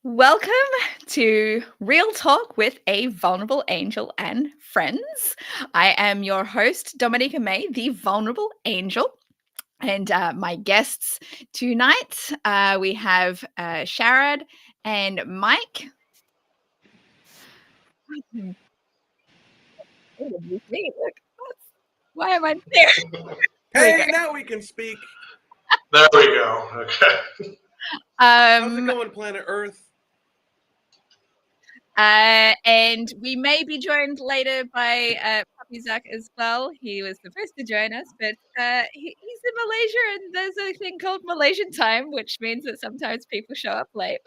Welcome to Real Talk with a Vulnerable Angel and Friends. I am your host, Dominica May, the Vulnerable Angel. And my guests tonight, we have Sharad and Mike. Look, why am I there? Hey, now we can speak. There we go. Okay. How's it going, planet Earth? And we may be joined later by Puppy Zach as well. He was supposed to join us, but he's in Malaysia, and there's a thing called Malaysian time, which means that sometimes people show up late.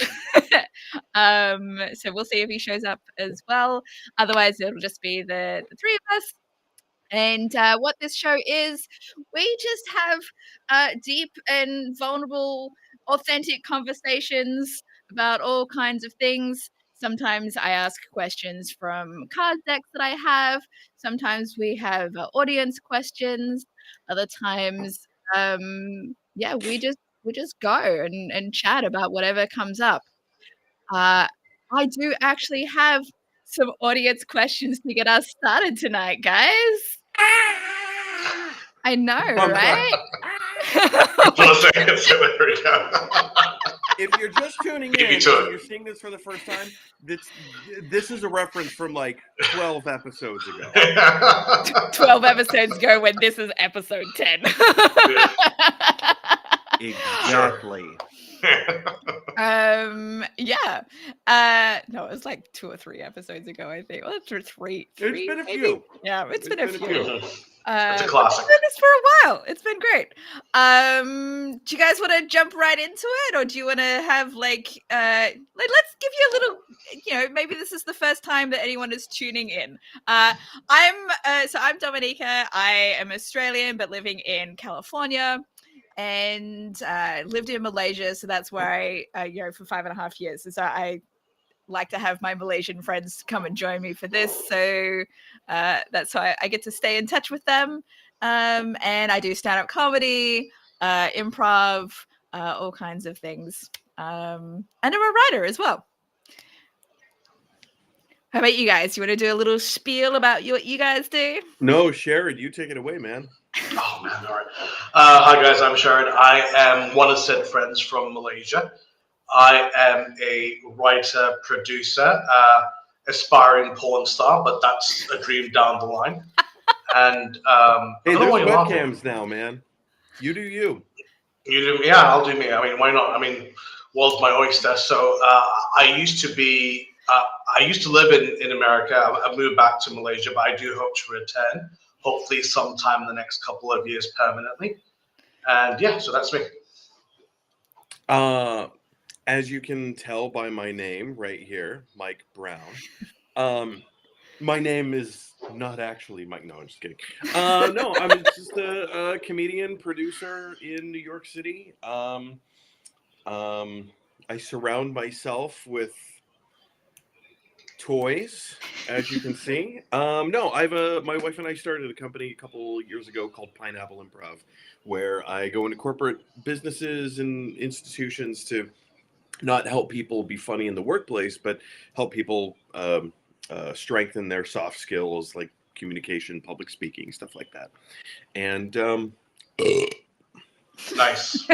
So we'll see if he shows up as well. Otherwise, it'll just be the three of us. And what this show is, we just have deep and vulnerable, authentic conversations about all kinds of things. Sometimes I ask questions from card decks that I have. Sometimes we have audience questions. Other times, we just go and chat about whatever comes up. I do actually have some audience questions to get us started tonight, guys. I know, right? There we go. If you're just tuning in and you're seeing this for the first time, this is a reference from like 12 episodes ago. 12 episodes ago when this is episode 10. Exactly. No, it was like 2 or 3 episodes ago, I think. Well, three. It's been a maybe? few. Yeah, it's been a few. It's a classic. I've been doing this for a while. It's been great. Do you guys want to jump right into it, or do you want to have let's give you a little, maybe this is the first time that anyone is tuning in. I'm Dominica. I am Australian but living in California, and lived in Malaysia, so that's where I for 5.5 years. So I like to have my Malaysian friends come and join me for this, so that's why I get to stay in touch with them. And I do stand-up comedy, improv, all kinds of things, and I'm a writer as well. How about you guys? You want to do a little spiel about what you guys do? No, Sharad, you take it away, man. Oh man, all right. Hi guys, I'm Sharad. I am one of said friends from Malaysia. I am a writer, producer, aspiring porn star, but that's a dream down the line. And hey, there's webcams now, man. You do you. You do, yeah. I'll do me. I mean, why not? I mean, world's my oyster. So I used to live in America. I moved back to Malaysia, but I do hope to return. Hopefully, sometime in the next couple of years, permanently. And yeah, so that's me. As you can tell by my name right here, Mike Brown. My name is not actually Mike. No, I'm just kidding. No, I'm just a comedian, producer in New York City. I surround myself with toys, as you can see. My wife and I started a company a couple years ago called Pineapple Improv, where I go into corporate businesses and institutions to not help people be funny in the workplace, but help people strengthen their soft skills like communication, public speaking, stuff like that. And nice.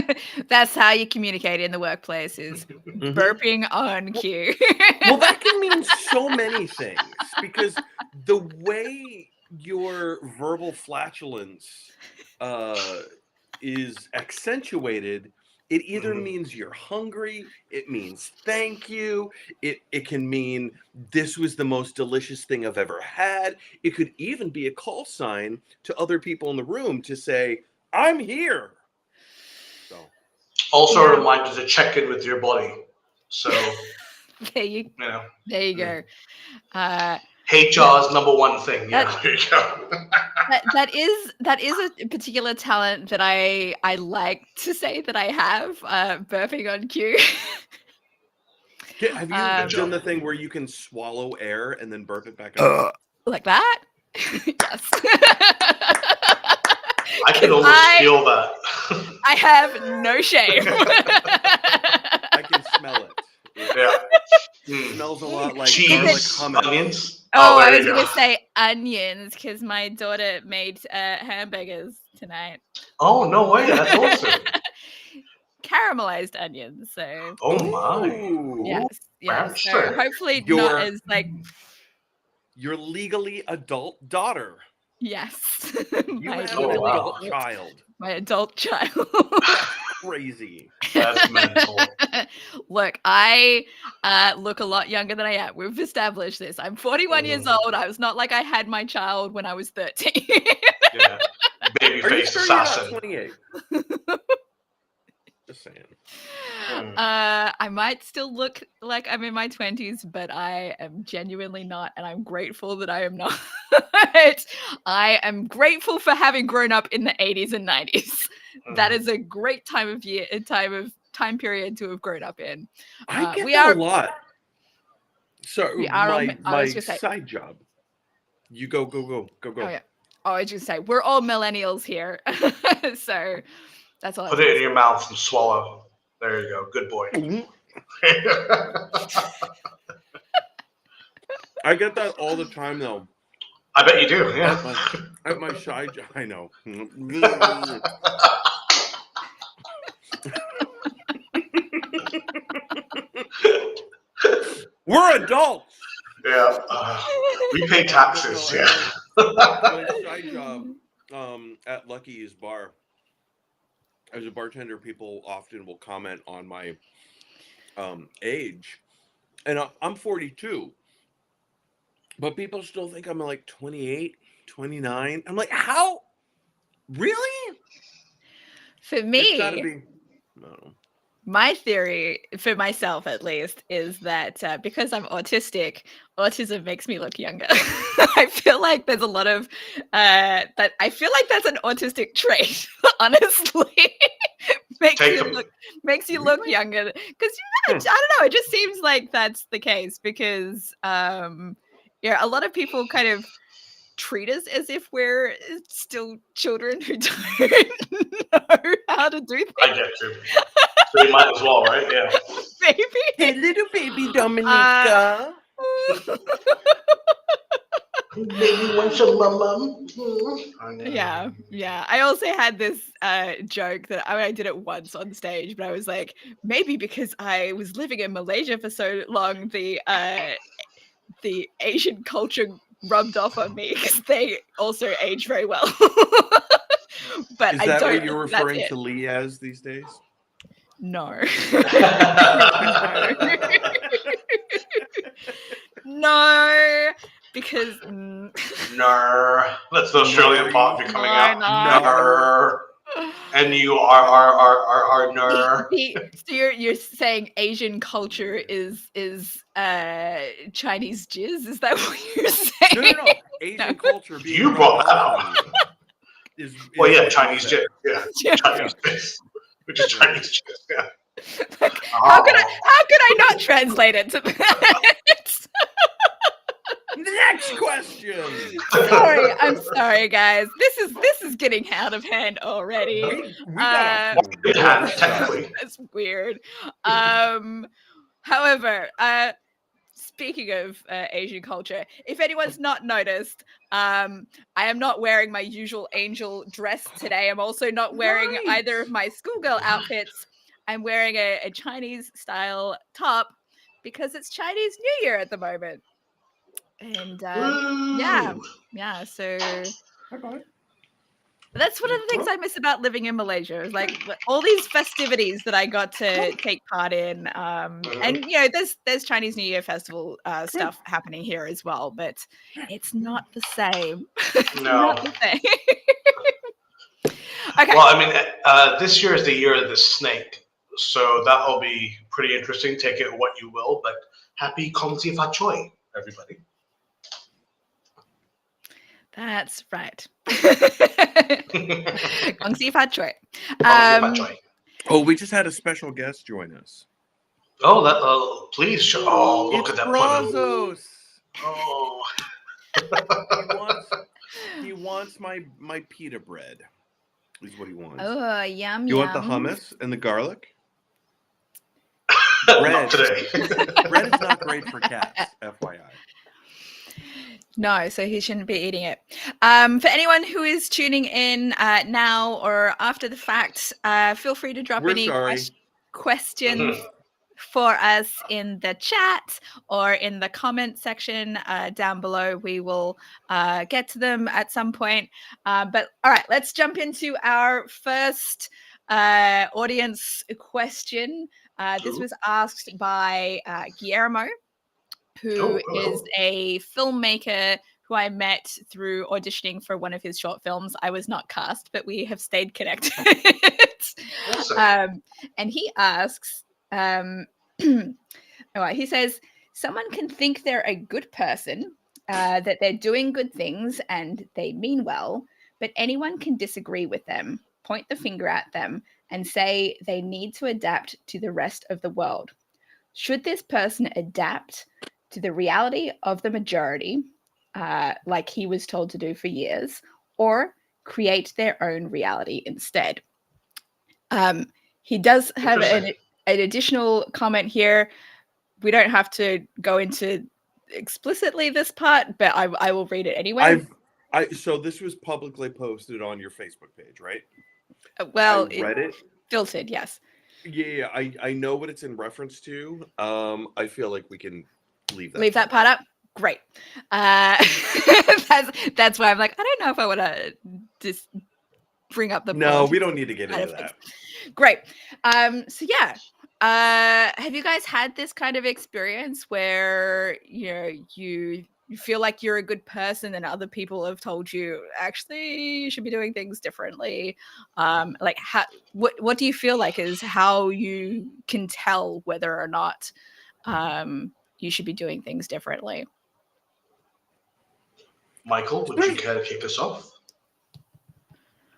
That's how you communicate in the workplace, is burping on cue. Well, that can mean so many things, because the way your verbal flatulence is accentuated, it either means you're hungry, it means thank you, it can mean this was the most delicious thing I've ever had. It could even be a call sign to other people in the room to say, I'm here. So, also a reminder to check in with your body. So there you go. HR's number one thing. Yeah, there you go. that is a particular talent that I like to say that I have, burping on cue. Have you done the thing where you can swallow air and then burp it back up? Like that? Yes. I can almost feel that. I have no shame. I can smell it. Yeah. Smells a lot like cheese, garlic hummus. onions. Oh, I there was you going go. to say onions because my daughter made hamburgers tonight. Oh, no way. That's awesome. Caramelized onions. So, Oh, my. Ooh. yes. So Hamster. hopefully not as like, Your legally adult daughter. yes. You My have Oh, an wow. adult child. My adult child. That's crazy. That's mental. Look, I look a lot younger than I am. We've established this. I'm 41 years old. I was not like I had my child when I was 13. Yeah. Baby Are you faced sure you're not assassin. 28? Just saying. I might still look like I'm in my 20s, but I am genuinely not, and I'm grateful that I am not. I am grateful for having grown up in the 80s and 90s. That is a great time period to have grown up in. I get we that are a lot. So we are all- my I was gonna say- side job. You go. Oh yeah. Oh, I was just say we're all millennials here, so that's all. Put it in your mouth and swallow. There you go. Good boy. I get that all the time, though. I bet you do. Yeah. At my side job, I know. We're adults. Yeah. We pay taxes. Yeah. My side job at Lucky's bar. As a bartender, people often will comment on my age, and I'm 42, but people still think I'm like 28, 29. I'm like, how? Really? For me, It's gotta be, no. My theory, for myself at least, is that because I'm autistic, autism makes me look younger. I feel like there's a lot of that. I feel like that's an autistic trait, honestly. makes you look younger. Because I don't know. It just seems like that's the case because a lot of people kind of treat us as if we're still children who don't know how to do things. I get you. So you might as well, right? Yeah. Baby. Hey, little baby Dominica. Baby wants your mama. Yeah. I also had this joke that I did it once on stage, but I was like, maybe because I was living in Malaysia for so long, the Asian culture rubbed off on me because they also age very well. But Is that what you're referring to Lee as these days? No. No, because no, that's the Australian part be coming out. No. And you are no. So you're saying Asian culture is Chinese jizz? Is that what you're saying? No. Asian culture. Being You brought that up. Well, yeah, Chinese jizz. Yeah, Chinese jizz. Which is Chinese jizz. Yeah. Like, how could I not translate it to that? Next question. I'm sorry, guys. This is getting out of hand already. We got technically. That's weird. However, speaking of Asian culture, if anyone's not noticed, I am not wearing my usual angel dress today. I'm also not wearing either of my schoolgirl outfits. I'm wearing a Chinese style top because it's Chinese New Year at the moment. And so that's one of the things I miss about living in Malaysia is like all these festivities that I got to take part in. And there's Chinese New Year festival stuff happening here as well, but it's not the same. Not the same. Okay. Well, I mean, this year is the year of the snake, so that'll be pretty interesting. Take it what you will, but happy Kong Si Fa Choi, everybody. That's right. Kong Si Fa Choi. Oh, we just had a special guest join us. Oh, that please show. Oh, look at that. Brazos. Oh. He wants my pita bread. Is what he wants. Oh, yum. You want the hummus and the garlic? Not today. Bread is not great for cats, FYI. No, so he shouldn't be eating it. For anyone who is tuning in now or after the fact, feel free to drop We're any sorry. questions for us in the chat or in the comment section down below. We will get to them at some point. But all right, let's jump into our first audience question. This was asked by Guillermo, who is a filmmaker who I met through auditioning for one of his short films. I was not cast, but we have stayed connected. Awesome. And he asks, he says, someone can think they're a good person, that they're doing good things and they mean well, but anyone can disagree with them, point the finger at them, and say they need to adapt to the rest of the world. Should this person adapt to the reality of the majority, like he was told to do for years, or create their own reality instead? He does have an additional comment here. We don't have to go into explicitly this part, but I will read it anyway. So this was publicly posted on your Facebook page, right? Well, I read it. Filtered, yes. Yeah, I know what it's in reference to. I feel like we can leave that part up. Great. That's why I'm like, I don't know if I want to just bring up the No, we don't need to get into that. Great. So yeah, have you guys had this kind of experience where you feel like you're a good person and other people have told you actually you should be doing things differently? Like what do you feel like is how you can tell whether or not you should be doing things differently? Michael, would you care to kick us off?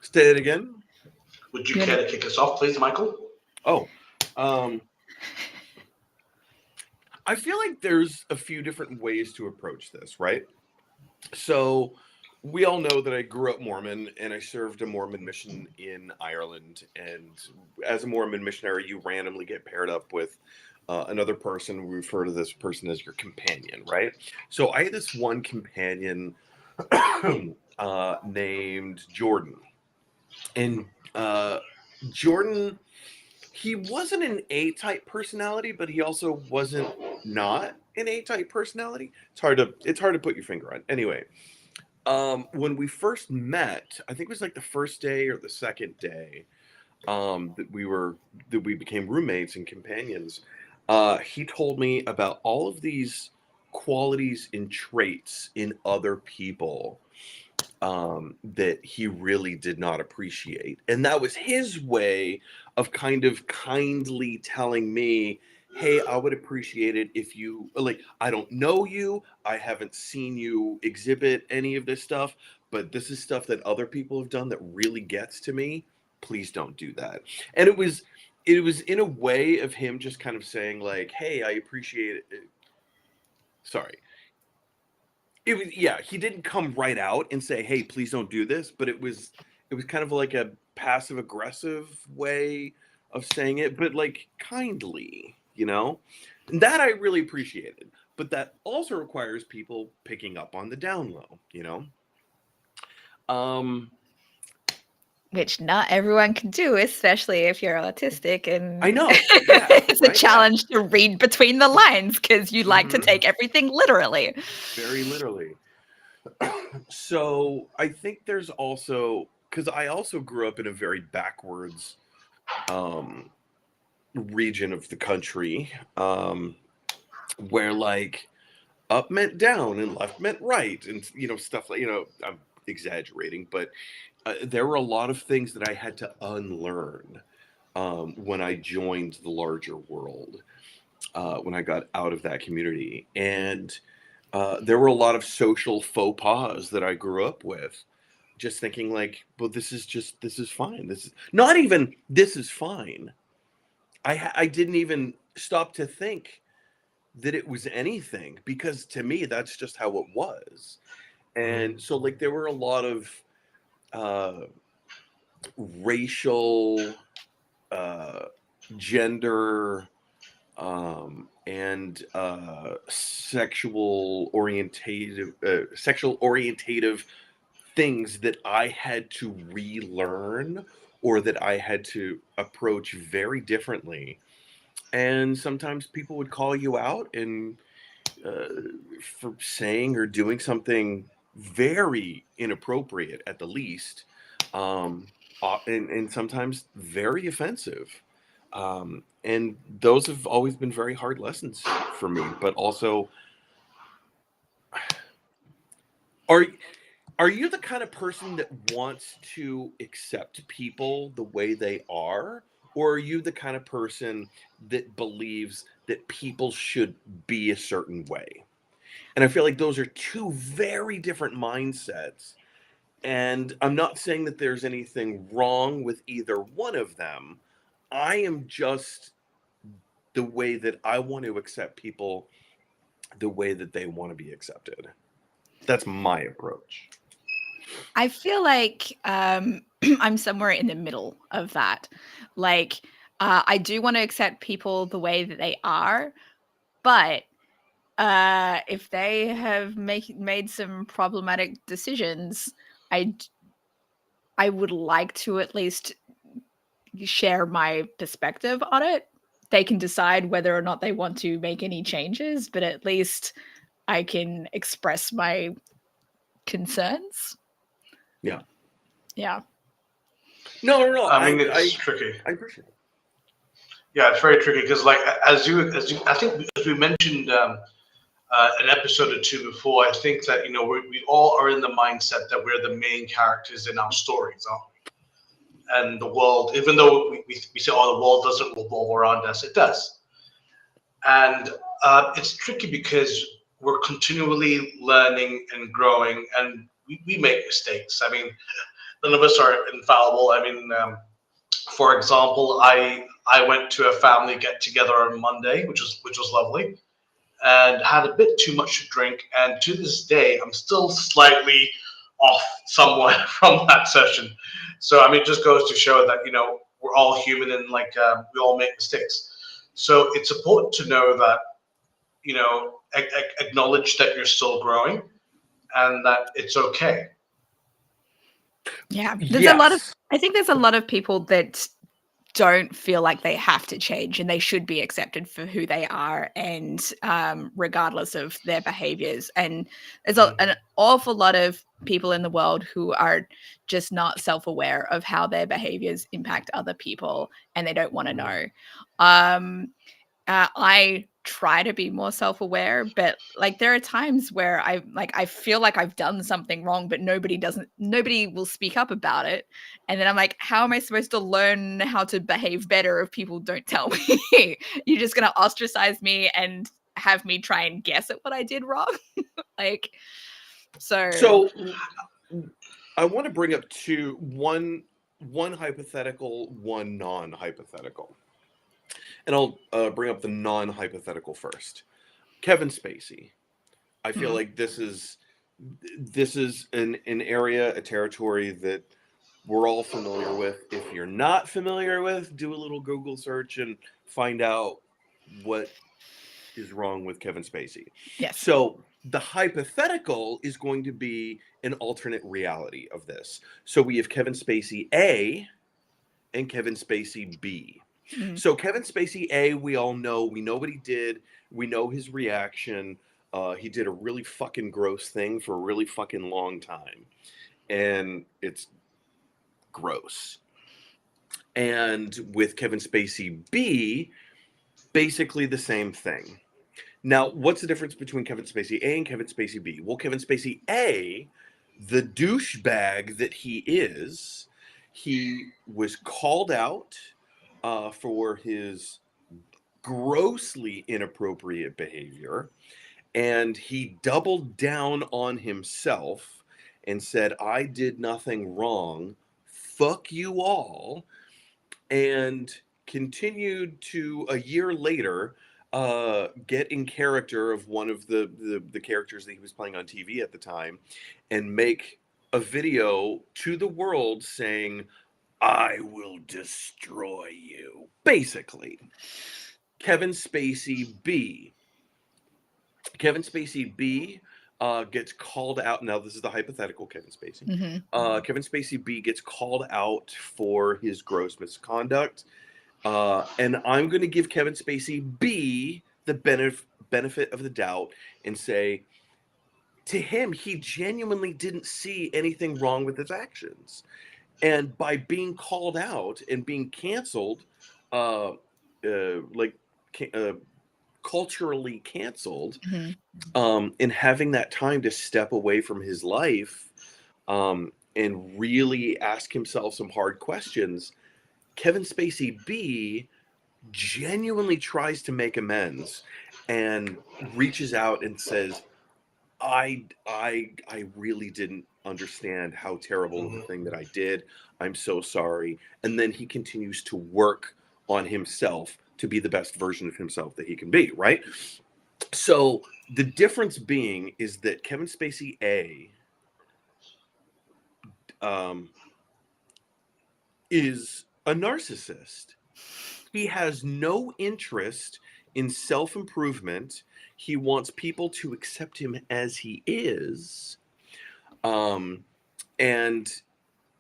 Say it again. Would you care to kick us off, please, Michael? Oh, I feel like there's a few different ways to approach this, right? So we all know that I grew up Mormon and I served a Mormon mission in Ireland. And as a Mormon missionary, you randomly get paired up with another person. We refer to this person as your companion, right? So I had this one companion named Jordan. And Jordan, he wasn't an A-type personality, but he also wasn't not an A-type personality. It's hard to put your finger on. Anyway, when we first met, I think it was like the first day or the second day that we became roommates and companions. He told me about all of these qualities and traits in other people that he really did not appreciate. And that was his way of kind of kindly telling me, hey, I would appreciate it if you, like, I don't know you, I haven't seen you exhibit any of this stuff, but this is stuff that other people have done that really gets to me. Please don't do that. And it was in a way of him just kind of saying like, hey, I appreciate it. Sorry. It was, yeah, he didn't come right out and say, hey, please don't do this, but it was kind of like a passive aggressive way of saying it, but like kindly, and that I really appreciated. But that also requires people picking up on the down low, which not everyone can do, especially if you're autistic. And I know. Yeah, it's a challenge to read between the lines because you like to take everything literally. Very literally. So I think there's also, because I also grew up in a very backwards region of the country, where like up meant down and left meant right, and stuff like, I'm exaggerating, but there were a lot of things that I had to unlearn when I joined the larger world, when I got out of that community. And there were a lot of social faux pas that I grew up with, just thinking like, well, this is fine. This is not even, this is fine. I didn't even stop to think that it was anything, because to me, that's just how it was. And so like, there were a lot of racial, gender, and sexual orientative things that I had to relearn or that I had to approach very differently. And sometimes people would call you out and for saying or doing something very inappropriate at the least, and sometimes very offensive. And those have always been very hard lessons for me. But also, are are you the kind of person that wants to accept people the way they are? Or are you the kind of person that believes that people should be a certain way? And I feel like those are two very different mindsets. And I'm not saying that there's anything wrong with either one of them. I am just the way that I want to accept people the way that they want to be accepted. That's my approach. I feel like I'm somewhere in the middle of that. Like, I do want to accept people the way that they are, but if they have made some problematic decisions, I would like to at least share my perspective on it. They can decide whether or not they want to make any changes, but at least I can express my concerns. Yeah. Yeah. No. I mean, it's tricky. I appreciate it. Yeah, it's very tricky because, like, as you, I think, as we mentioned an episode or two before, I think that we all are in the mindset that we're the main characters in our stories, aren't we? And the world, even though we say, "Oh, the world doesn't revolve around us," it does. And it's tricky because we're continually learning and growing, and we make mistakes. I mean, none of us are infallible. I mean, for example, I went to a family get together on Monday, which was lovely, and had a bit too much to drink. And to this day, I'm still slightly off somewhat from that session. So I mean, it just goes to show that we're all human and like we all make mistakes. So it's important to know that acknowledge that you're still growing and that it's okay. Yeah. I think there's a lot of people that don't feel like they have to change and they should be accepted for who they are and regardless of their behaviors. And there's an awful lot of people in the world who are just not self-aware of how their behaviors impact other people and they don't want to know. I try to be more self-aware, but like there are times where I feel like I've done something wrong, but nobody will speak up about it. And then I'm like, how am I supposed to learn how to behave better if people don't tell me? You're just gonna ostracize me and have me try and guess at what I did wrong. Like, so I want to bring up one hypothetical, one non-hypothetical. And I'll bring up the non-hypothetical first. Kevin Spacey. I feel like this is an area, a territory that we're all familiar with. If you're not familiar with, do a little Google search and find out what is wrong with Kevin Spacey. yes. So the hypothetical is going to be an alternate reality of this. So we have Kevin Spacey A and Kevin Spacey B. So Kevin Spacey A, we know what he did. We know his reaction. He did a really fucking gross thing for a really fucking long time. And it's gross. And with Kevin Spacey B, basically the same thing. Now, what's the difference between Kevin Spacey A and Kevin Spacey B? Well, Kevin Spacey A, the douchebag that he was called out for his grossly inappropriate behavior, and he doubled down on himself and said, I did nothing wrong, fuck you all, and continued to, a year later, get in character of one of the characters that he was playing on TV at the time and make a video to the world saying, I will destroy you, basically. Kevin Spacey B. Kevin Spacey B gets called out. Now, this is the hypothetical Kevin Spacey. Kevin Spacey B gets called out for his gross misconduct. And I'm going to give Kevin Spacey B the benefit of the doubt and say, to him, he genuinely didn't see anything wrong with his actions. And by being called out and being canceled, culturally canceled, and having that time to step away from his life and really ask himself some hard questions, Kevin Spacey B genuinely tries to make amends and reaches out and says, I really didn't understand how terrible of a thing that I did. I'm so sorry. And then he continues to work on himself to be the best version of himself that he can be, right? So the difference being is that Kevin Spacey A is a narcissist. He has no interest in self-improvement. He wants people to accept him as he is. And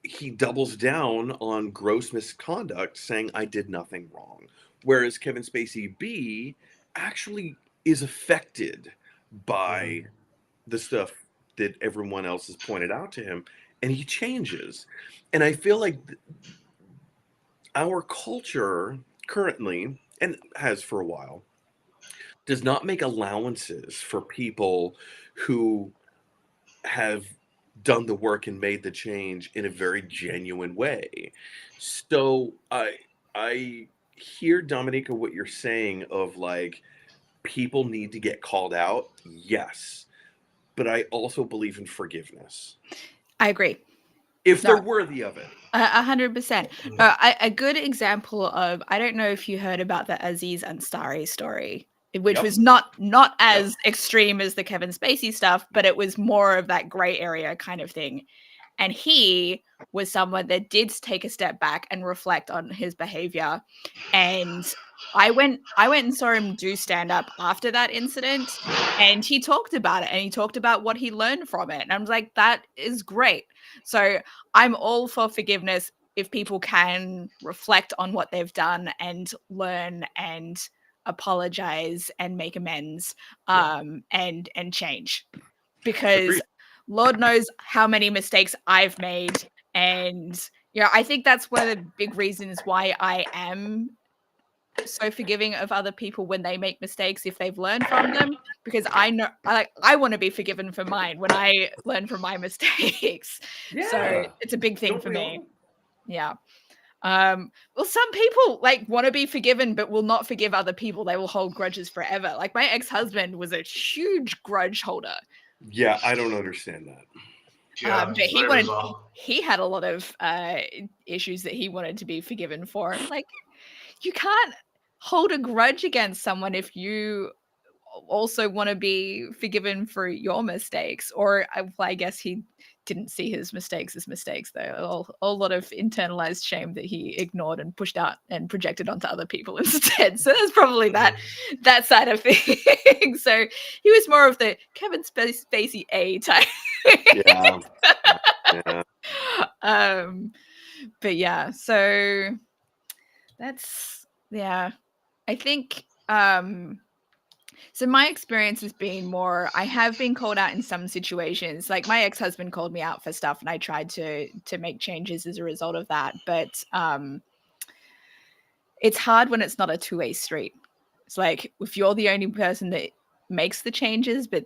he doubles down on gross misconduct, saying, I did nothing wrong. Whereas Kevin Spacey B actually is affected by the stuff that everyone else has pointed out to him, and he changes. And I feel like our culture currently, and has for a while, does not make allowances for people who have done the work and made the change in a very genuine way. So I hear, Dominica, what you're saying of like, people need to get called out. Yes. But I also believe in forgiveness. I agree. If they're worthy of it. 100%. A good example of, I don't know if you heard about the Aziz Ansari story, which was not as extreme as the Kevin Spacey stuff, but it was more of that gray area kind of thing. And he was someone that did take a step back and reflect on his behavior. And I went and saw him do stand up after that incident, and he talked about it, and he talked about what he learned from it. And I was like, that is great. So I'm all for forgiveness if people can reflect on what they've done and learn and apologize and make amends, and change, because Agreed. Lord knows how many mistakes I've made. And I think that's one of the big reasons why I am so forgiving of other people when they make mistakes, if they've learned from them, because I know I want to be forgiven for mine when I learn from my mistakes. So it's a big thing for me. Yeah. Well, some people want to be forgiven but will not forgive other people. They will hold grudges forever. Like my ex-husband was a huge grudge holder. Yeah, I don't understand that. Yeah, but he had a lot of issues that he wanted to be forgiven for. Like, you can't hold a grudge against someone if you also want to be forgiven for your mistakes. Or I guess he didn't see his mistakes as mistakes, though. A lot of internalized shame that he ignored and pushed out and projected onto other people instead. So there's probably that side of things. So he was more of the Kevin Spacey A type. Yeah. But yeah, so that's, I think, so my experience has been more, I have been called out in some situations. Like my ex-husband called me out for stuff and I tried to make changes as a result of that. But it's hard when it's not a two-way street. It's like, if you're the only person that makes the changes, but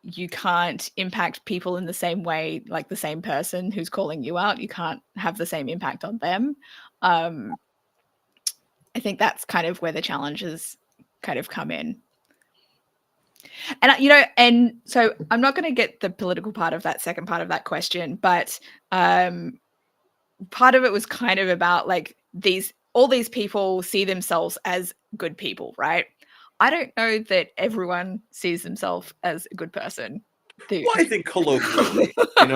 you can't impact people in the same way, like the same person who's calling you out, you can't have the same impact on them. I think that's kind of where the challenges kind of come in. And, and so I'm not going to get the political part of that second part of that question, but part of it was kind of about like all these people see themselves as good people, right? I don't know that everyone sees themselves as a good person. Well, I think colloquially, like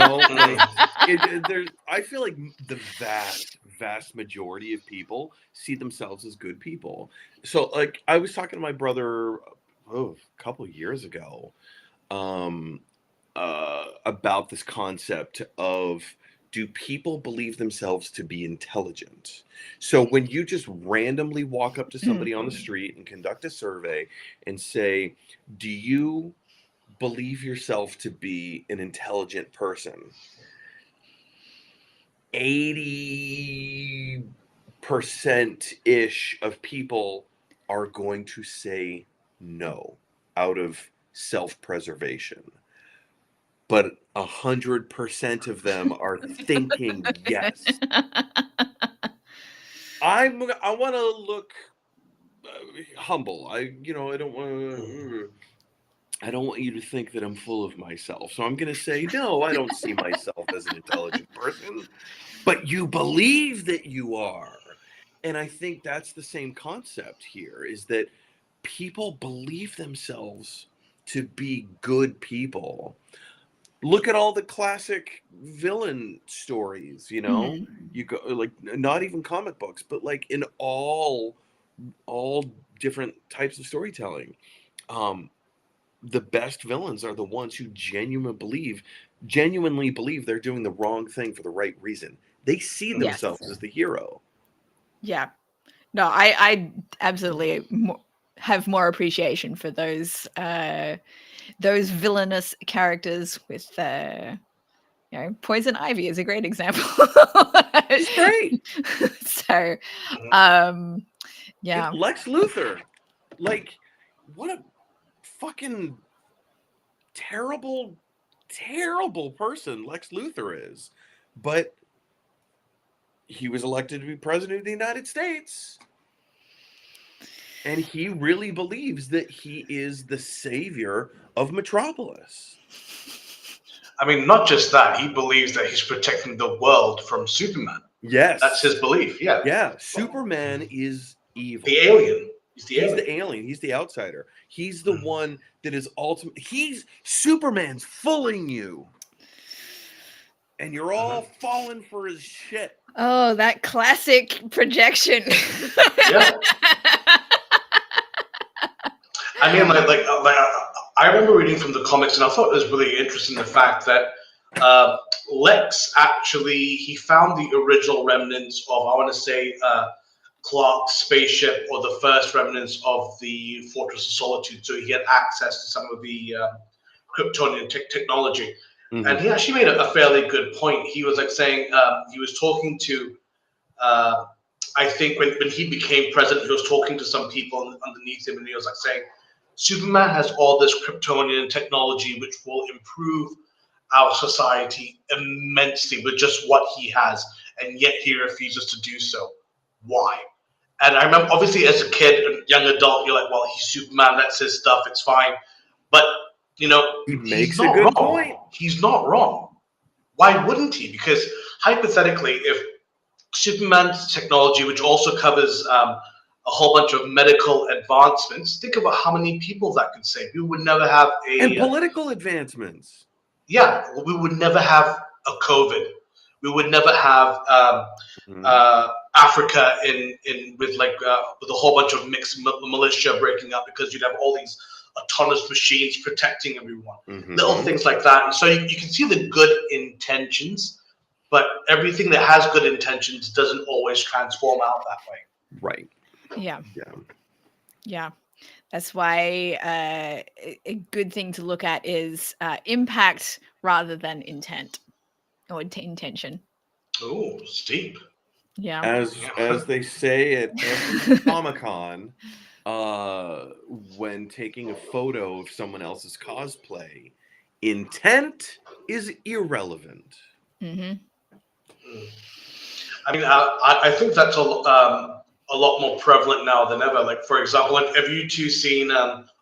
I feel like the vast majority of people see themselves as good people. So, like, I was talking to my brother a couple of years ago, um, about this concept of, do people believe themselves to be intelligent? So when you just randomly walk up to somebody on the street and conduct a survey and say, do you believe yourself to be an intelligent person, 80% ish of people are going to say no out of self-preservation, but 100% of them are thinking yes. I want to look humble. I don't want you to think that I'm full of myself. So I'm going to say, no, I don't see myself as an intelligent person, but you believe that you are. And I think that's the same concept here, is that people believe themselves to be good people. Look at all the classic villain stories, you go, like, not even comic books, but like in all different types of storytelling. The best villains are the ones who genuinely believe they're doing the wrong thing for the right reason. They see themselves as the hero. Yeah. No, I absolutely have more appreciation for those villainous characters with Poison Ivy is a great example. It's great. So, yeah. Lex Luthor, like, what a fucking terrible person Lex Luthor is. But he was elected to be president of the United States. And he really believes that he is the savior of Metropolis. I mean, not just that, he believes that he's protecting the world from Superman. Yes. That's his belief, yeah. Yeah, Superman is evil. The alien. He's the alien. He's the outsider. He's the one that is ultimate. Superman's fooling you. And you're all falling for his shit. Oh, that classic projection. Yeah. I mean, like I remember reading from the comics, and I thought it was really interesting the fact that Lex actually, he found the original remnants of, I want to say, Clark's spaceship, or the first remnants of the Fortress of Solitude. So he had access to some of the Kryptonian technology. Mm-hmm. And he actually made a fairly good point. He was like saying, he was talking to, I think when he became president, he was talking to some people underneath him, and he was like saying, Superman has all this Kryptonian technology which will improve our society immensely with just what he has, and yet he refuses to do so. Why? And I remember, obviously, as a kid, a young adult, you're like, well, he's Superman, that's his stuff, it's fine. But, he makes a good point. He's not wrong. Why wouldn't he? Because hypothetically, if Superman's technology, which also covers a whole bunch of medical advancements, think about how many people that could save. We would never have and political advancements. Yeah, we would never have a COVID. We would never have Africa with a whole bunch of mixed militia breaking up, because you'd have all these autonomous machines protecting everyone. Little things like that. And so you can see the good intentions, but everything that has good intentions doesn't always transform out that way. Right. Yeah. That's why a good thing to look at is impact rather than intent or intention. Oh, steep. Yeah. As they say at every Comic-Con, when taking a photo of someone else's cosplay, intent is irrelevant. Mm-hmm. I mean, I think that's a lot more prevalent now than ever. Like, for example, have you two seen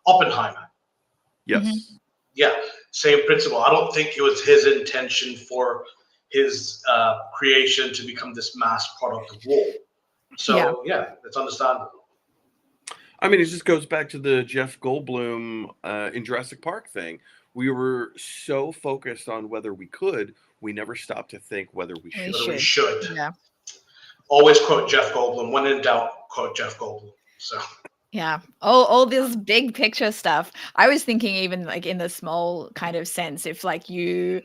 Oppenheimer? Yes. Mm-hmm. Yeah, same principle. I don't think it was his intention for his creation to become this mass product of war. So, yeah, it's understandable. I mean, it just goes back to the Jeff Goldblum in Jurassic Park thing, We were so focused on whether we could, we never stopped to think whether we We should. Whether we should. should. Yeah. Always quote Jeff Goldblum. When in doubt, quote Jeff Goldblum. So Yeah. All this big picture stuff. I was thinking even like in the small kind of sense, if like you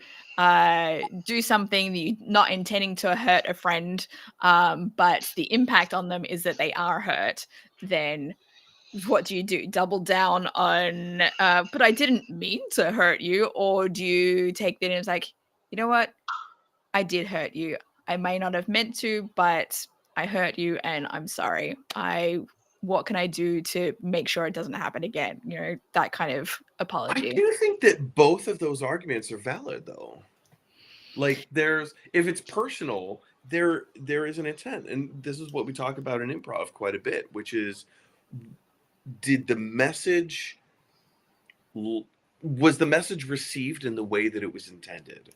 do something that you're not intending to hurt a friend, but the impact on them is that they are hurt, then what do you do? Double down on but I didn't mean to hurt you, or do you take that and it's like, you know what? I did hurt you. I may not have meant to, but I hurt you and I'm sorry. What can I do to make sure it doesn't happen again? You know, that kind of I apology. do think that both of those arguments are valid, though. Like, if it's personal, there is an intent, and this is what we talk about in improv quite a bit, which is, was the message received in the way that it was intended?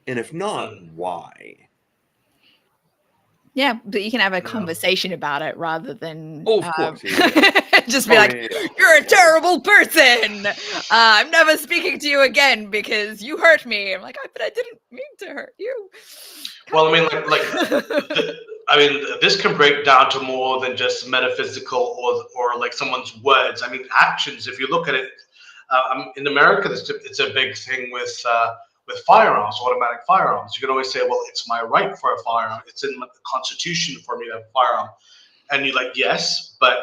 And if not, why? Yeah, but you can have a conversation about it rather than of course, just be you're a terrible person. I'm never speaking to you again because you hurt me. I'm like, but I didn't mean to hurt you. Well, I mean, this can break down to more than just metaphysical or like someone's words. I mean, actions. If you look at it, in America, it's a big thing with firearms, automatic firearms. You can always say, well, it's my right for a firearm. It's in the Constitution for me to have a firearm. And you're like, yes, but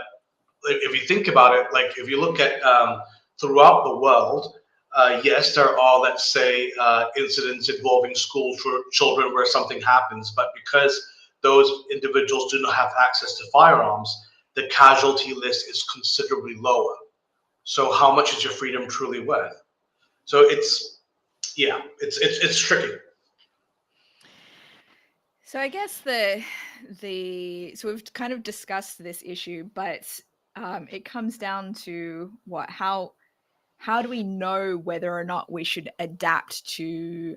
if you think about it, like if you look at throughout the world, yes, there are, let's say, incidents involving school children where something happens, but because those individuals do not have access to firearms, the casualty list is considerably lower. So how much is your freedom truly worth? So it's tricky. So I guess so we've kind of discussed this issue, but it comes down to how do we know whether or not we should adapt to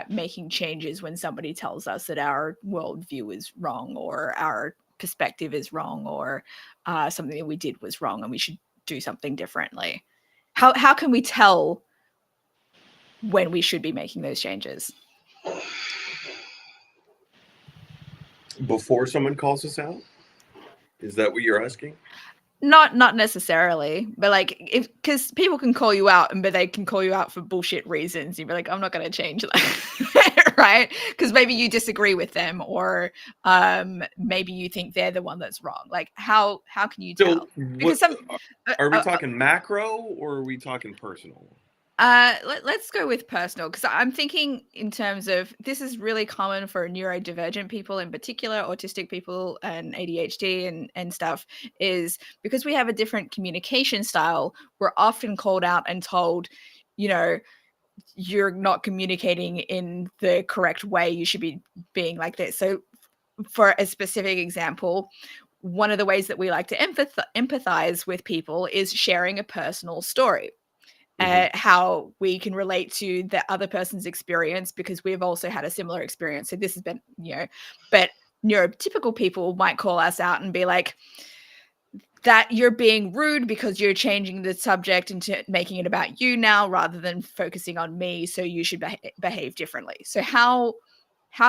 making changes when somebody tells us that our worldview is wrong or our perspective is wrong or something that we did was wrong and we should do something differently? How can we tell when we should be making those changes? Before someone calls us out? Is that what you're asking? Not necessarily, but like because people can call you out, but they can call you out for bullshit reasons. You'd be like, I'm not going to change that, right? Because maybe you disagree with them, or maybe you think they're the one that's wrong. Like, how can you tell? Because are we talking macro or are we talking personal? Let's go with personal, because I'm thinking in terms of this is really common for neurodivergent people, in particular autistic people and ADHD and stuff, is because we have a different communication style. We're often called out and told, you know, you're not communicating in the correct way. You should be being like this. So for a specific example, one of the ways that we like to empathize with people is sharing a personal story. How we can relate to the other person's experience because we've also had a similar experience. So this has been, but neurotypical people might call us out and be like, that you're being rude because you're changing the subject into making it about you now rather than focusing on me. So you should behave differently. So how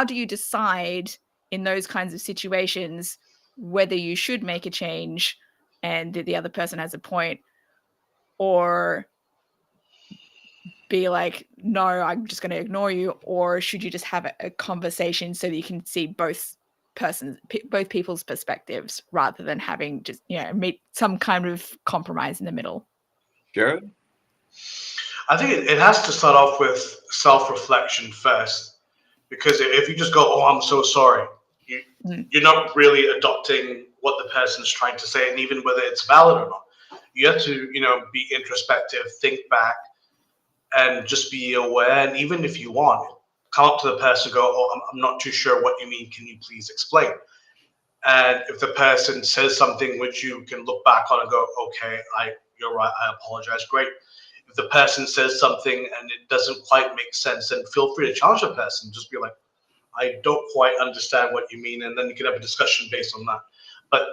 do you decide in those kinds of situations whether you should make a change and the other person has a point, or be like, no, I'm just going to ignore you? Or should you just have a conversation so that you can see both people's perspectives rather than having just, meet some kind of compromise in the middle? Jared? I think it has to start off with self-reflection first, because if you just go, oh, I'm so sorry, you're not really adopting what the person's trying to say, and even whether it's valid or not. You have to, be introspective, think back, and just be aware. And even if you want, come up to the person and go, oh, I'm not too sure what you mean. Can you please explain? And if the person says something which you can look back on and go, okay, you're right, I apologize, great. If the person says something and it doesn't quite make sense, then feel free to challenge the person. Just be like, I don't quite understand what you mean. And then you can have a discussion based on that. But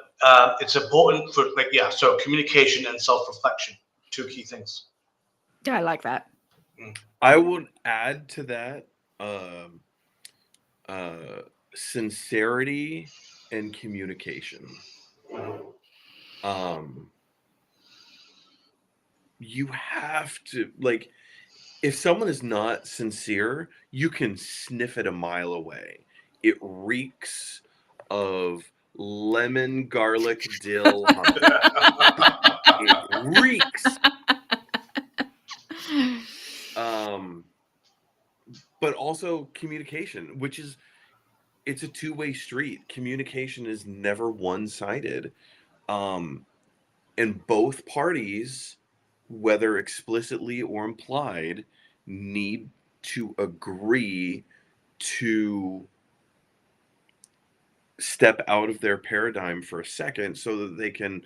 it's important so communication and self-reflection, two key things. Yeah, I like that. I would add to that sincerity and communication. You have to, like, if someone is not sincere, you can sniff it a mile away. It reeks of lemon, garlic, dill, hummus. It reeks. But also communication, which is, it's a two-way street. Communication is never one-sided. And both parties, whether explicitly or implied, need to agree to step out of their paradigm for a second so that they can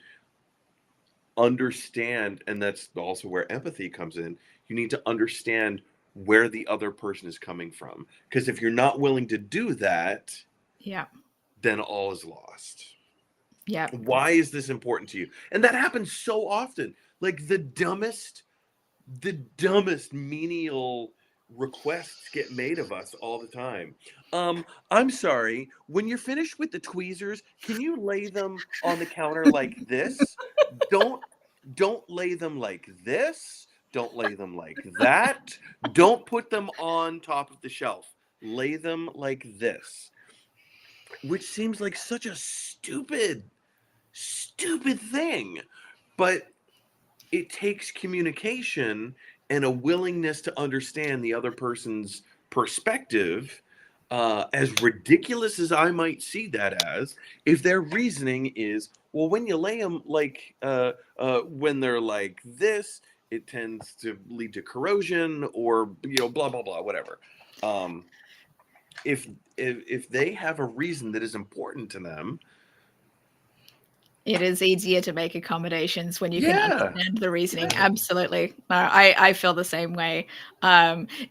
understand. And that's also where empathy comes in. You need to understand where the other person is coming from, because if you're not willing to do that, then all is lost. Why is this important to you? And that happens so often. Like the dumbest menial requests get made of us all the time. I'm sorry, when you're finished with the tweezers, can you lay them on the counter like this? Don't lay them like this. Don't lay them like that. Don't put them on top of the shelf. Lay them like this. Which seems like such a stupid thing. But it takes communication and a willingness to understand the other person's perspective. As ridiculous as I might see that as, if their reasoning is, well, when you lay them like when they're like this, it tends to lead to corrosion, or blah blah blah, whatever. If they have a reason that is important to them, it is easier to make accommodations when you can understand the reasoning. Absolutely. I feel the same way.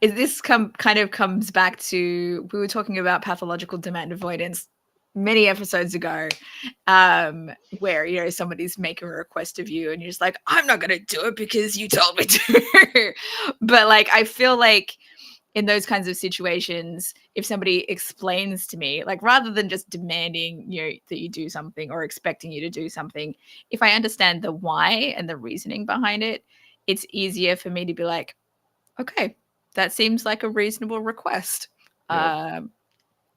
This kind of comes back to, we were talking about pathological demand avoidance many episodes ago, where, somebody's making a request of you and you're just like, I'm not going to do it because you told me to. But like, I feel like in those kinds of situations, if somebody explains to me, like rather than just demanding that you do something or expecting you to do something, if I understand the why and the reasoning behind it, it's easier for me to be like, okay, that seems like a reasonable request.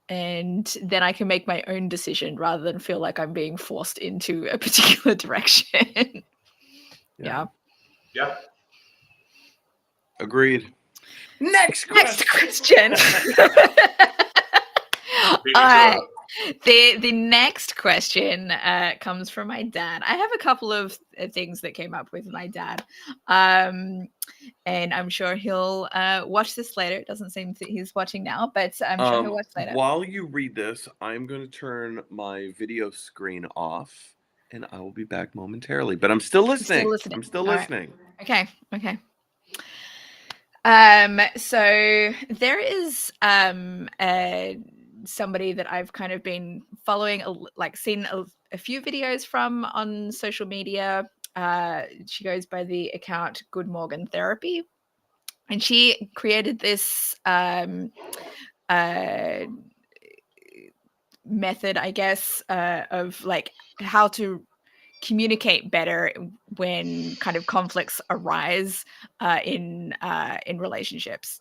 And then I can make my own decision rather than feel like I'm being forced into a particular direction. Yeah. Agreed. Next question. The next question comes from my dad. I have a couple of things that came up with my dad, and I'm sure he'll watch this later. It doesn't seem that he's watching now, but I'm sure he'll watch later. While you read this, I'm going to turn my video screen off, and I will be back momentarily. But I'm still listening. I'm still listening. Right. Okay. So there is somebody that I've kind of been following, seen a few videos from on social media. She goes by the account Good Morgan Therapy, and she created this method, I guess, of like how to communicate better when kind of conflicts arise in relationships.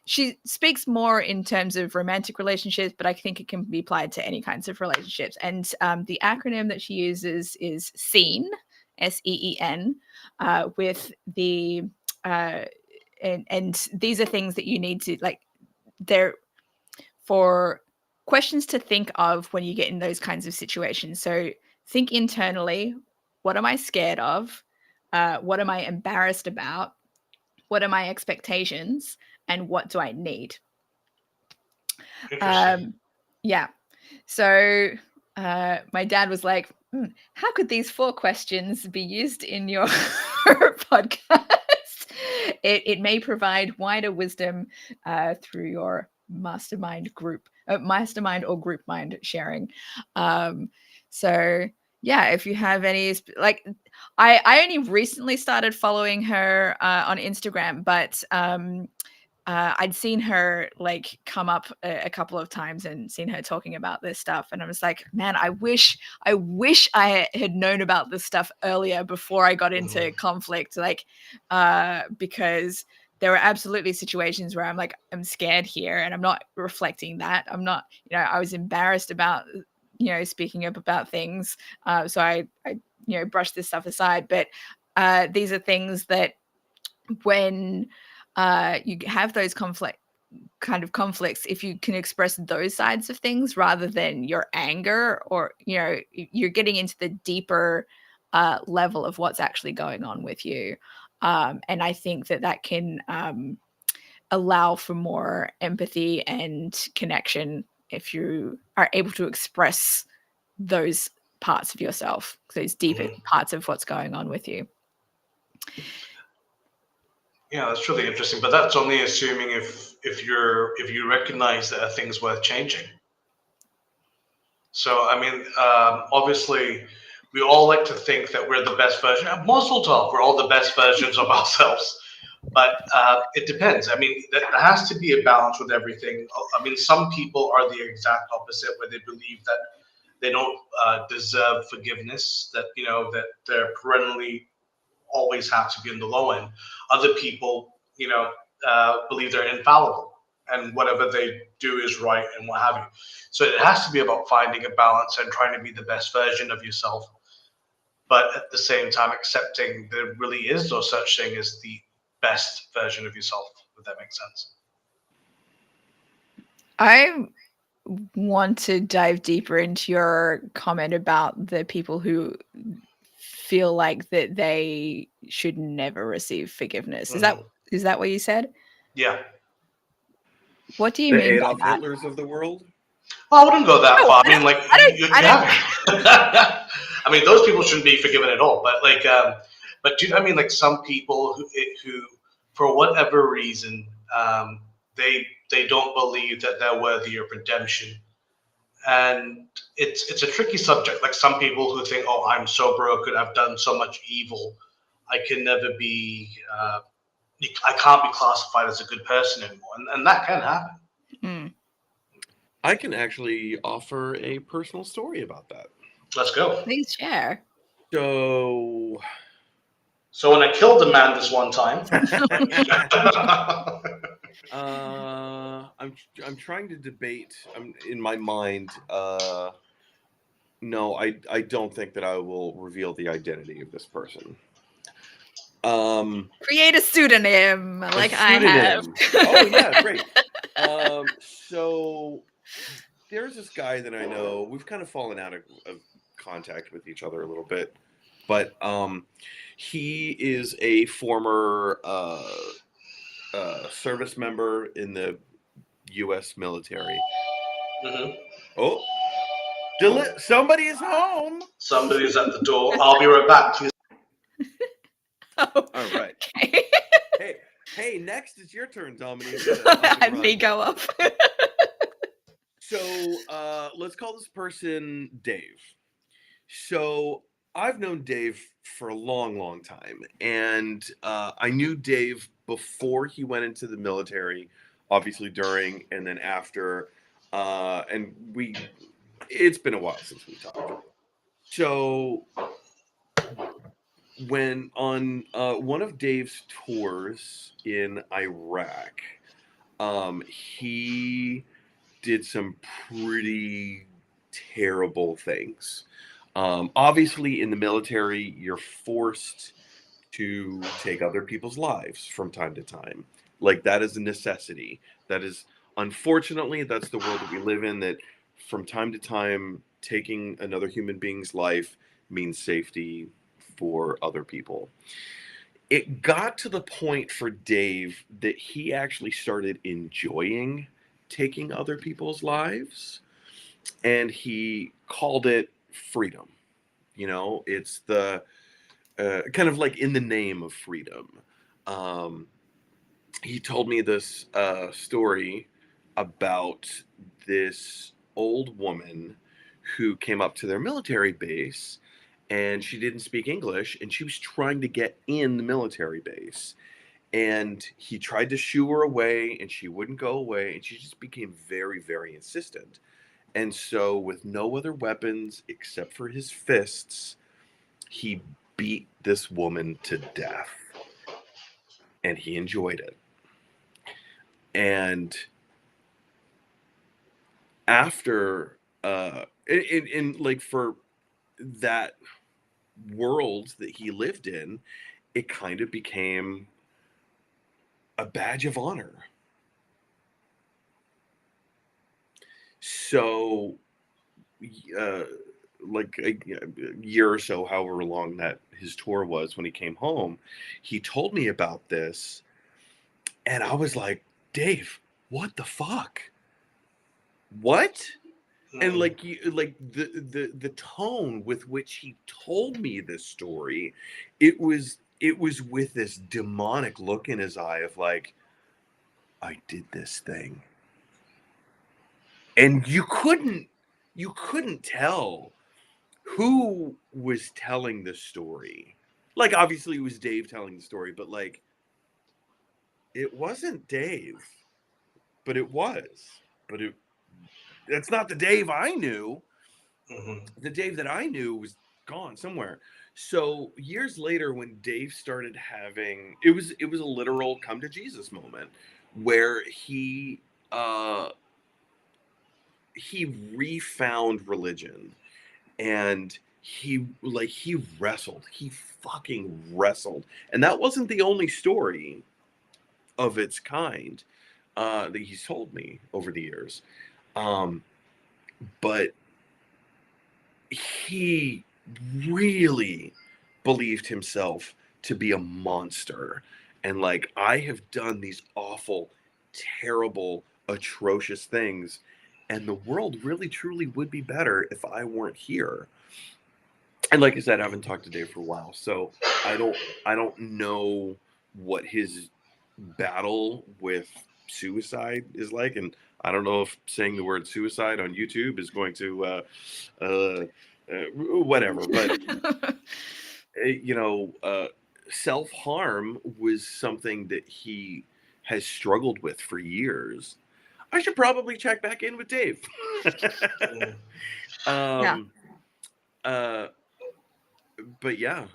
She speaks more in terms of romantic relationships, but I think it can be applied to any kinds of relationships. And the acronym that she uses is SEEN, SEEN, with the and these are things that you need to, like, they're for questions to think of when you get in those kinds of situations. So think internally, what am I scared of? What am I embarrassed about? What are my expectations? And what do I need? Yeah. So my dad was like, how could these 4 questions be used in your podcast? It may provide wider wisdom through your mastermind or group mind sharing. So yeah, if you have any, like, I only recently started following her on Instagram, but I'd seen her like come up a couple of times and seen her talking about this stuff, and I was like, man, I wish I had known about this stuff earlier before I got into conflict, like, because there were absolutely situations where I'm like, I'm scared here, and I'm not reflecting that. I'm not, I was embarrassed about, speaking up about things, so I brushed this stuff aside. But these are things that when you have those conflicts, if you can express those sides of things rather than your anger, or you're getting into the deeper level of what's actually going on with you, and I think that can allow for more empathy and connection if you are able to express those parts of yourself, those deeper parts of what's going on with you. Yeah, that's really interesting. But that's only assuming if you recognize that are things worth changing. So I mean, obviously, we all like to think that we're the best version. Mazel tov, we're all the best versions of ourselves. But it depends. I mean, there has to be a balance with everything. I mean, some people are the exact opposite, where they believe that they don't deserve forgiveness, that that they're perennially always have to be in the low end. Other people, believe they're infallible and whatever they do is right and what have you. So it has to be about finding a balance and trying to be the best version of yourself, but at the same time accepting there really is no such thing as the best version of yourself, if that makes sense. I want to dive deeper into your comment about the people who feel like that they should never receive forgiveness. Is that what you said? Yeah. What do you The mean by Adolf that? Hitlers of the world? Well, I wouldn't go that far. I mean, like, I I mean, those people shouldn't be forgiven at all. But like, but do you know what I mean? Like some people who for whatever reason, they don't believe that they're worthy of redemption, and it's a tricky subject. Like some people who think, oh, I'm so broken, I've done so much evil, I can never be, I can't be classified as a good person anymore, and that can happen. Mm. I can actually offer a personal story about that. Let's go. Please share. So when I killed a man this one time. I'm trying to debate. In my mind. No, I don't think that I will reveal the identity of this person. Create a pseudonym, like I have. Oh yeah, great. So there's this guy that I know. We've kind of fallen out of contact with each other a little bit, but he is a former service member in the U.S. military. Mm-hmm. Oh, somebody is home. Somebody's at the door. I'll be right back. Please. Oh, all right. Okay. Hey, next it's your turn, Dominic. And me go up. So let's call this person Dave. So I've known Dave for a long, long time. And I knew Dave before he went into the military, obviously during and then after. And it's been a while since we talked. So when on one of Dave's tours in Iraq, he did some pretty terrible things. Obviously, in the military, you're forced to take other people's lives from time to time. Like, that is a necessity. That is, unfortunately, that's the world that we live in, that from time to time, taking another human being's life means safety for other people. It got to the point for Dave that he actually started enjoying taking other people's lives, and he called it freedom. It's the kind of like in the name of freedom. He told me this story about this old woman who came up to their military base and she didn't speak English, and she was trying to get in the military base. And he tried to shoo her away, and she wouldn't go away, and she just became very, very insistent. And so, with no other weapons except for his fists, he beat this woman to death. And he enjoyed it. And after, like for that world that he lived in, it kind of became a badge of honor. So, like a year or so, however long that his tour was, when he came home, he told me about this, and I was like, Dave, what the fuck? What? And like the tone with which he told me this story, it was with this demonic look in his eye of like, I did this thing. And you couldn't tell who was telling the story. Like, obviously it was Dave telling the story, but like, it wasn't Dave, but it was. But that's not the Dave I knew. The Dave that I knew was gone somewhere. So years later, when Dave started having, it was a literal come to Jesus moment where he refound religion, and he fucking wrestled. And that wasn't the only story of its kind that he's told me over the years. But he really believed himself to be a monster. And like, I have done these awful, terrible, atrocious things, and the world really truly would be better if I weren't here. And like I said, I haven't talked to Dave for a while, so I don't know what his battle with suicide is like, and I don't know if saying the word suicide on YouTube is going to whatever, but self-harm was something that he has struggled with for years. I should probably check back in with Dave. But yeah,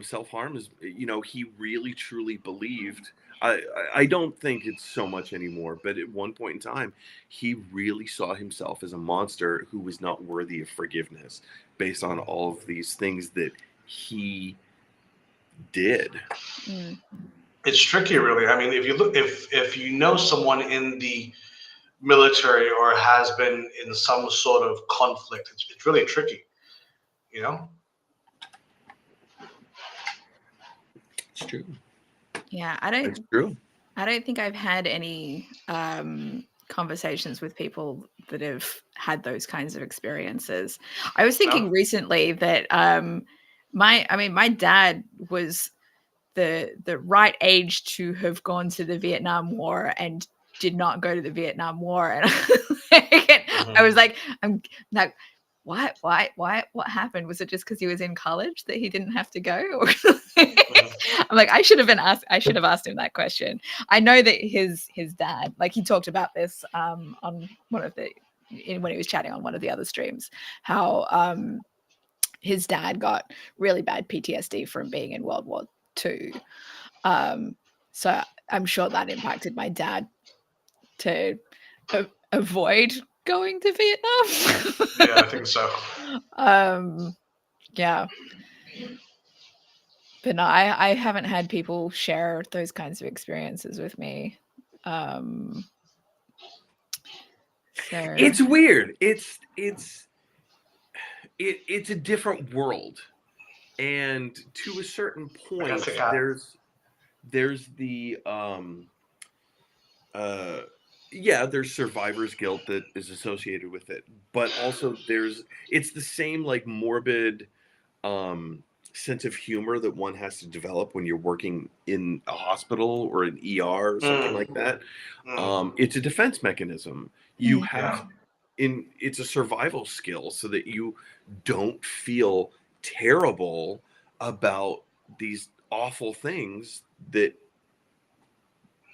self-harm is, he really truly believed. I don't think it's so much anymore, but at one point in time, he really saw himself as a monster who was not worthy of forgiveness based on all of these things that he did. It's tricky, really. I mean, if you look, if you know someone in the military or has been in some sort of conflict, it's really tricky, you know? It's true. Yeah, It's true. I don't think I've had any conversations with people that have had those kinds of experiences. I was thinking recently that my dad was the right age to have gone to the Vietnam War and did not go to the Vietnam War, and I was like, I'm like, what happened? Was it just because he was in college that he didn't have to go? Or I'm like, I should have asked him that question. I know that his dad, like, he talked about this on one of the when he was chatting on one of the other streams, how his dad got really bad PTSD from being in World War II. So I'm sure that impacted my dad to avoid going to Vietnam. Yeah, I think so. Yeah. But no, I haven't had people share those kinds of experiences with me. So it's weird. It's a different world, and to a certain point, there's the there's survivor's guilt that is associated with it, but also it's the same like morbid sense of humor that one has to develop when you're working in a hospital or an ER or something like that. It's a defense mechanism. You have it's a survival skill so that you don't feel terrible about these awful things that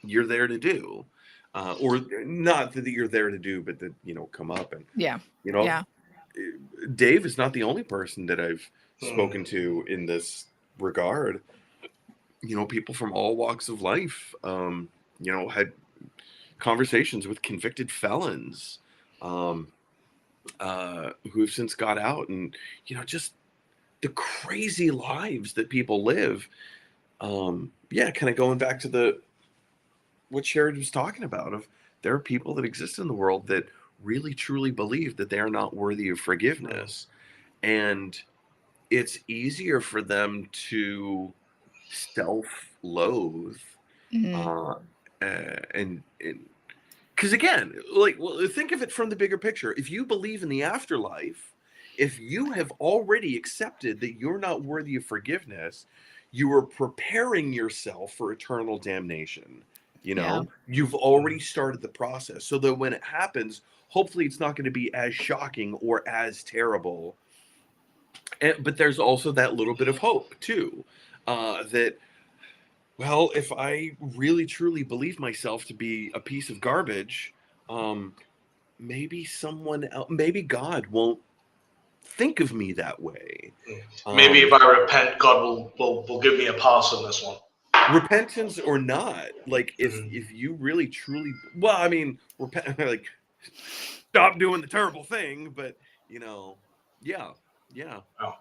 you're there to do, or not that you're there to do, but that, come up. And, Yeah. you know, Yeah. Dave is not the only person that I've spoken to in this regard. People from all walks of life, had conversations with convicted felons, who have since got out, and, just the crazy lives that people live. Kind of going back to what Sharad was talking about, of there are people that exist in the world that really truly believe that they are not worthy of forgiveness. And it's easier for them to self-loathe, and because, again, think of it from the bigger picture. If you believe in the afterlife, if you have already accepted that you're not worthy of forgiveness, you are preparing yourself for eternal damnation. You've already started the process, so that when it happens, hopefully it's not going to be as shocking or as terrible. But there's also that little bit of hope too, that, well, if I really truly believe myself to be a piece of garbage, maybe someone else, maybe God won't think of me that way. Maybe if I repent, God will give me a pass on this one. Repentance or not, like, if you really truly, well, I mean, repent, like, stop doing the terrible thing, but yeah. Oh.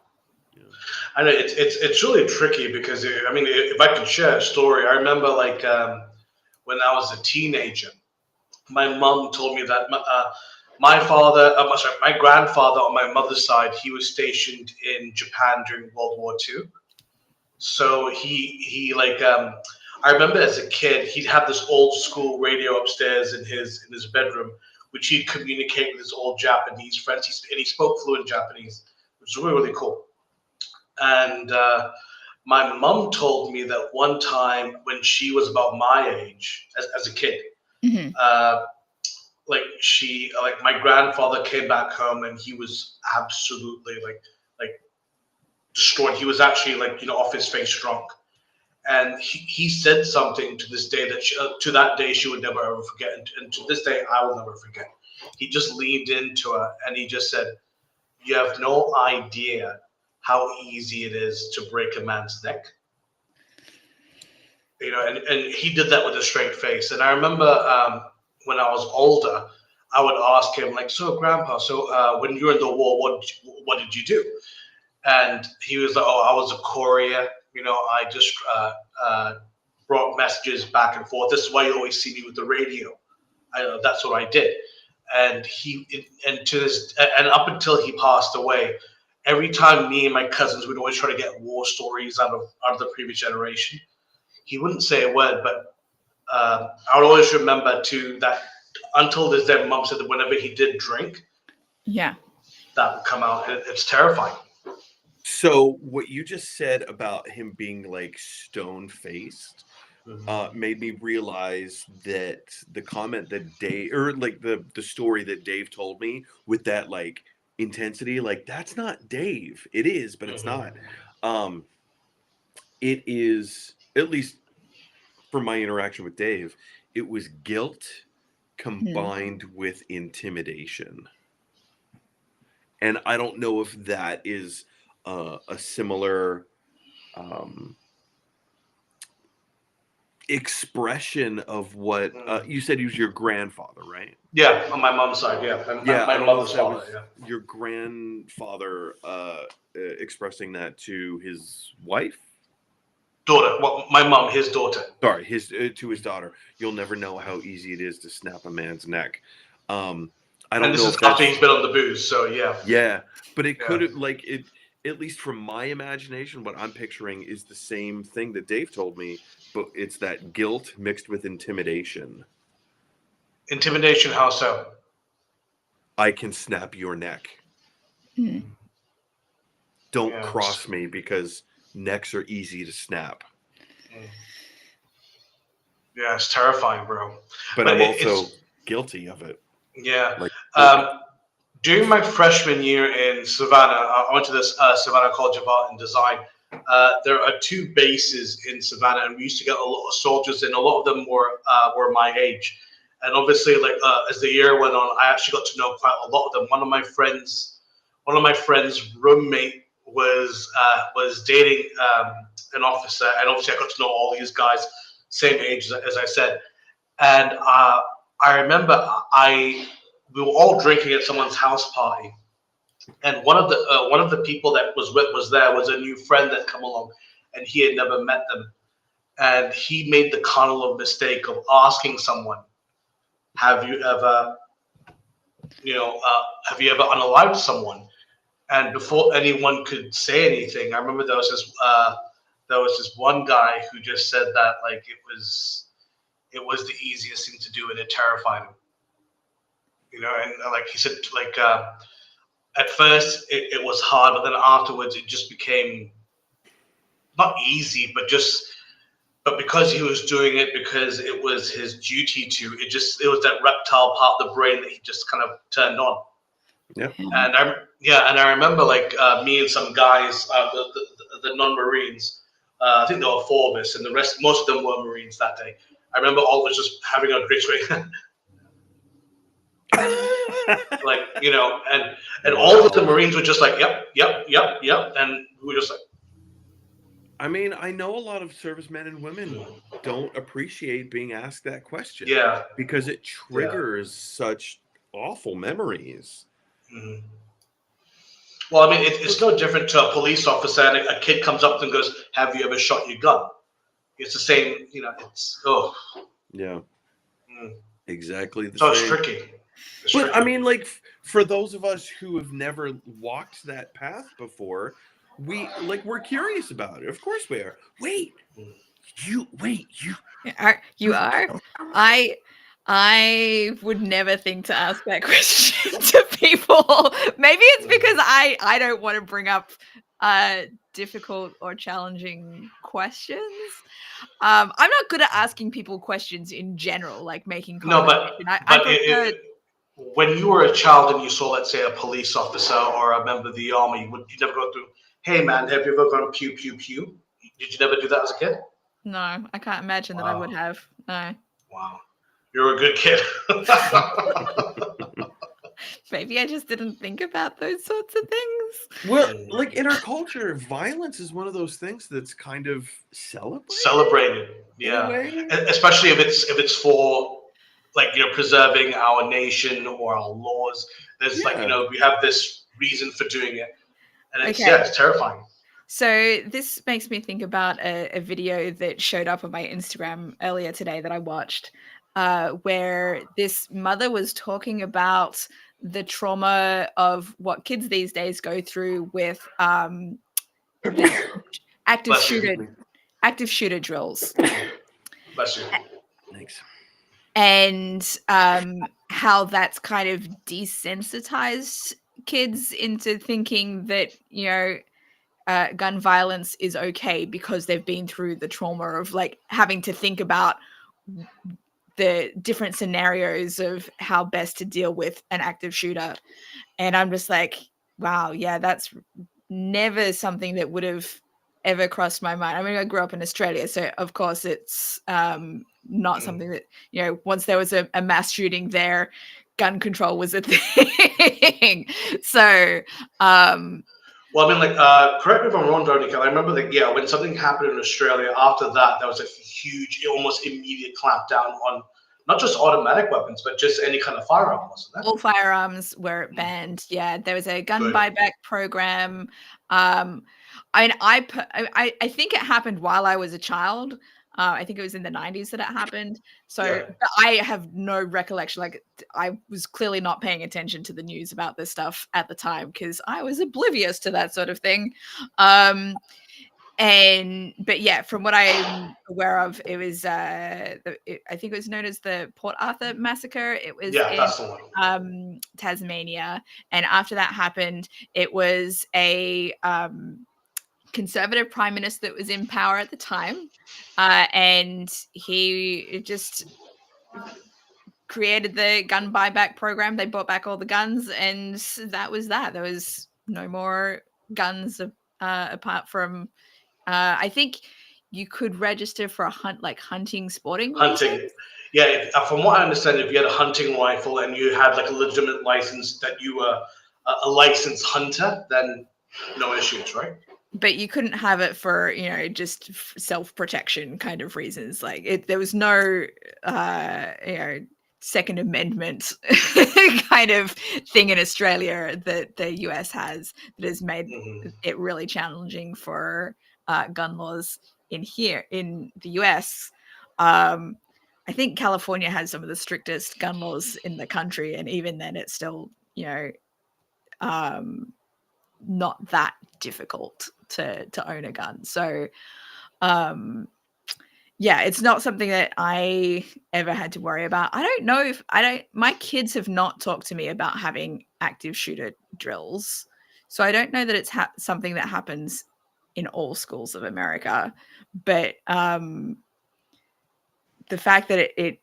I know it's really tricky, because I mean, if I could share a story, I remember when I was a teenager, my mom told me that my grandfather on my mother's side, he was stationed in Japan during World War II. So I remember as a kid, he'd have this old school radio upstairs in his bedroom, which he'd communicate with his old Japanese friends. He spoke fluent Japanese, which was really, really cool. And my mom told me that one time when she was about my age, as a kid, my grandfather came back home and he was absolutely like destroyed. He was actually off his face drunk. And he said something to this day to that day she would never ever forget, and to this day I will never forget. He just leaned into her and he just said, "You have no idea how easy it is to break a man's neck." And he did that with a straight face. And I remember when I was older, I would ask him, like, "So, Grandpa, when you were in the war, what did you do?" And he was like, "Oh, I was a courier. I just brought messages back and forth. This is why you always see me with the radio. That's what I did." And up until he passed away, every time me and my cousins would always try to get war stories out of the previous generation, he wouldn't say a word, but I would always remember too that until this day, Mum said that whenever he did drink, that would come out. It's terrifying. So what you just said about him being like stone-faced made me realize that the comment that Dave, or like the story that Dave told me with that like intensity, like, that's not Dave. It is, but it's not. It is, at least from my interaction with Dave, it was guilt combined with intimidation. And I don't know if that is a similar expression of what you said. He was your grandfather, right? Yeah, on my mom's side. Yeah, my mother's father. Yeah, your grandfather expressing that to his wife, daughter. Well, my mom, his daughter. Sorry, to his daughter. You'll never know how easy it is to snap a man's neck. I don't know. This is after he's been on the booze, so yeah. Yeah, but it could have, like, it. At least from my imagination, what I'm picturing is the same thing that Dave told me, but it's that guilt mixed with intimidation. Intimidation? How so? I can snap your neck. Don't cross me, because necks are easy to snap. Yeah, it's terrifying, bro. But I'm also guilty of it. Yeah. Like, during my freshman year in Savannah, I went to this Savannah College of Art and Design. There are 2 bases in Savannah, and we used to get a lot of soldiers in. A lot of them were my age, and obviously, like as the year went on, I actually got to know quite a lot of them. One of my friends' roommate was dating an officer, and obviously, I got to know all these guys, same age as I said, and I remember we were all drinking at someone's house party, and one of the people that was a new friend that come along, and he had never met them, and he made the cardinal mistake of asking someone, "Have you ever, unalived someone?" And before anyone could say anything, I remember there was this one guy who just said that like it was the easiest thing to do, and it terrified him. And like he said, like at first it was hard, but then afterwards it just became not easy, but because he was doing it because it was his duty to. It was that reptile part of the brain that he just kind of turned on. Yeah. And I remember like me and some guys, the non-Marines. I think there were 4 of us, and most of them were Marines that day. I remember all of us just having a great way. Like, and all of the Marines were just like, yep, and we were just like. I mean, I know a lot of servicemen and women don't appreciate being asked that question. Yeah. Because it triggers such awful memories. Mm-hmm. Well, I mean, it's no different to a police officer, and a kid comes up and goes, "Have you ever shot your gun?" It's the same, it's yeah, exactly the same. So it's tricky. I mean, like for those of us who have never walked that path before, we're curious about it. Of course we are. You are? I would never think to ask that question to people. Maybe it's because I don't want to bring up difficult or challenging questions. I'm not good at asking people questions in general, like making conversation. When you were a child and you saw, let's say, a police officer or a member of the army, would you never go through, "Hey man, have you ever gone pew pew pew"? Did you never do that as a kid? No, I can't imagine that I would have. No. Wow. You're a good kid. Maybe I just didn't think about those sorts of things. Well, like in our culture, violence is one of those things that's kind of celebrated. Yeah. Especially if it's for like, preserving our nation or our laws. There's like, we have this reason for doing it. And it's terrifying. So this makes me think about a video that showed up on my Instagram earlier today that I watched, where this mother was talking about the trauma of what kids these days go through with active shooter drills. Bless you. Thanks. And how that's kind of desensitized kids into thinking that, gun violence is okay because they've been through the trauma of like having to think about the different scenarios of how best to deal with an active shooter. And I'm just like, wow, yeah, that's never something that would have ever crossed my mind. I mean, I grew up in Australia, so of course it's not something that, once there was a mass shooting there, gun control was a thing. So, well, I mean, like, correct me if I'm wrong, Dominica. I remember that, when something happened in Australia, after that, there was a huge, almost immediate clampdown on not just automatic weapons, but just any kind of firearm, wasn't there? All firearms were banned. Yeah, there was a gun buyback program. I think it happened while I was a child. I think it was in the 90s that it happened. So but I have no recollection. Like I was clearly not paying attention to the news about this stuff at the time because I was oblivious to that sort of thing. But yeah, from what I'm aware of, it was I think it was known as the Port Arthur massacre. It was in Tasmania, and after that happened, it was a Conservative prime minister that was in power at the time, and he just created the gun buyback program. They bought back all the guns, and that was that. There was no more guns apart from, I think you could register for a hunting, sporting Hunting. reasons. Yeah, from what I understand, if you had a hunting rifle and you had like a legitimate license that you were a licensed hunter, then no issues, right? But you couldn't have it for, just self-protection kind of reasons. Like there was no, Second Amendment kind of thing in Australia that the US has, that has made it really challenging for gun laws in the US. I think California has some of the strictest gun laws in the country, and even then it's still, not that difficult to own a gun. So it's not something that I ever had to worry about. I don't know if my kids have not talked to me about having active shooter drills. So I don't know that it's something that happens in all schools of America, but the fact that it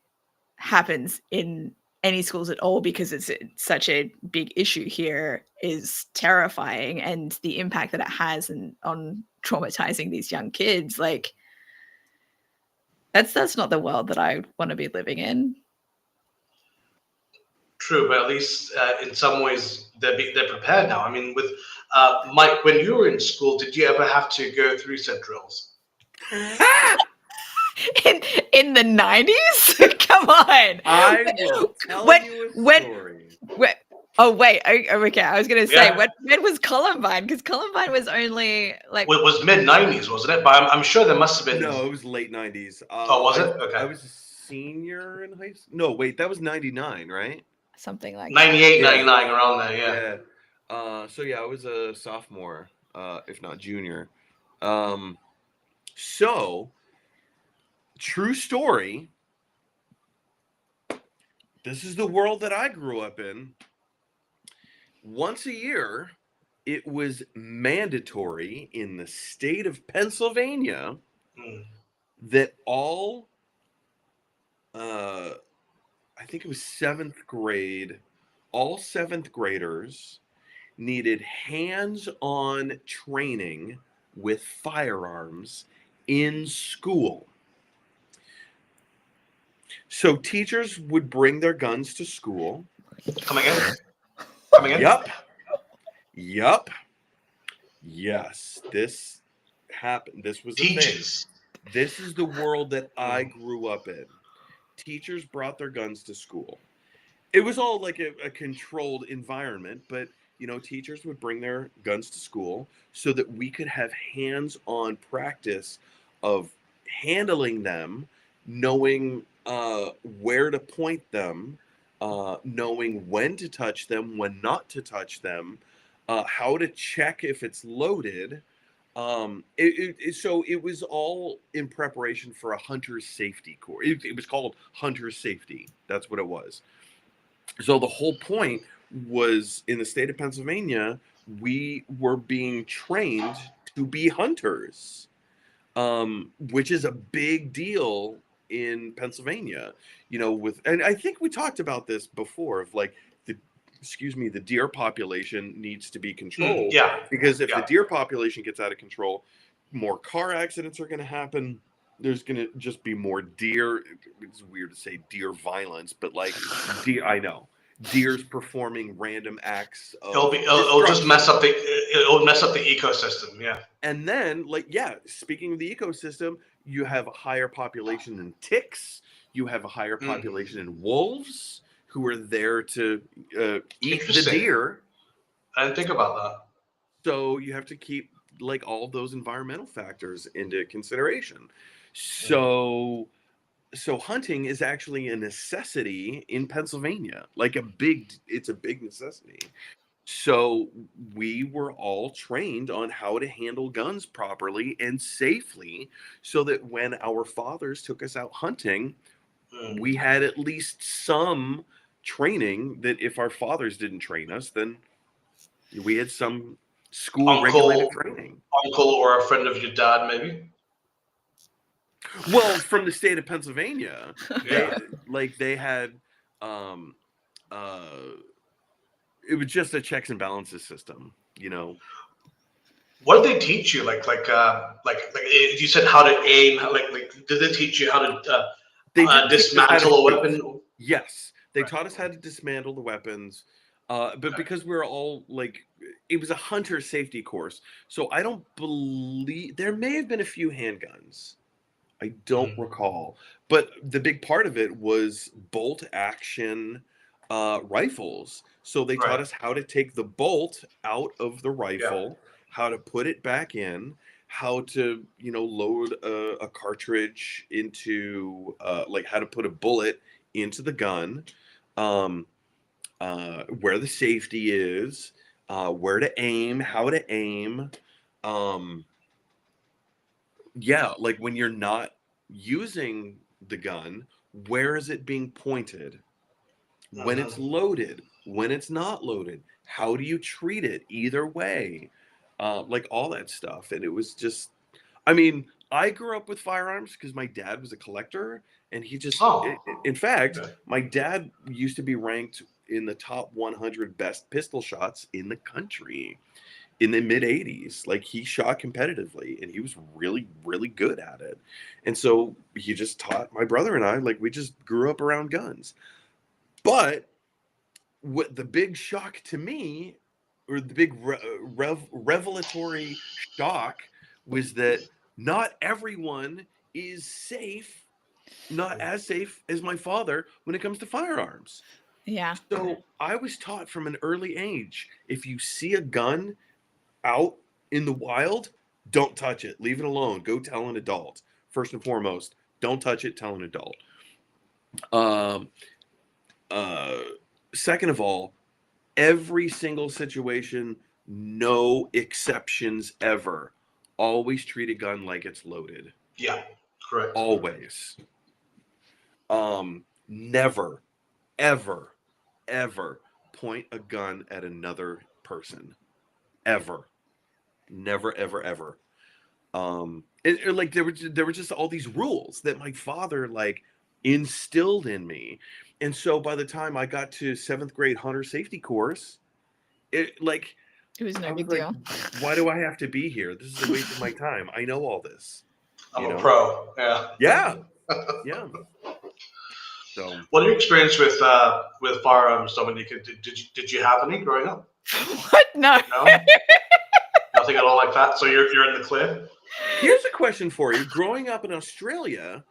happens in any schools at all, because it's such a big issue here, is terrifying. And the impact that it has on traumatizing these young kids, like that's not the world that I want to be living in. True, but at least in some ways they're prepared now. I mean, with Mike, when you were in school, did you ever have to go through said drills? in the 90s? Come on. I will tell you a story. Oh, wait. Okay. I was going to say, when was Columbine? Because Columbine was only like... Well, it was mid-90s, wasn't it? But I'm sure there must have been... No, it was late 90s. Was it? Okay. I was a senior in high school. No, wait, that was 99, right? Something like 98, 99, around there, yeah. I was a sophomore, if not junior. So, true story. This is the world that I grew up in. Once a year, it was mandatory in the state of Pennsylvania that all, I think it was 7th grade, all 7th graders needed hands-on training with firearms in school. So teachers would bring their guns to school. Come again? Yup. Yes, this happened. This was a thing. This is the world that I grew up in. Teachers brought their guns to school. It was all like a controlled environment, but teachers would bring their guns to school so that we could have hands-on practice of handling them, knowing where to point them, knowing when to touch them, when not to touch them, how to check if it's loaded. So it was all in preparation for a hunter's safety course. It was called hunter's safety. That's what it was. So the whole point was, in the state of Pennsylvania, we were being trained to be hunters, which is a big deal in Pennsylvania, and I think we talked about this before, of like the deer population needs to be controlled. Because if the deer population gets out of control, more car accidents are going to happen. There's going to just be more deer. It's weird to say deer violence, but like I know deer's performing random acts of it'll just mess up the ecosystem. Yeah. And then speaking of the ecosystem, you have a higher population in ticks. You have a higher population in wolves, who are there to eat the deer. I didn't think about that. So you have to keep all of those environmental factors into consideration. So hunting is actually a necessity in Pennsylvania, it's a big necessity. So we were all trained on how to handle guns properly and safely, so that when our fathers took us out hunting, we had at least some training, that if our fathers didn't train us, then we had some school regulated training. Uncle or a friend of your dad, maybe? Well, from the state of Pennsylvania, they had um, it was just a checks and balances system, you know. What did they teach you? Like you said, how to aim. Like did they teach you how to They didn't teach us how to dismantle a shoot. weapon? Yes, they Right. taught us how to dismantle the weapons, but Okay. because we were all like, it was a hunter safety course, so I don't believe there may have been a few handguns. I don't recall, but the big part of it was bolt action rifles. So they taught Right. us how to take the bolt out of the Yeah. rifle, how to put it back in, how to, you know, load a cartridge into, like how to put a bullet into the gun, um, where the safety is, where to aim, how to aim. Um, yeah, like when you're not using the gun, where is it being pointed? When it's loaded, when it's not loaded, how do you treat it either way? Like all that stuff. And it was just, I mean, I grew up with firearms because my dad was a collector, and he just, Oh. in fact, Okay. my dad used to be ranked in the top 100 best pistol shots in the country in the mid 80s. Like he shot competitively and he was really, really good at it. And so he just taught my brother and I, like we just grew up around guns. But what the big shock to me, or the big revelatory shock, was that not everyone is safe, not as safe as my father when it comes to firearms. Yeah. So I was taught from an early age, if you see a gun out in the wild, don't touch it. Leave it alone. Go tell an adult. First and foremost, don't touch it. Tell an adult. Um, uh, Second of all, every single situation, no exceptions ever. Always treat a gun like it's loaded. Yeah. Correct. Always. Never, ever, ever point a gun at another person. Ever. Never, ever, ever. Like there were just all these rules that my father like instilled in me. And so by the time I got to 7th grade hunter safety course, it like It was I no was big like, deal. why do I have to be here? This is a waste of my time. I know all this. I'm You a know? pro. Yeah. Yeah. Yeah. So What are your experience with firearms, Dominica? Did you have any growing up? What? No. No, nothing at all like that. So you're in the clear. here's a question for you. Growing up in Australia,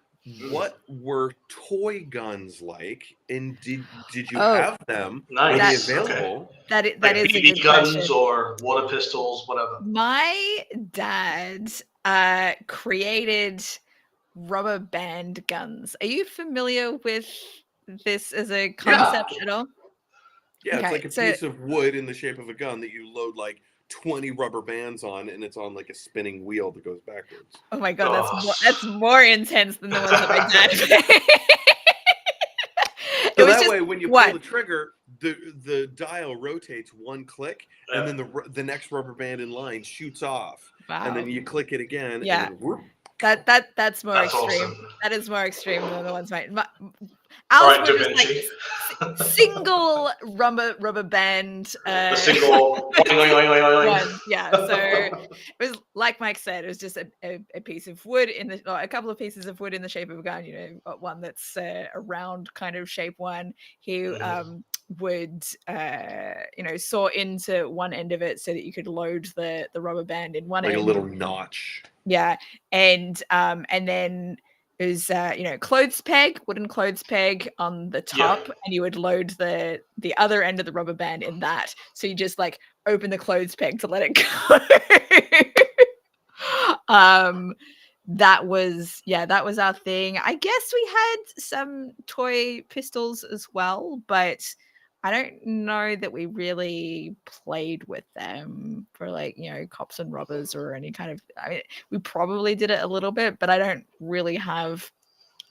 what were toy guns like? And did you Oh, have them? Were they Nice. Okay. available? that Like is a BB good guns question. or water pistols, whatever. My dad created rubber band guns. Are you familiar with this as a concept at all? Yeah, it's Okay, like a so piece of wood in the shape of a gun that you load like 20 rubber bands on, and it's on like a spinning wheel that goes backwards. oh my god, Oh. that's more intense than the ones that my dad made. It So was that just way, when you pull what? the trigger, the dial rotates one click, and then the next rubber band in line shoots off, and Wow. then you click it again, and Yeah. then whoop. That's more That's extreme. awesome. That is more extreme than the ones mine. All Ours right, were Da just like Vinci. single rubber band The single. Oing, oing, oing, oing, oing. ones. Yeah. So it was like Mike said, it was just a piece of wood or a couple of pieces of wood in the shape of a gun. You know, got one that's a round kind of shape one. He would saw into one end of it so that you could load the rubber band in one Like a end. little notch. Yeah, and then is wooden clothes peg on the top, and you would load the other end of the rubber band in that. So you just like open the clothes peg to let it go. That was our thing. I guess we had some toy pistols as well, but I don't know that we really played with them for like, cops and robbers or any kind of, I mean, we probably did it a little bit, but I don't really have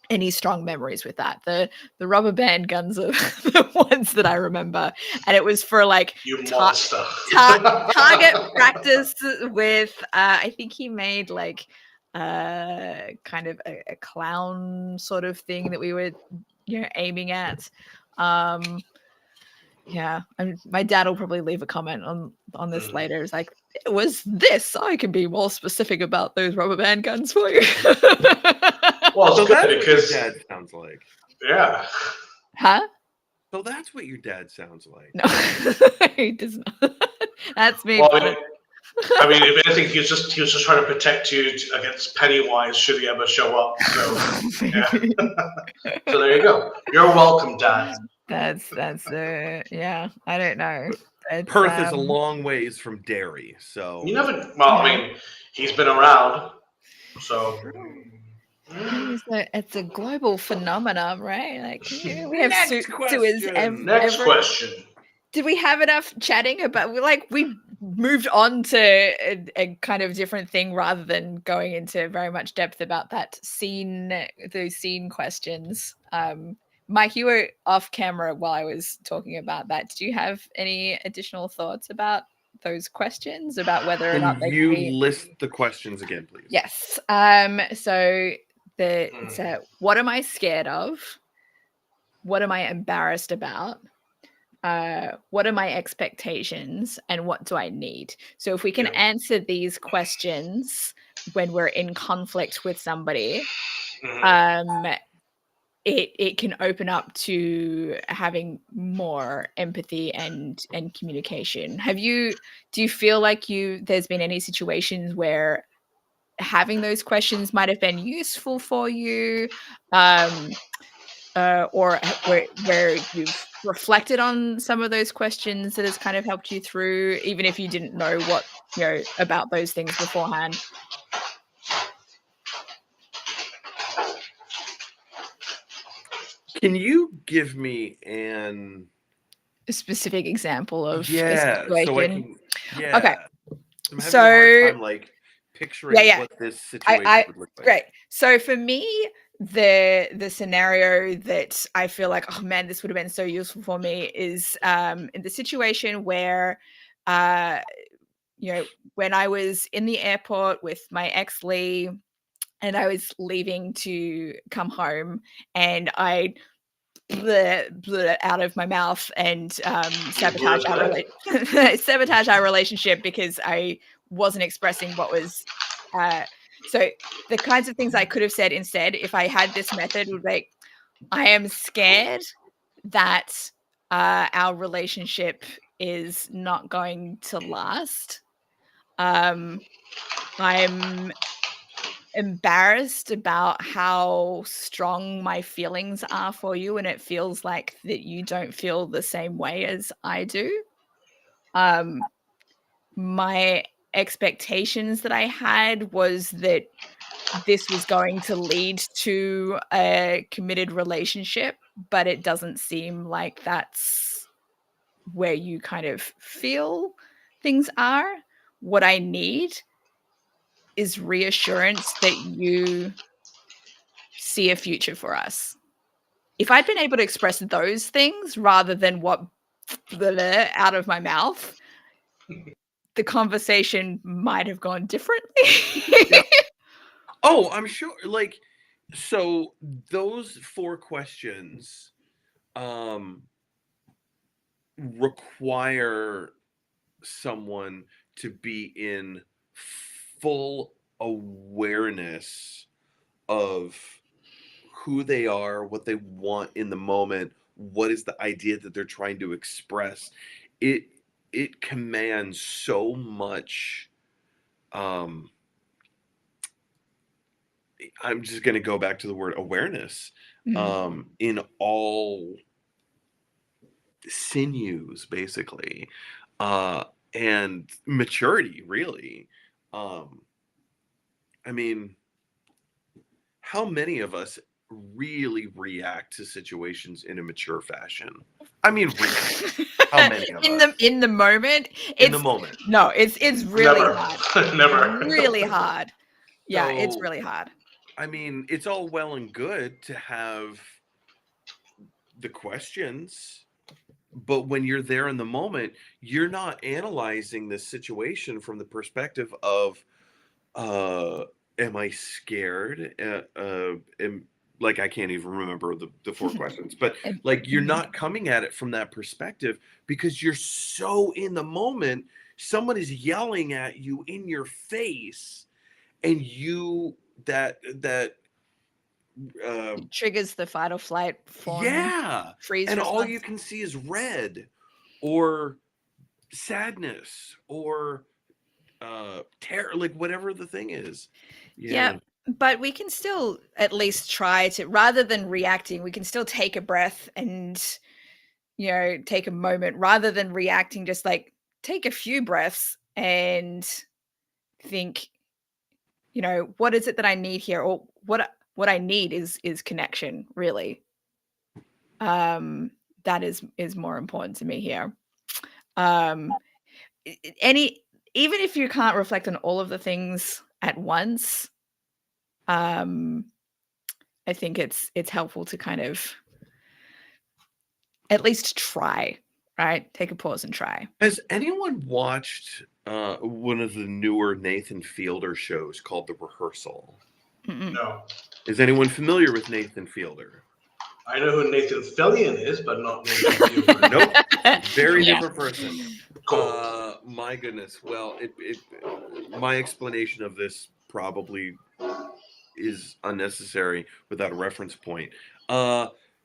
any strong memories with that. The rubber band guns are the ones that I remember. And it was for like You monster. target practice with, I think he made like kind of a clown sort of thing that we were aiming at. Yeah, my dad will probably leave a comment on this later. It's like, it was this. I can be more specific about those rubber band guns for you. Well, So it's that's good what your because dad sounds like. yeah. Huh? So that's what your dad sounds like. No, he does not. That's me. Well, I mean, if anything, he was just trying to protect you against Pennywise should he ever show up. So yeah. So there you go. You're welcome, Dad. That's yeah. I don't know. It's, Perth is a long ways from Derry, so You never. Well, I mean, he's been around. So it's a global phenomenon, right? Like we have Next sewers question. next question. Did we have enough chatting about? We moved on to a kind of different thing rather than going into very much depth about those scene questions. Mike, you were off camera while I was talking about that. Did you have any additional thoughts about those questions, about whether or not they you list the questions again, please? Yes. So it's what am I scared of? What am I embarrassed about? What are my expectations and what do I need? So if we can answer these questions when we're in conflict with somebody, it can open up to having more empathy and communication. Do you feel like there's been any situations where having those questions might have been useful for you? Or where you've reflected on some of those questions that has kind of helped you through, even if you didn't know about those things beforehand? Can you give me a specific example of a situation? So I can, okay. I'm having a hard time like picturing what this situation would look like. Great. So for me, the scenario that I feel like, oh man, this would have been so useful for me is in the situation where when I was in the airport with my ex Lee and I was leaving to come home and I blew it out of my mouth and sabotage our relationship because I wasn't expressing what was so the kinds of things I could have said instead if I had this method would be, I am scared that our relationship is not going to last. I'm embarrassed about how strong my feelings are for you, and it feels like that you don't feel the same way as I do. My expectations that I had was that this was going to lead to a committed relationship, but it doesn't seem like that's where you kind of feel things are. What I need is reassurance that you see a future for us. If I'd been able to express those things rather than what out of my mouth, the conversation might have gone differently. Yeah. Oh, I'm sure. Like, so those 4 questions require someone to be in full awareness of who they are, what they want in the moment, what is the idea that they're trying to express. It commands so much I'm just going to go back to the word awareness in all sinews, basically, and maturity, really. I mean, how many of us really react to situations in a mature fashion? I mean, really, how many of us? In the moment? In the moment. No, it's really Never. hard. Never. Really hard. Yeah, it's So, really hard. I mean, it's all well and good to have the questions, but when you're there in the moment, you're not analyzing the situation from the perspective of am I scared? like I can't even remember the 4 questions, but And- like you're not coming at it from that perspective because you're so in the moment. Someone is yelling at you in your face, and you that triggers the fight or flight fawn yeah, freeze and all response. you can see is red or sadness or terror, like whatever the thing is. Yeah, but we can still at least try to, rather than reacting, we can still take a breath and, take a moment rather than reacting. Just like take a few breaths and think, what is it that I need here, or what I need is connection. Really, that is more important to me here. Any Even if you can't reflect on all of the things at once, I think it's helpful to kind of at least try, right? Take a pause and try. Has anyone watched one of the newer Nathan Fielder shows called The Rehearsal? Mm-mm. No. Is anyone familiar with Nathan Fielder? I know who Nathan Fillion is, but not Nathan Fielder. Nope. Very Yeah. different person. Cool. My goodness. Well, my explanation of this probably is unnecessary without a reference point.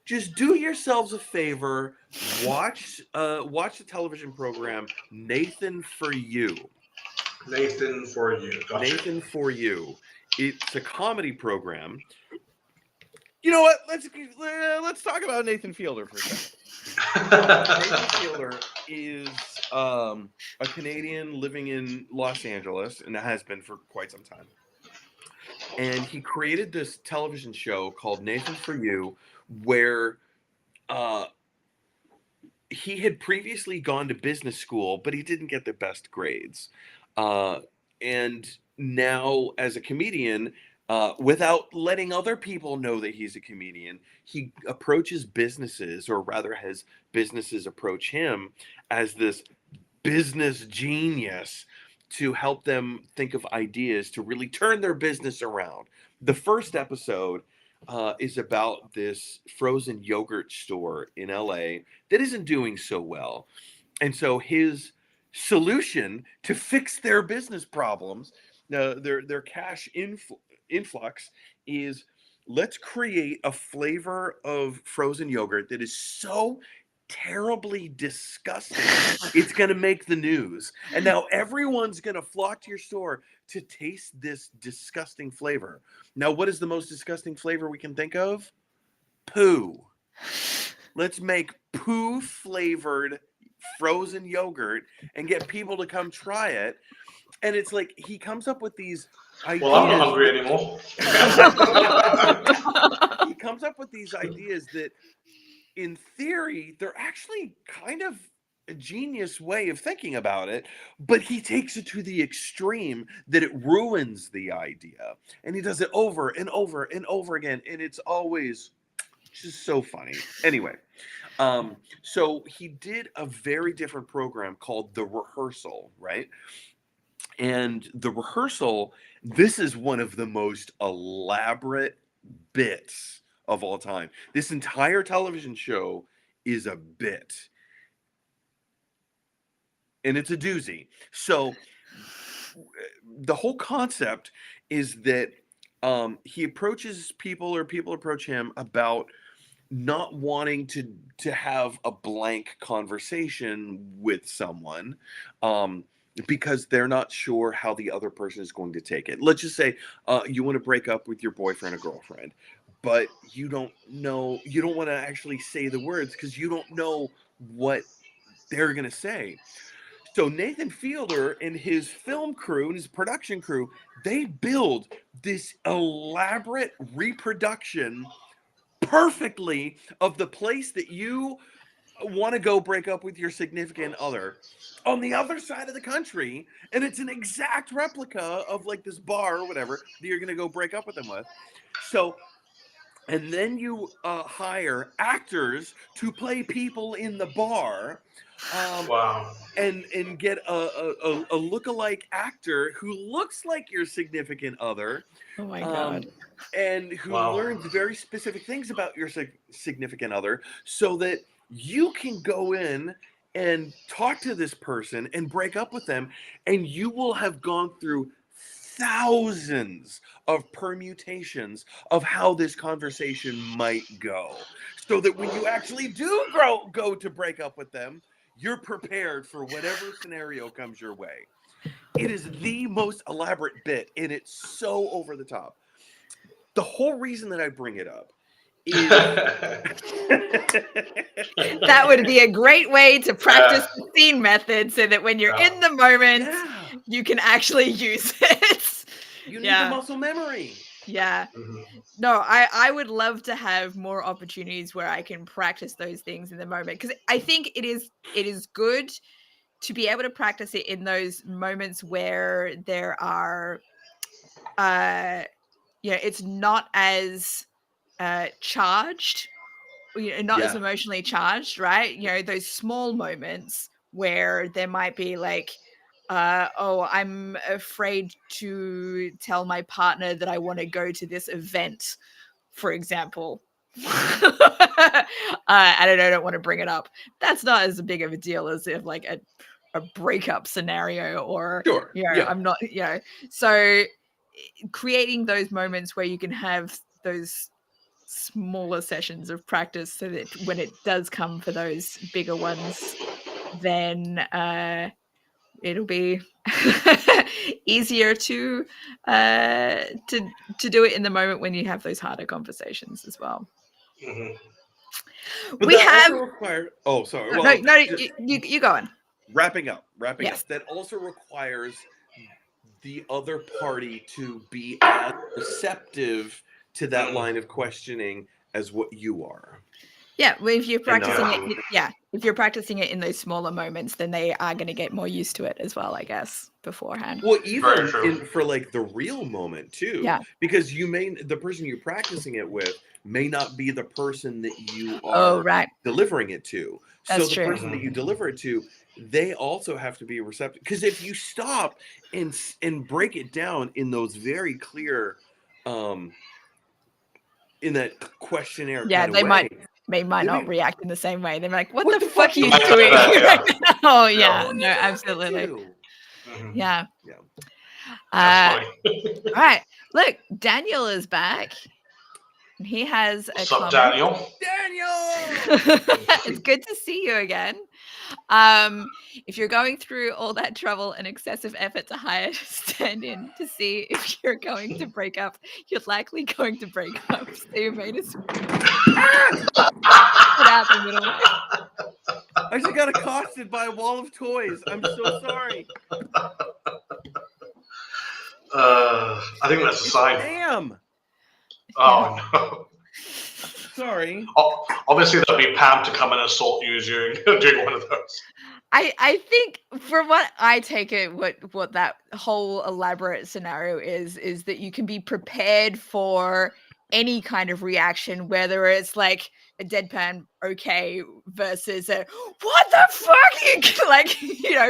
Just do yourselves a favor. Watch the television program Nathan For You. Nathan For You. Gotcha. Nathan For You. It's a comedy program. You know what? Let's talk about Nathan Fielder for a second. Nathan Fielder is a Canadian living in Los Angeles, and has been for quite some time. And he created this television show called Nathan For You, where he had previously gone to business school, but he didn't get the best grades. And now, as a comedian, without letting other people know that he's a comedian, he approaches businesses, or rather has businesses approach him as this business genius to help them think of ideas to really turn their business around. The first episode is about this frozen yogurt store in LA that isn't doing so well. And so his solution to fix their business problems, their cash influx, is let's create a flavor of frozen yogurt that is so terribly disgusting it's going to make the news. And now everyone's going to flock to your store to taste this disgusting flavor. Now, what is the most disgusting flavor we can think of? Poo. Let's make poo flavored frozen yogurt and get people to come try it. And it's like he comes up with these ideas. Well, I'm not hungry anymore. He comes up with these ideas that, in theory, they're actually kind of a genius way of thinking about it, but he takes it to the extreme that it ruins the idea. And he does it over and over and over again. And it's always just so funny. Anyway, so he did a very different program called The Rehearsal, right? And The Rehearsal, this is one of the most elaborate bits of all time. This entire television show is a bit. And it's a doozy. So the whole concept is that he approaches people, or people approach him about not wanting to have a blank conversation with someone, because they're not sure how the other person is going to take it. Let's just say you want to break up with your boyfriend or girlfriend, but you don't want to actually say the words because you don't know what they're going to say. So Nathan Fielder and his film crew and his production crew, they build this elaborate reproduction perfectly of the place that you want to go break up with your significant other on the other side of the country, and it's an exact replica of like this bar or whatever that you're going to go break up with them with. So, and then you hire actors to play people in the bar, Wow. And get a lookalike actor who looks like your significant other, Oh my God. and who Wow. learns very specific things about your significant other, so that you can go in and talk to this person and break up with them, and you will have gone through thousands of permutations of how this conversation might go, so that when you actually do go to break up with them, you're prepared for whatever scenario comes your way. It is the most elaborate bit, and it's so over the top. The whole reason that I bring it up is That would be a great way to practice the scene method, so that when you're in the moment, you can actually use it. You need the muscle memory. Yeah. No, I would love to have more opportunities where I can practice those things in the moment, because I think it is good to be able to practice it in those moments where there are it's not as charged, not as emotionally charged, right? Those small moments where there might be like, oh, I'm afraid to tell my partner that I want to go to this event, for example. I don't want to bring it up. That's not as big of a deal as if like a breakup scenario, or I'm not, so creating those moments where you can have those smaller sessions of practice, so that when it does come for those bigger ones, then it'll be easier to do it in the moment when you have those harder conversations as well. But we that have also requires. Oh, sorry. No, Well, no, you go on. Wrapping up. Yes. That also requires the other party to be as receptive to that line of questioning as what you are. Yeah, well, if you're practicing if you're practicing it in those smaller moments, then they are going to get more used to it as well, I guess, beforehand. Well, even for like the real moment too, because the person you're practicing it with may not be the person that you are delivering it to. That's so the true. person that you deliver it to, they also have to be receptive. Because if you stop and break it down in those very clear, in that questionnaire kind of way. They might not react in the same way. They're like, what the fuck are you doing? Oh, yeah. No, absolutely. Yeah. All right. Look, Daniel is back. He has a comment. Daniel? It's good to see you again. If you're going through all that trouble and excessive effort to hire to stand in to see if you're going to break up, you're likely going to break up. So you made us put out the middle. I just got accosted by a wall of toys. I'm so sorry. I think that's a sign. Pam. Oh no. Sorry. Obviously, that'd be Pam to come and assault you during one of those. I think, from what I take it, what that whole elaborate scenario is that you can be prepared for any kind of reaction, whether it's like a deadpan okay versus a what the fuck, like,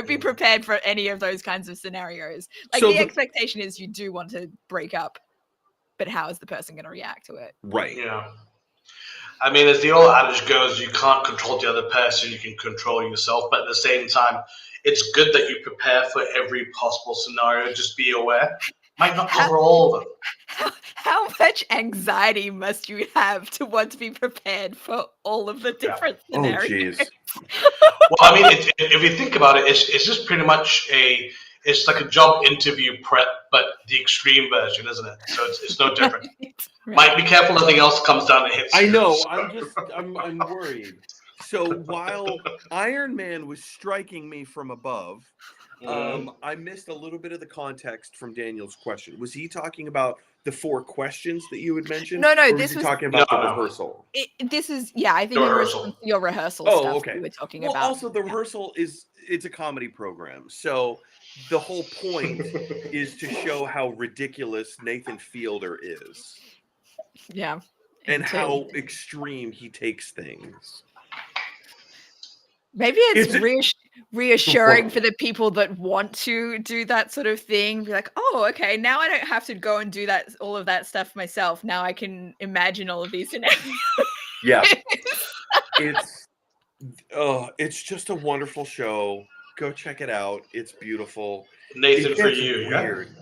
be prepared for any of those kinds of scenarios. Like, so the expectation is you do want to break up, but how is the person going to react to it? Right. Yeah. I mean, as the old adage goes, you can't control the other person, you can control yourself. But at the same time, it's good that you prepare for every possible scenario. Just be aware. Might not cover all of them. How much anxiety must you have to want to be prepared for all of the different scenarios? Oh, jeez. Well, I mean, if you think about it, it's just pretty much it's like a job interview prep, but the extreme version, isn't it? So it's no different. Right. Might be careful nothing else comes down and hits you. I know. I'm worried. So while Iron Man was striking me from above, I missed a little bit of the context from Daniel's question. Was he talking about the 4 questions that you had mentioned? No, or was he talking about the rehearsal? This is, I think your rehearsal stuff we were talking about. Also, the rehearsal it's a comedy program. So the whole point is to show how ridiculous Nathan Fielder is. Yeah. And how extreme he takes things. Maybe it's reassuring Wonderful. for the people that want to do that sort of thing. Be like, oh, okay, now I don't have to go and do all of that stuff myself. Now I can imagine all of these scenarios. Yeah. It's just a wonderful show. Go check it out. It's beautiful. Nathan, It for gets you, weird.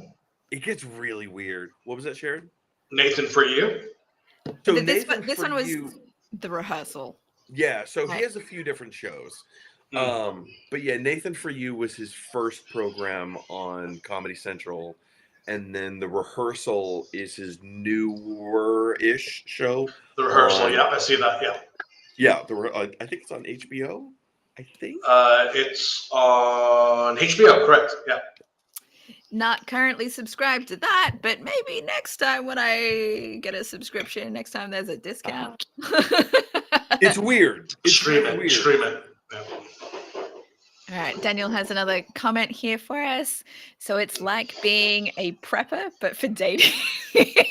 It gets really weird. What was that, Sharon? Nathan, for you. So this Nathan, one for was you, the rehearsal. yeah. So he Right. has a few different shows. But yeah, Nathan for You was his first program on Comedy Central, and then the rehearsal is his newer-ish show. The rehearsal, yeah, I see that, yeah. Yeah, I think it's on HBO. I think it's on HBO, correct? Yeah. Not currently subscribed to that, but maybe next time when I get a subscription, next time there's a discount. It's weird. It's Stream really it. weird. Stream it. Yeah. All right, Daniel has another comment here for us. So it's like being a prepper, but for dating.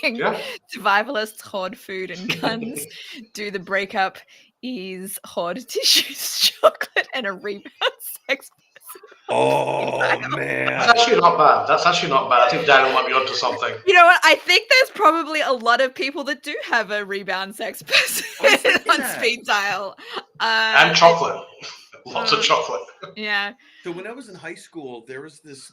Yeah. Survivalists hoard food and guns, do the breakup, ease, hoard tissues, chocolate, and a rebound sex. Oh man, That's actually not bad. I think Daniel might be onto something. You know what? I think there's probably a lot of people that do have a rebound sex person on speed dial. And chocolate. Lots of chocolate. Yeah. So when I was in high school, there was this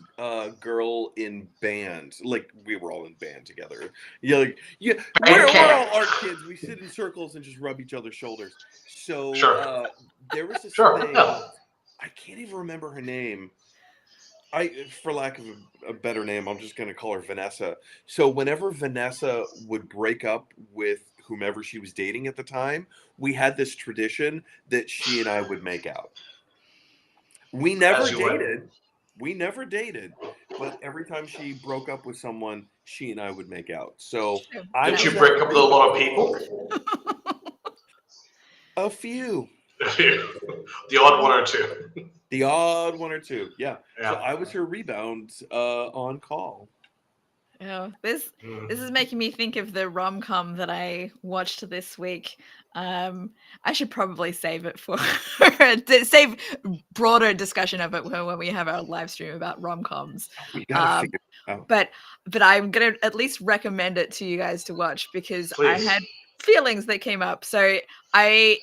girl in band. Like we were all in band together. We're all art kids. We sit in circles and just rub each other's shoulders. So there was this thing. Yeah. I can't even remember her name. For lack of a better name, I'm just going to call her Vanessa. So whenever Vanessa would break up with whomever she was dating at the time, we had this tradition that she and I would make out. We never dated, but every time she broke up with someone, she and I would make out. So did you break up with a lot of people? A few. The odd one or two. The odd one or two, yeah. So I was her rebound on call. Oh, this is making me think of the rom-com that I watched this week. I should probably save it for save broader discussion of it when we have our live stream about rom-coms. We gotta figure it out. But I'm gonna at least recommend it to you guys to watch because Please. I had feelings that came up. So I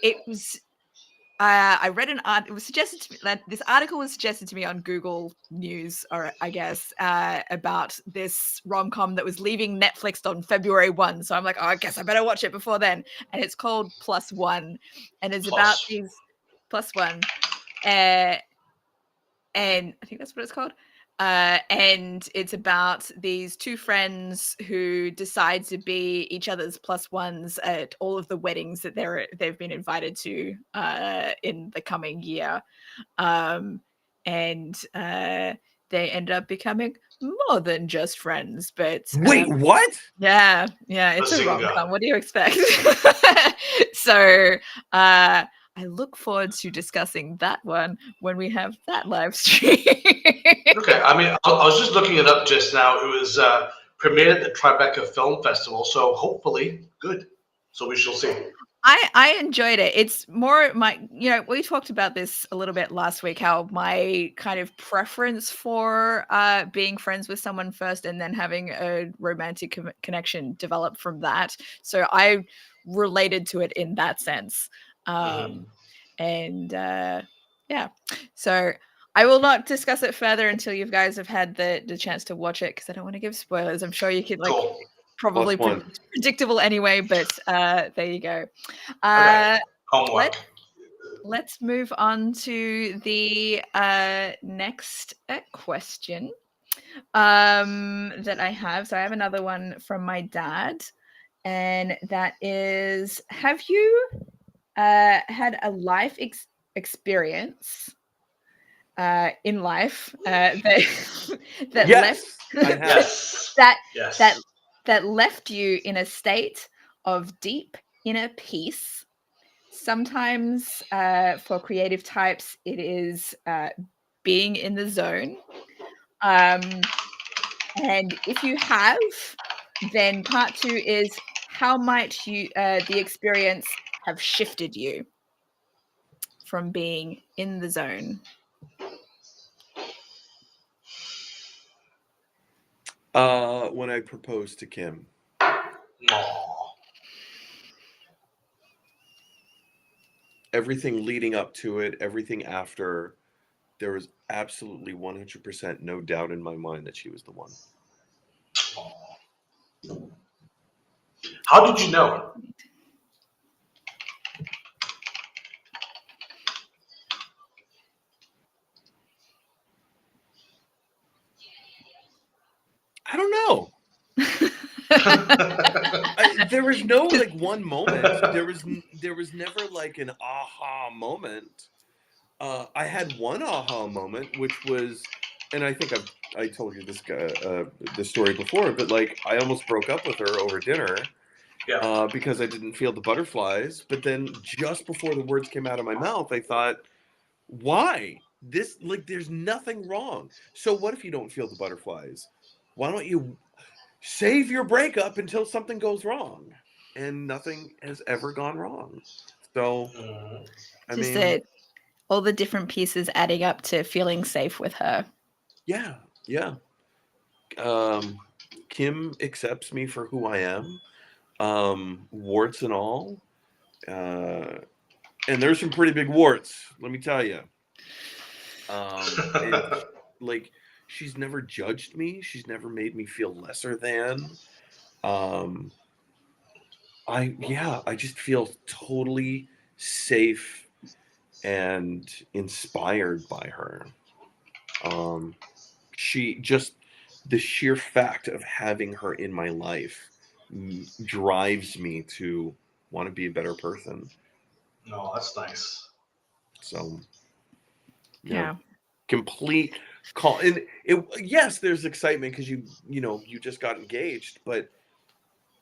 read an art. It was suggested to me that this article was suggested to me on Google News, or I guess, about this rom-com that was leaving Netflix on February 1. So I'm like, oh, I guess I better watch it before then. And it's called Plus One, and it's about these Plus One, and I think that's what it's called. And it's about these two friends who decide to be each other's plus ones at all of the weddings that they've been invited to in the coming year, and they end up becoming more than just friends. But wait, what? Yeah, it's a rom-com. What do you expect? So I look forward to discussing that one when we have that live stream. Okay, I mean, I was just looking it up just now. It was premiered at the Tribeca Film Festival, so hopefully good. So we shall see. I enjoyed it. It's more we talked about this a little bit last week, how my kind of preference for being friends with someone first and then having a romantic connection developed from that. So I related to it in that sense. So I will not discuss it further until you guys have had the chance to watch it because I don't want to give spoilers. I'm sure you could probably predictable anyway, but there you go. Let's move on to the next question that I have. So I have another one from my dad, and that is, have you had a life experience in life that left you in a state of deep inner peace? Sometimes for creative types, it is being in the zone. And if you have, then part 2 is, how might you the experience have shifted you? from being in the zone? When I proposed to Kim. Aww. Everything leading up to it, everything after, there was absolutely 100% no doubt in my mind that she was the one. How did you know? I don't know. There was no like one moment. There was never like an aha moment. I had one aha moment, which was, and I think I told you this story before, but like I almost broke up with her over dinner. Yeah. Because I didn't feel the butterflies. But then just before the words came out of my mouth, I thought, why? This, like, there's nothing wrong. So what if you don't feel the butterflies? Why don't you save your breakup until something goes wrong? And nothing has ever gone wrong. So, I Just mean, that all the different pieces adding up to feeling safe with her. yeah. Kim accepts me for who I am, warts and all. And there's some pretty big warts, let me tell you. And like, she's never judged me. She's never made me feel lesser than. I just feel totally safe and inspired by her. She just, the sheer fact of having her in my life drives me to want to be a better person. No, that's nice. So, Yeah. complete call. And yes, there's excitement because you just got engaged, but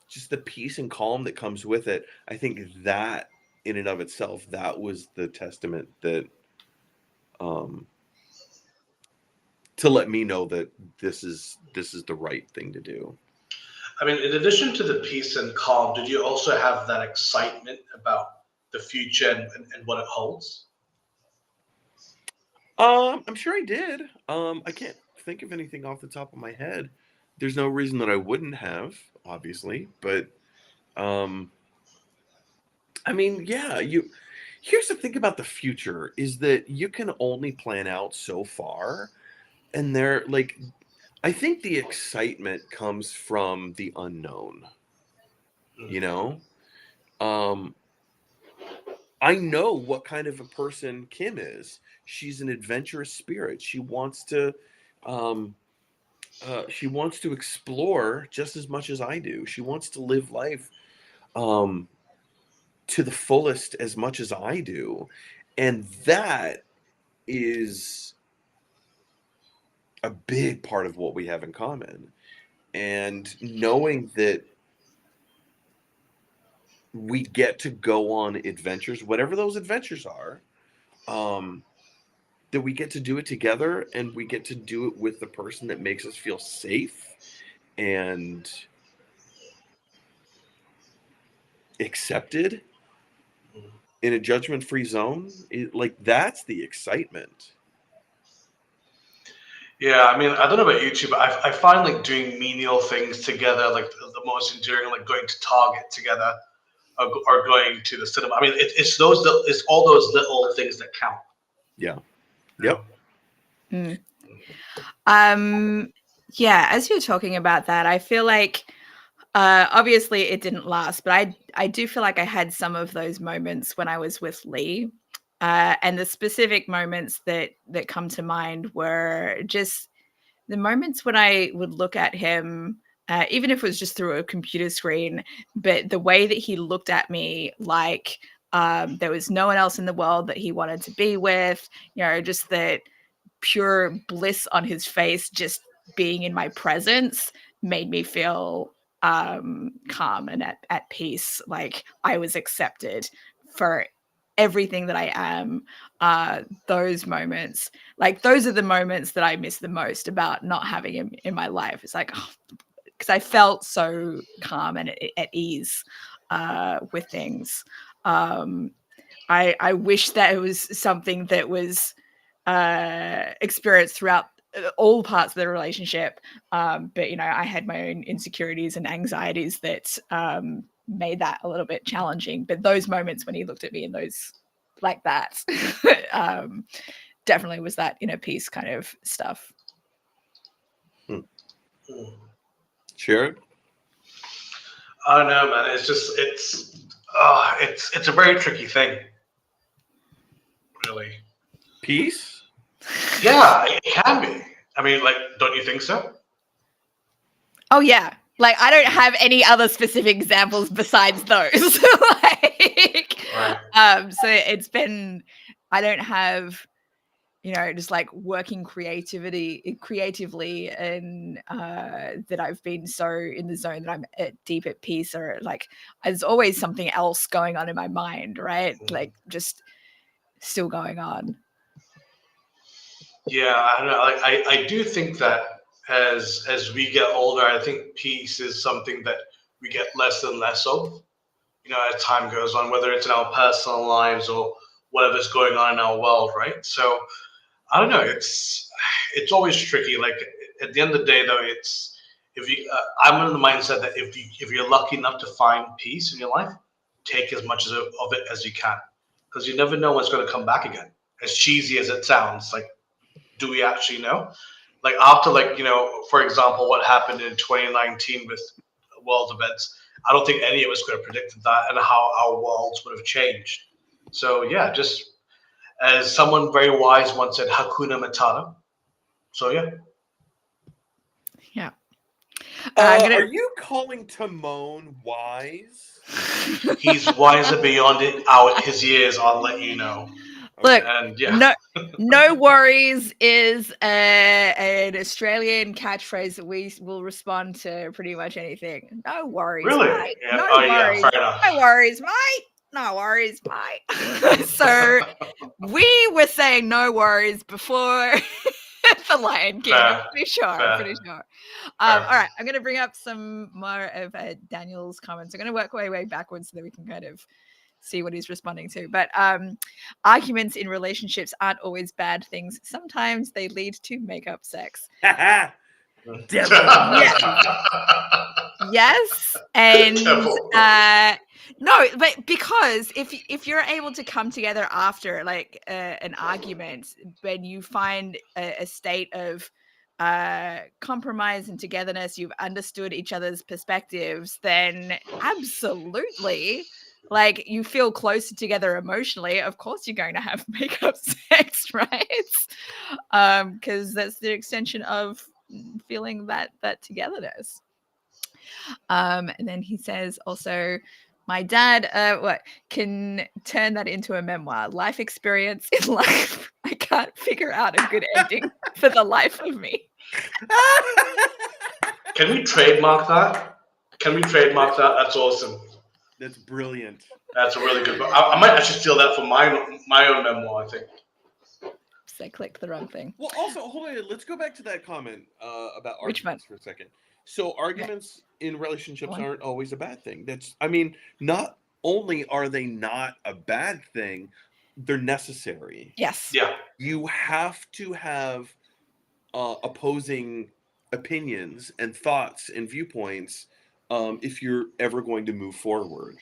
just the peace and calm that comes with it. I think that in and of itself, that was the testament that to let me know that this is the right thing to do. I mean, in addition to the peace and calm, did you also have that excitement about the future and what it holds? I'm sure I did. I can't think of anything off the top of my head. There's no reason that I wouldn't have, obviously, but I mean, yeah, here's the thing about the future is that you can only plan out so far, and I think the excitement comes from the unknown. You know? I know what kind of a person Kim is. She's an adventurous spirit. She wants to explore just as much as I do. She wants to live life to the fullest as much as I do. And that is a big part of what we have in common. And knowing that we get to go on adventures, whatever those adventures are, that we get to do it together, and we get to do it with the person that makes us feel safe and accepted in a judgment-free zone. That's the excitement. Yeah, I mean, I don't know about you two, but I find like doing menial things together, like the most enduring, like going to Target together or going to the cinema. I mean, it's all those little things that count. Yeah. Yep. Yeah, as you're talking about that, I feel like obviously it didn't last, but I do feel like I had some of those moments when I was with Lee. And the specific moments that come to mind were just the moments when I would look at him, even if it was just through a computer screen, but the way that he looked at me, like there was no one else in the world that he wanted to be with, just that pure bliss on his face, just being in my presence made me feel calm and at peace. Like I was accepted for everything that I am. Those moments, like those are the moments that I miss the most about not having him in my life. It's like, because I felt so calm and at ease with things. I wish that it was something that was experienced throughout all parts of the relationship. But, you know, I had my own insecurities and anxieties that made that a little bit challenging. But those moments when he looked at me in those like that definitely was that inner peace kind of stuff. Sharad? I don't know, man. It's just it's a very tricky thing, really. Peace? Yeah, it can be. I mean, like, don't you think so? Oh yeah, like I don't have any other specific examples besides those. Like, so it's been, I don't have, you know, just like working creatively and that I've been so in the zone that I'm deep at peace, or like there's always something else going on in my mind, right? Like just still going on. Yeah, I don't know. Like, I do think that as we get older, I think peace is something that we get less and less of. You know, as time goes on, whether it's in our personal lives or whatever's going on in our world, right? So I don't know. It's always tricky. Like at the end of the day, though, it's if you. I'm in the mindset that if you're lucky enough to find peace in your life, take as much of it as you can, because you never know what's going to come back again. As cheesy as it sounds, like, do we actually know? Like after, like, you know, for example, what happened in 2019 with world events, I don't think any of us could have predicted that and how our worlds would have changed. So yeah, just as someone very wise once said, Hakuna Matata. So yeah. Yeah. Are you calling Timon wise? He's wiser beyond his years, I'll let you know. Look, and yeah. No worries is an Australian catchphrase that we will respond to pretty much anything. No worries, Really? mate. Yeah. No Oh, worries. yeah, fair enough. No worries, mate. No worries, mate. So we were saying no worries before the Lion King. Fair. I'm pretty sure. All right, I'm going to bring up some more of Daniel's comments. I'm going to work my way backwards so that we can kind of see what he's responding to. But arguments in relationships aren't always bad things. Sometimes they lead to make-up sex. Yes. And no, but because if you're able to come together after like an argument, when you find a state of compromise and togetherness, you've understood each other's perspectives, then absolutely, like, you feel closer together emotionally, of course you're going to have make-up sex, right? Because that's the extension of feeling that togetherness. And then he says also, my dad can turn that into a memoir. Life experience in life. I can't figure out a good ending for the life of me. Can we trademark that? That's awesome. That's brilliant. That's a really good book. I might actually steal that for my own memoir, I think. I clicked the wrong thing. Well, also, hold on. Let's go back to that comment about arguments for a second. So arguments in relationships aren't always a bad thing. I mean, not only are they not a bad thing, they're necessary. Yes. Yeah. You have to have opposing opinions and thoughts and viewpoints if you're ever going to move forward.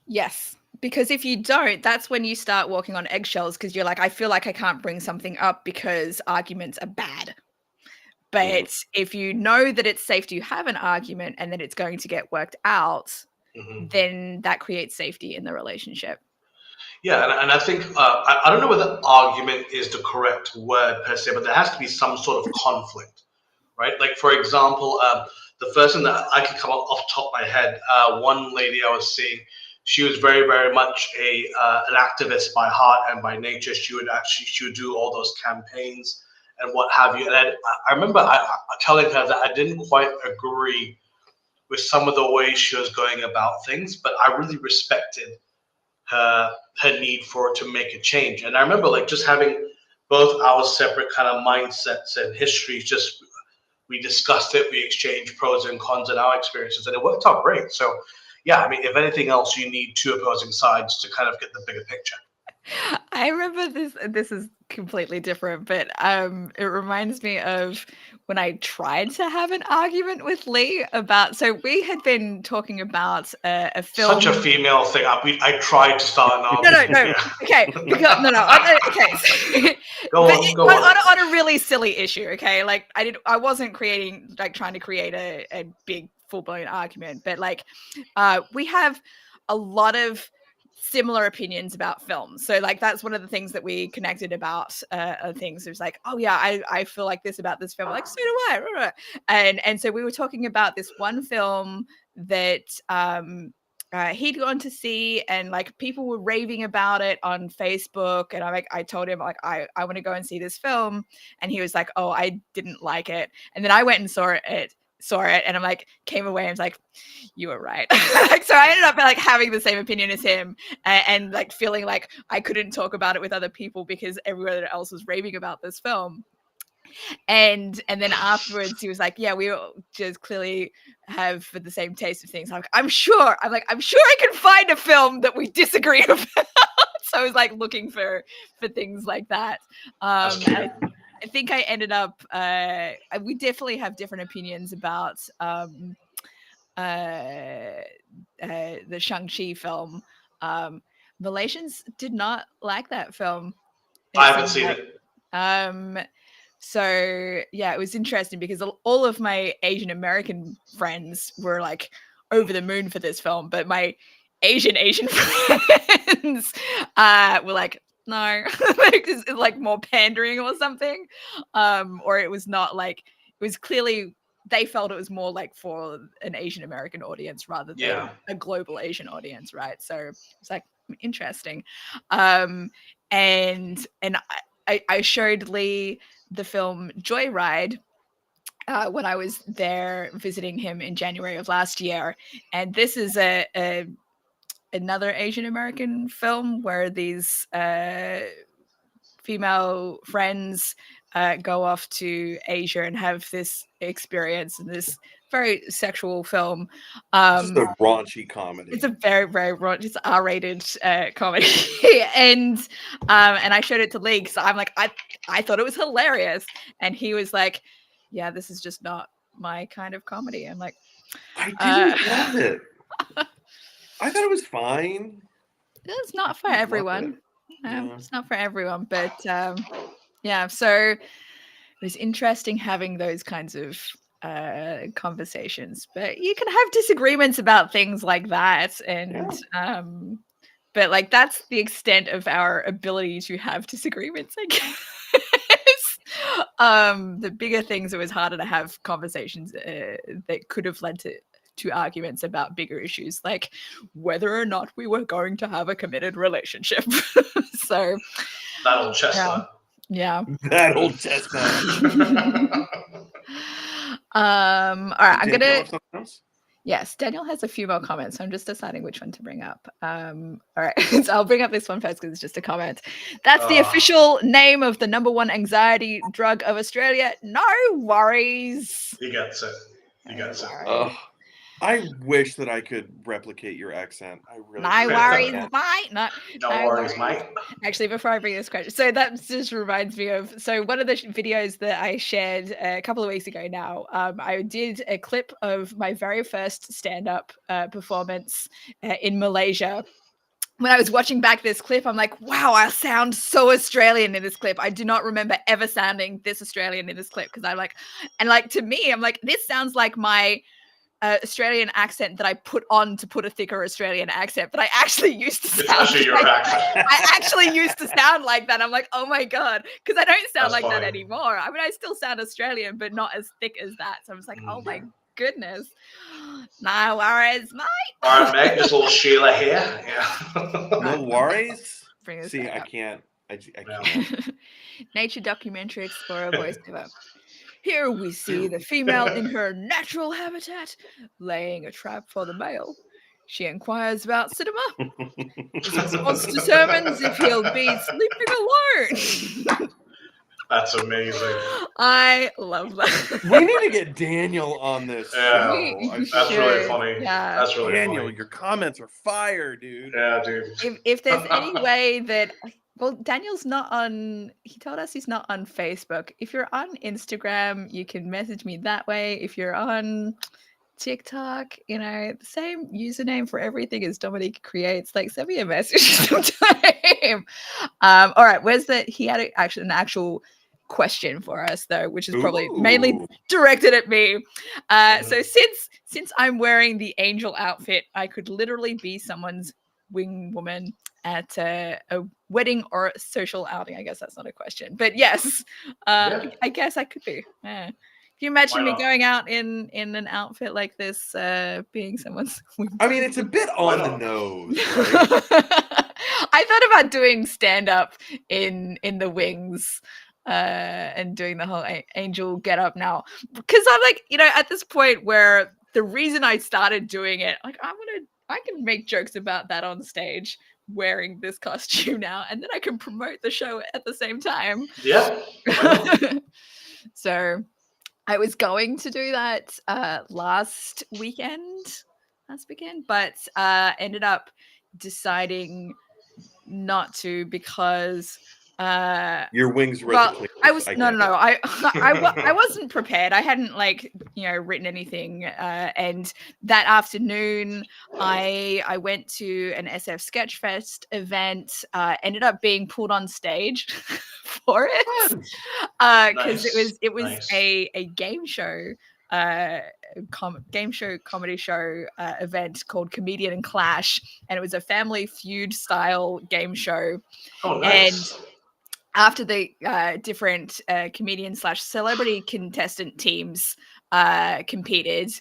Yes. Because if you don't, that's when you start walking on eggshells, because you're like, I feel like I can't bring something up because arguments are bad. But if you know that it's safe to have an argument and that it's going to get worked out, then that creates safety in the relationship. Yeah, and I think, I don't know whether argument is the correct word per se, but there has to be some sort of conflict, right? Like, for example, the first thing that I can come off the top of my head, one lady I was seeing, she was very, very much an activist by heart and by nature. She would do all those campaigns and what have you. And I remember telling her that I didn't quite agree with some of the ways she was going about things, but I really respected her need to make a change. And I remember, like, just having both our separate kind of mindsets and histories, just we discussed it, we exchanged pros and cons and our experiences, and it worked out great. So yeah, I mean, if anything else, you need two opposing sides to kind of get the bigger picture. I remember this. This is completely different, but it reminds me of when I tried to have an argument with Lee about. So we had been talking about a film. Such a female thing. I tried to start an No, argument. no, no. Okay, because okay. Go But on, go on. on a really silly issue. Okay, like I wasn't trying to create a big full blown argument, but like, we have a lot of similar opinions about films. So like that's one of the things that we connected about things. It was like, oh yeah, I feel like this about this film. Like, so do I. And so we were talking about this one film that he'd gone to see, and like people were raving about it on Facebook. And I told him like I want to go and see this film, and he was like, oh, I didn't like it. And then I went and saw it, and I'm like, came away and was like, you were right. Like, so I ended up like having the same opinion as him, and like feeling like I couldn't talk about it with other people because everyone else was raving about this film. And then afterwards he was like, yeah, we all just clearly have the same taste of things. I'm sure I can find a film that we disagree about. So I was like looking for things like that. I think I ended up we definitely have different opinions about the Shang-Chi film. Malaysians did not like that film. I haven't seen it. So yeah, it was interesting because all of my Asian American friends were like over the moon for this film, but my Asian friends were like, no, it's like more pandering or something, or it was not like, it was clearly they felt it was more like for an Asian American audience rather than a global Asian audience, right? So it's like interesting, and I showed Lee the film Joyride when I was there visiting him in January of last year, and this is another Asian American film where these female friends go off to Asia and have this experience in this very sexual film. This is a raunchy comedy. It's a very, very raunchy, it's R-rated comedy. and I showed it to Lee because I'm like, I thought it was hilarious. And he was like, yeah, this is just not my kind of comedy. I'm like, I didn't love it. I thought it was fine. It's not for everyone. It's not for everyone, but yeah, so it was interesting having those kinds of conversations. But you can have disagreements about things like that, and but like that's the extent of our ability to have disagreements, I guess. The bigger things, it was harder to have conversations that could have led to arguments about bigger issues, like whether or not we were going to have a committed relationship. So that old chestnut. Yeah. That old chestnut. All right, I'm gonna. Else? Yes, Daniel has a few more comments. So I'm just deciding which one to bring up. All right, so I'll bring up this one first because it's just a comment. That's the official name of the #1 anxiety drug of Australia. No worries. He gets it. He gets it. I wish that I could replicate your accent. I really. No worries, mate. No worries, mate. Actually, before I bring this question, so that just reminds me of. So one of the videos that I shared a couple of weeks ago now, I did a clip of my very first stand-up performance in Malaysia. When I was watching back this clip, I'm like, wow, I sound so Australian in this clip. I do not remember ever sounding this Australian in this clip because I'm like, and like to me, I'm like, this sounds like my Australian accent that I put on to put a thicker Australian accent, but I actually used to sound I actually used to sound like that. I'm like, oh my God, because I don't sound like that anymore. I mean, I still sound Australian, but not as thick as that. So I was like, oh my goodness. No worries, mate. All right, mate, just a little Sheila here. Yeah. No worries. See, I can't. I can't. Nature documentary explorer voiceover. Here we see the female in her natural habitat, laying a trap for the male. She inquires about cinema. His response determines if he'll be sleeping alone. That's amazing. I love that. We need to get Daniel on this Yeah. show. That's really funny. Yeah. That's really Daniel, funny. your comments are fire, dude. Yeah, dude. If there's any way that, well, Daniel's not on, he told us he's not on Facebook. If you're on Instagram, you can message me that way. If you're on TikTok, you know, the same username for everything as Dominique Creates, like send me a message sometime. All right, he had an actual question for us though, which is probably mainly directed at me. So since I'm wearing the angel outfit, I could literally be someone's wing woman at a wedding or a social outing. I guess that's not a question, but yes, I guess I could be. Yeah. Can you imagine me going out in an outfit like this, being someone's wing? I mean, it's a bit on the nose, right? I thought about doing stand-up in the wings, and doing the whole angel get up now, because I'm like, you know, at this point where the reason I started doing it, like I can make jokes about that on stage wearing this costume now, and then I can promote the show at the same time. Yeah. So I was going to do that last weekend, but ended up deciding not to because your wings were I was I wasn't prepared. I hadn't written anything, and that afternoon I went to an SF Sketchfest event, ended up being pulled on stage for it because it was nice. a game show comedy show event called Comedian and Clash, and it was a Family Feud style game show. Oh, nice. And after the different comedian / celebrity contestant teams competed,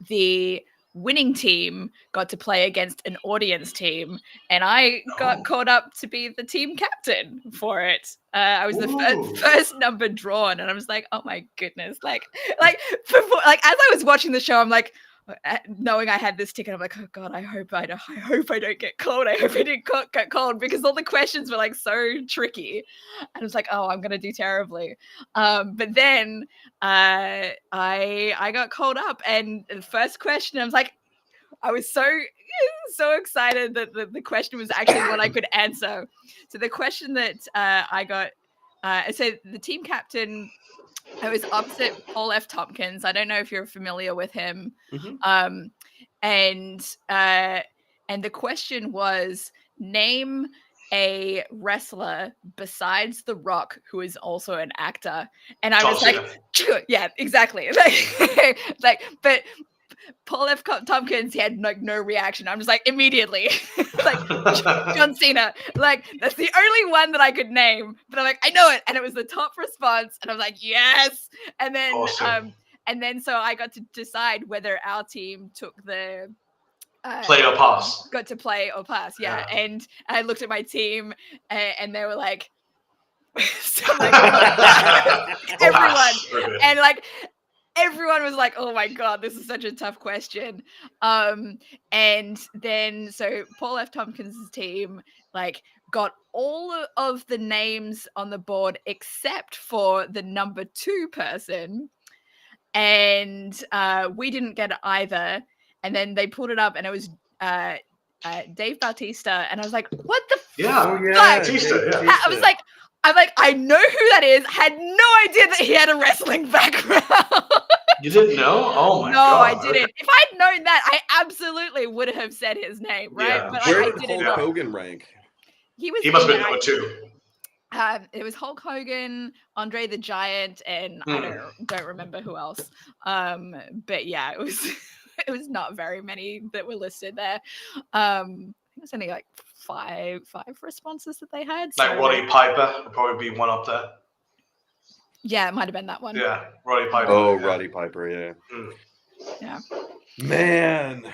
the winning team got to play against an audience team, and I got called up to be the team captain for it. I was the first number drawn, and I was like, oh my goodness. Like as I was watching the show, I'm like, knowing I had this ticket, I'm like, oh god, I hope I don't get called. I hope I didn't get called, because all the questions were like so tricky, and I was like, oh, I'm gonna do terribly. But then I got called up, and the first question, I was like, I was so excited that the question was actually what I could answer. So the question that I got, so the team captain, I was opposite Paul F. Tompkins. I don't know if you're familiar with him. Mm-hmm. And the question was, name a wrestler besides The Rock who is also an actor. And I was like, yeah, exactly. But Paul F. Tompkins, he had like no reaction. I'm just like, immediately, like John Cena. Like, that's the only one that I could name. But I'm like, I know it, and it was the top response. And I was like, yes. And then, so I got to decide whether our team took the play or pass. Got to play or pass, yeah. And I looked at my team, and they were like, so like everyone, and like. Everyone was like, oh my god, this is such a tough question. And then so Paul F. Tompkins' team like got all of the names on the board except for the number 2 person. And we didn't get it either. And then they pulled it up, and it was Dave Bautista. And I was like, what the fuck? Bautista, yeah. I was like, I know who that is. Had no idea that he had a wrestling background. You didn't know? Oh my god. No, I didn't. If I'd known that, I absolutely would have said his name, right? Yeah. But Where I did didn't Hulk know. Hogan rank? He must have been number 2. It was Hulk Hogan, Andre the Giant, and I don't remember who else. But yeah, it was not very many that were listed there. I think it was only like five responses that they had. Like Roddy Piper would probably be one up there. Yeah, it might have been that one. Yeah, Roddy Piper. Oh, yeah. Roddy Piper, yeah. Yeah. Man,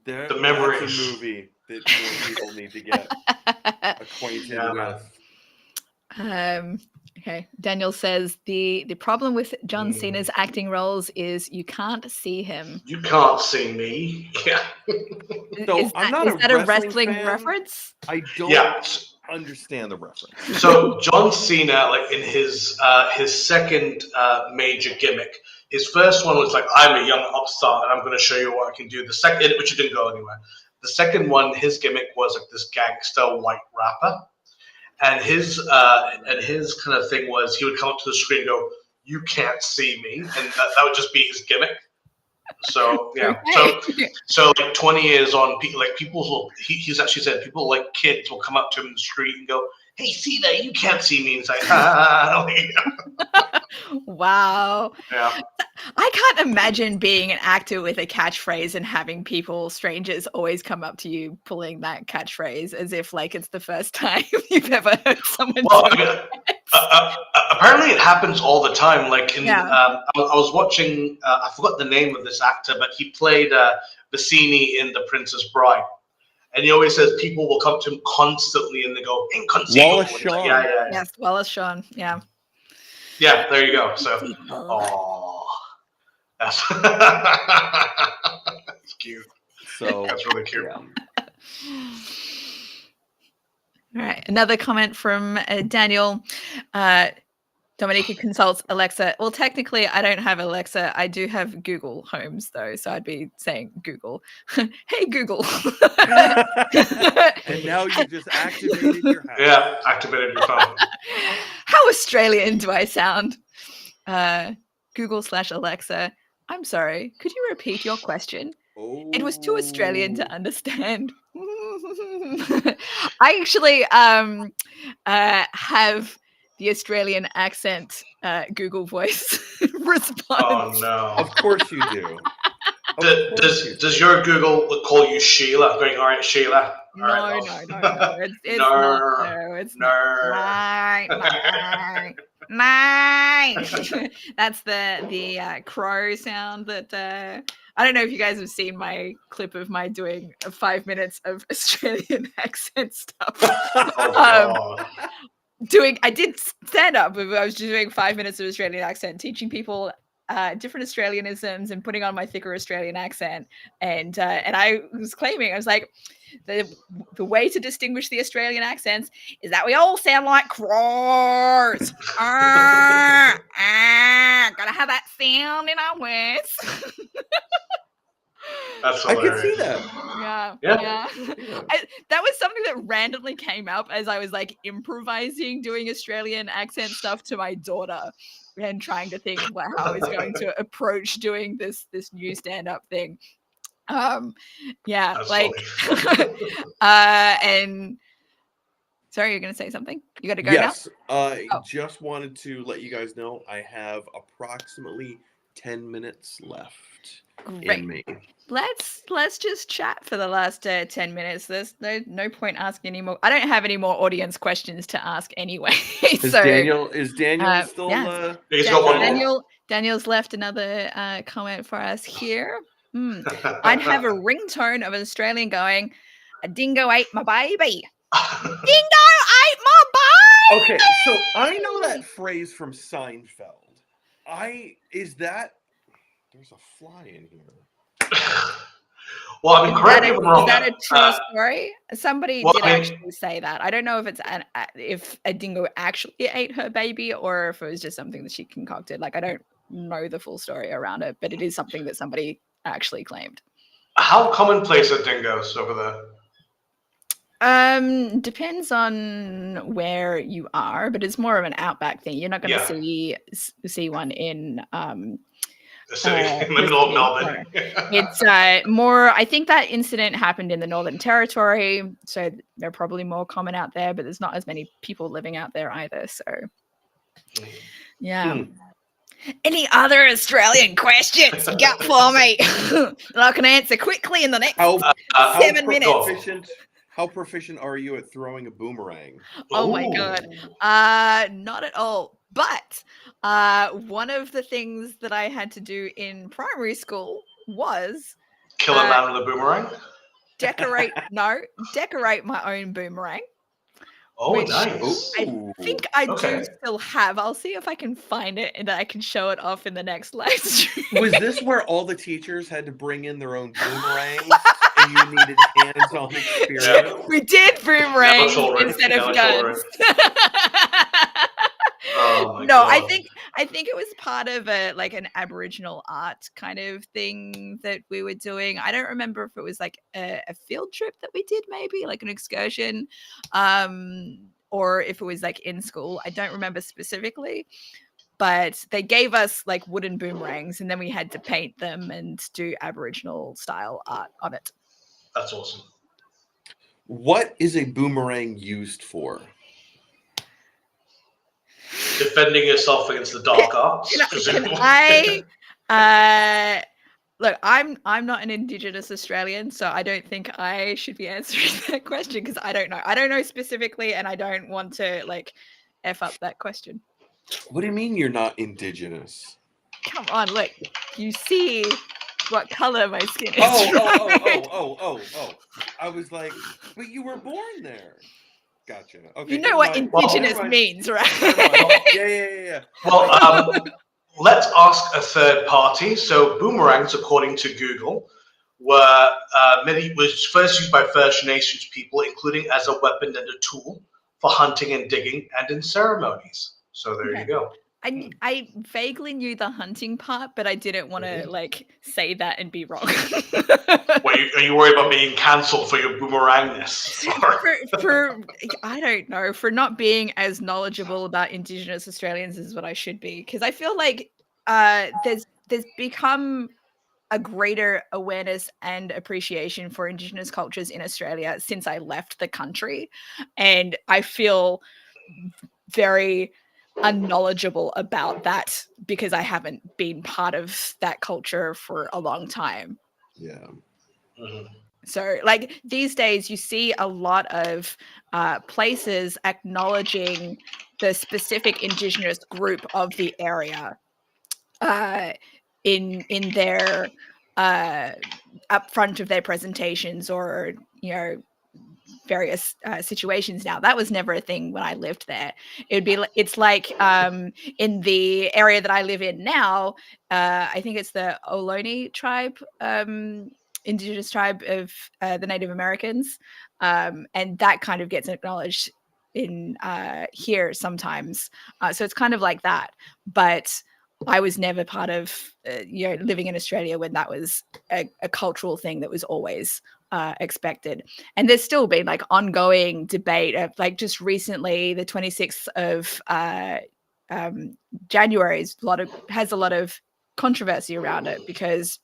the memory that's a movie that more people need to get acquainted with. Okay. Daniel says the problem with John Cena's acting roles is you can't see him. You can't see me. Yeah. So is that a wrestling reference? I don't. Yeah. understand the reference. So John Cena, like in his second major gimmick, his first one was like, I'm a young upstart and I'm going to show you what I can do. The second, which didn't go anywhere. The second one, his gimmick was like this gangster white rapper, and his kind of thing was he would come up to the screen and go, "You can't see me," and that would just be his gimmick. So yeah, so like 20 years on, people will. He's actually said people like kids will come up to him in the street and go, "Hey, see that? You can't see me." And it's like, Wow. Yeah. I can't imagine being an actor with a catchphrase and having strangers always come up to you pulling that catchphrase as if like it's the first time you've ever heard someone Well, do apparently it happens all the time. Like I was watching, I forgot the name of this actor, but he played Vicini in The Princess Bride. And he always says people will come to him constantly and they go, inconceivable. Wallace Shawn. Yeah. Yes, Wallace Shawn. Yeah. Yeah, there you go. So, that's cute. So that's really cute. Yeah. All right. Another comment from Daniel. Dominica consults Alexa. Well, technically, I don't have Alexa. I do have Google Homes, though. So I'd be saying Google. Hey, Google. And now you just activated your house. Yeah, activated your phone. How Australian do I sound? Google/Alexa. I'm sorry. Could you repeat your question? Oh. It was too Australian to understand. I actually have the Australian accent Google voice response. Oh no! Of course you do. Does your Google call you Sheila? Going, all right, Sheila. No. It's not. No, it's not. That's the crow sound that I don't know if you guys have seen my clip of my doing 5 minutes of Australian accent stuff. I did stand up. I was doing 5 minutes of Australian accent, teaching people different Australianisms and putting on my thicker Australian accent. And I was claiming, I was like, the way to distinguish the Australian accents is that we all sound like crows. Gotta have that sound in our words. That's I hilarious. can see that. Yeah. That was something that randomly came up as I was like improvising, doing Australian accent stuff to my daughter and trying to think about how I was going to approach doing this new stand-up thing. That's like and sorry, you're gonna say something? You gotta go now? Yes. Just wanted to let you guys know I have approximately 10 minutes left. Great. In me. Let's just chat for the last 10 minutes. There's no point asking any more. I don't have any more audience questions to ask anyway. Is Daniel still? Yeah. He's got one more. Daniel's left another comment for us here. I'd have a ringtone of an Australian going, "A dingo ate my baby." Dingo ate my baby. Okay, so I know that phrase from Seinfeld. There's a fly in here. Well, I mean, correct me if I'm wrong. Is that a true story? Somebody did actually say that. I don't know if it's if a dingo actually ate her baby or if it was just something that she concocted. Like, I don't know the full story around it, but it is something that somebody actually claimed. How commonplace are dingoes over there? Depends on where you are, but it's more of an outback thing. You're not going to see one in the city in the middle of Melbourne. It's more. I think that incident happened in the Northern Territory, so they're probably more common out there. But there's not as many people living out there either. So, yeah. Any other Australian questions you got for me that I can answer quickly in the next 7 minutes? How proficient are you at throwing a boomerang? Oh my god. Not at all. But one of the things that I had to do in primary school was kill a man with a boomerang? Decorate my own boomerang. Oh, nice. I think I do still have. I'll see if I can find it and I can show it off in the next live stream. Was this where all the teachers had to bring in their own boomerangs and you needed hands-on experience. We did boomerang children. instead of Now guns. Oh my No, God. I think it was part of an Aboriginal art kind of thing that we were doing. I don't remember if it was like a field trip that we did, maybe like an excursion, or if it was like in school. I don't remember specifically, but they gave us like wooden boomerangs, and then we had to paint them and do Aboriginal style art on it. That's awesome. What is a boomerang used for? Defending yourself against the dark arts. Can look, I'm not an Indigenous Australian, so I don't think I should be answering that question because I don't know. I don't know specifically, and I don't want to like F up that question. What do you mean you're not Indigenous? Come on, look. You see what color my skin is. Oh. I was like, but you were born there. Gotcha. Okay. You know what Indigenous means, right? Yeah. Well, let's ask a third party. So boomerangs, according to Google, was first used by First Nations people, including as a weapon and a tool for hunting and digging and in ceremonies. So there you go. I vaguely knew the hunting part, but I didn't want to like say that and be wrong. Are you worried about being cancelled for your boomerangness? for I don't know, for not being as knowledgeable about Indigenous Australians as what I should be, because I feel like there's become a greater awareness and appreciation for Indigenous cultures in Australia since I left the country, and I feel very unknowledgeable about that because I haven't been part of that culture for a long time. Yeah. Mm-hmm. So like these days you see a lot of places acknowledging the specific Indigenous group of the area in their up front of their presentations or, you know, various situations. Now that was never a thing when I lived there. It's like in the area that I live in now, I think it's the Ohlone tribe, Indigenous tribe of the Native Americans, and that kind of gets acknowledged in here sometimes. So it's kind of like that, but I was never part of living in Australia when that was a cultural thing that was always expected. And there's still been like ongoing debate of like just recently the 26th of January has a lot of controversy around it because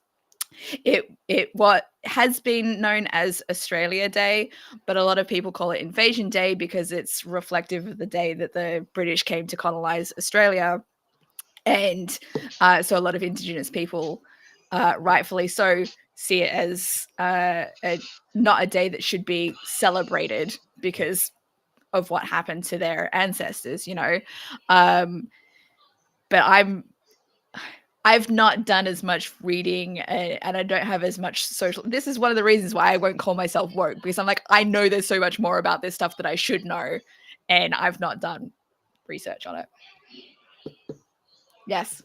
what has been known as Australia Day, but a lot of people call it Invasion Day because it's reflective of the day that the British came to colonize Australia. And so a lot of Indigenous people, rightfully so, see it as not a day that should be celebrated because of what happened to their ancestors, you know. But I've not done as much reading and I don't have as much social. This is one of the reasons why I won't call myself woke, because I'm like, I know there's so much more about this stuff that I should know, and I've not done research on it. Yes.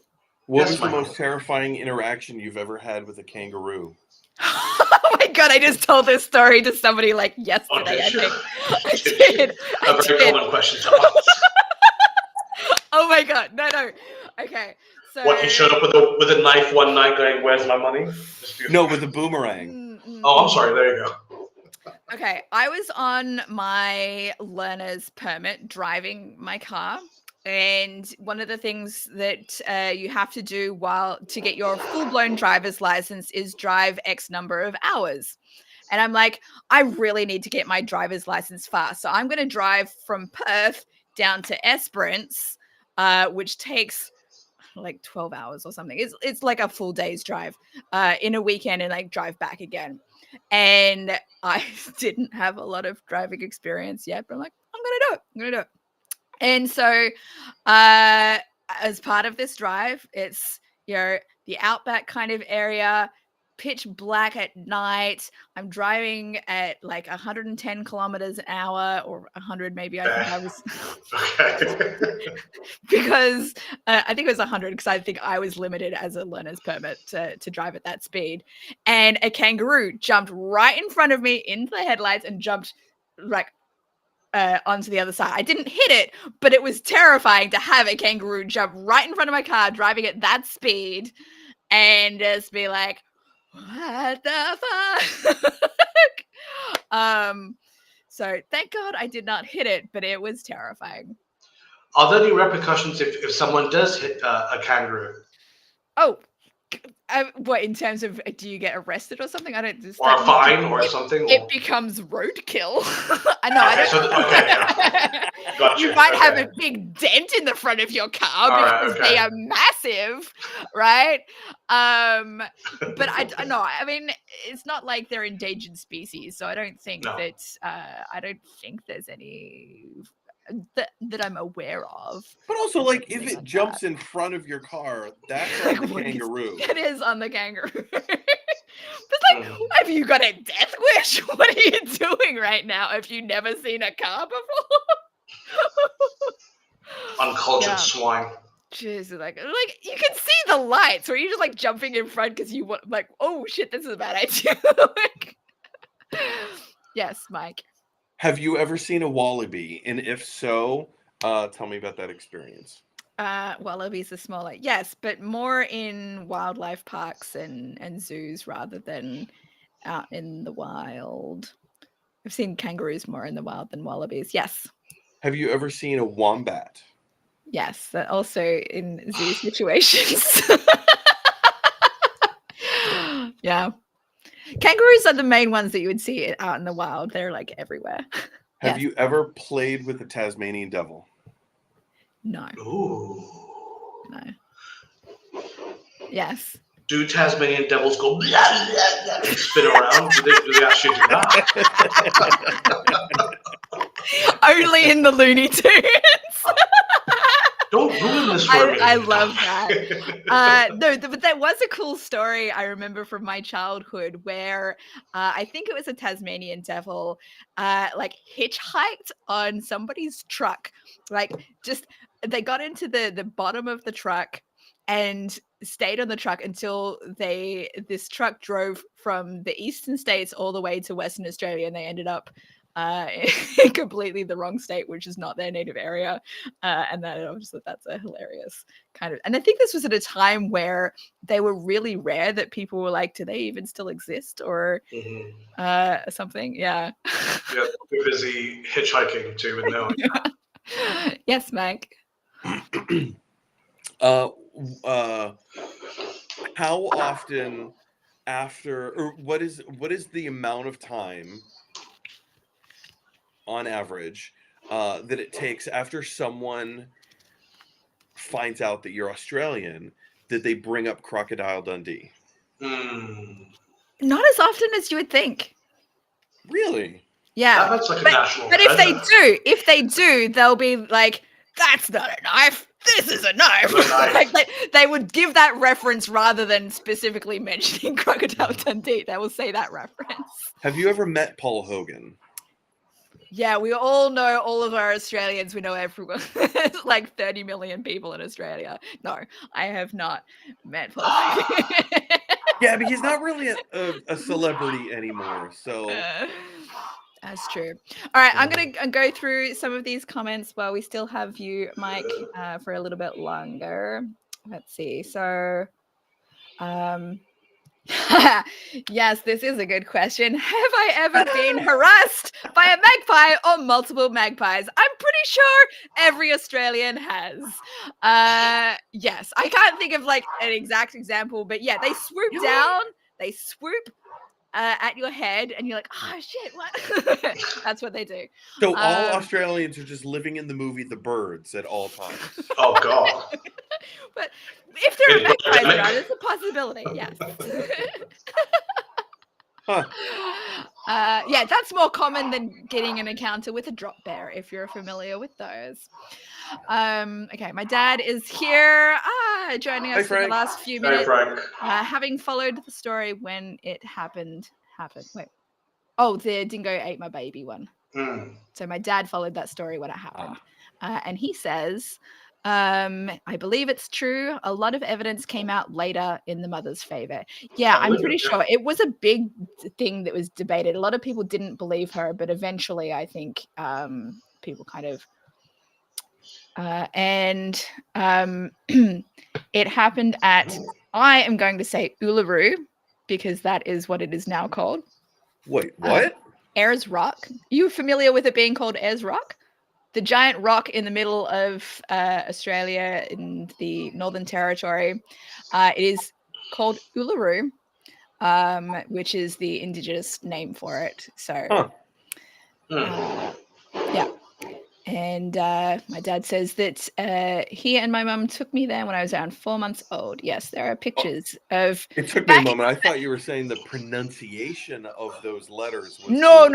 What was the most terrifying interaction you've ever had with a kangaroo? Oh my God, I just told this story to somebody like yesterday, I think. I did. A very common question to ask. Oh my God, no. Okay, so... What, you showed up with a knife one night going, where's my money? No, with a boomerang. Oh, I'm sorry, there you go. Okay, I was on my learner's permit driving my car. And one of the things that you have to do to get your full-blown driver's license is drive X number of hours. And I'm like, I really need to get my driver's license fast. So I'm going to drive from Perth down to Esperance, which takes like 12 hours or something. It's like a full day's drive in a weekend, and like drive back again. And I didn't have a lot of driving experience yet, but I'm like, I'm going to do it. And so as part of this drive, it's, you know, the outback kind of area, pitch black at night. I'm driving at like 110 kilometers an hour, or 100 maybe. I think I was because I think it was 100 because I think I was limited as a learner's permit to drive at that speed. And a kangaroo jumped right in front of me into the headlights and jumped like onto the other side. I didn't hit it, but it was terrifying to have a kangaroo jump right in front of my car driving at that speed and just be like, what the fuck? So thank God I did not hit it, but it was terrifying. Are there any repercussions if someone does hit a kangaroo? Oh, what, in terms of do you get arrested or something? I don't just or a fine or something. It becomes roadkill. I know. Gotcha. You might have a big dent in the front of your car because they are massive, right? But I know. I mean, it's not like they're endangered species, so I don't think that. I don't think there's any that I'm aware of. But also, like, if it jumps in front of your car, that's on the kangaroo. It is on the kangaroo. But like, have you got a death wish? What are you doing right now? Have you never seen a car before? Uncultured swine. Jeez, like you can see the lights, or you're just like jumping in front because you want, like, oh shit, this is a bad idea. Yes, Mike. Have you ever seen a wallaby? And if so, tell me about that experience. Wallabies are smaller, yes, but more in wildlife parks and zoos rather than out in the wild. I've seen kangaroos more in the wild than wallabies, yes. Have you ever seen a wombat? Yes, but also in zoo situations. Yeah. Kangaroos are the main ones that you would see out in the wild. They're like everywhere. Have you ever played with the Tasmanian devil? No. Ooh. No. Yes. Do Tasmanian devils go blah, blah, blah, and spin around? Do they actually do that? Only in the Looney Tunes. Don't ruin this for me. I love that. No, but there was a cool story I remember from my childhood where I think it was a Tasmanian devil like hitchhiked on somebody's truck. Like, just they got into the bottom of the truck and stayed on the truck until this truck drove from the eastern states all the way to Western Australia, and they ended up in completely the wrong state, which is not their native area. And then I just thought that's a hilarious kind of, and I think this was at a time where they were really rare, that people were like, do they even still exist, or something? Yeah. Yeah, we're busy hitchhiking too, and no. Yes, Mike. How often after, or what is the amount of time on average that it takes after someone finds out that you're Australian that they bring up Crocodile Dundee? Not as often as you would think. Really? Yeah. That's like a national but if they do, they'll be like, that's not a knife. This is a knife. Like they would give that reference rather than specifically mentioning Crocodile Dundee. They will say that reference. Have you ever met Paul Hogan? Yeah, we all know all of our Australians. We know everyone. There's like 30 million people in Australia. No, I have not met Paul Hogan. Yeah, but he's not really a celebrity anymore. So that's true. All right, I'm going to go through some of these comments while we still have you, Mike, for a little bit longer. Let's see. So, yes, this is a good question. Have I ever been harassed by a magpie or multiple magpies? I'm pretty sure every Australian has. Yes, I can't think of like an exact example, but yeah, they swoop down, they swoop at your head, and you're like, oh shit, what? That's what they do. So all Australians are just living in the movie The Birds at all times. Oh god. But if there are magpies around, it's a possibility, yes. Yeah, that's more common than getting an encounter with a drop bear, if you're familiar with those. Okay, my dad is here. joining Hi, us for the Frank. last few Hey, minutes. Frank. Having followed the story when it happened. Wait. Oh, the dingo ate my baby one. So my dad followed that story when it happened. And he says, I believe it's true. A lot of evidence came out later in the mother's favor. Yeah, I'm pretty sure it was a big thing that was debated. A lot of people didn't believe her, but eventually I think people kind of it happened at, I am going to say Uluru, because that is what it is now called. Wait, what? Ayers Rock. Are you familiar with it being called Ayers Rock? The giant rock in the middle of Australia in the Northern Territory. It is called Uluru, which is the indigenous name for it. So, yeah. And my dad says that he and my mum took me there when I was around 4 months old. Yes, there are pictures of. It took me a moment. I thought you were saying the pronunciation of those letters was. No.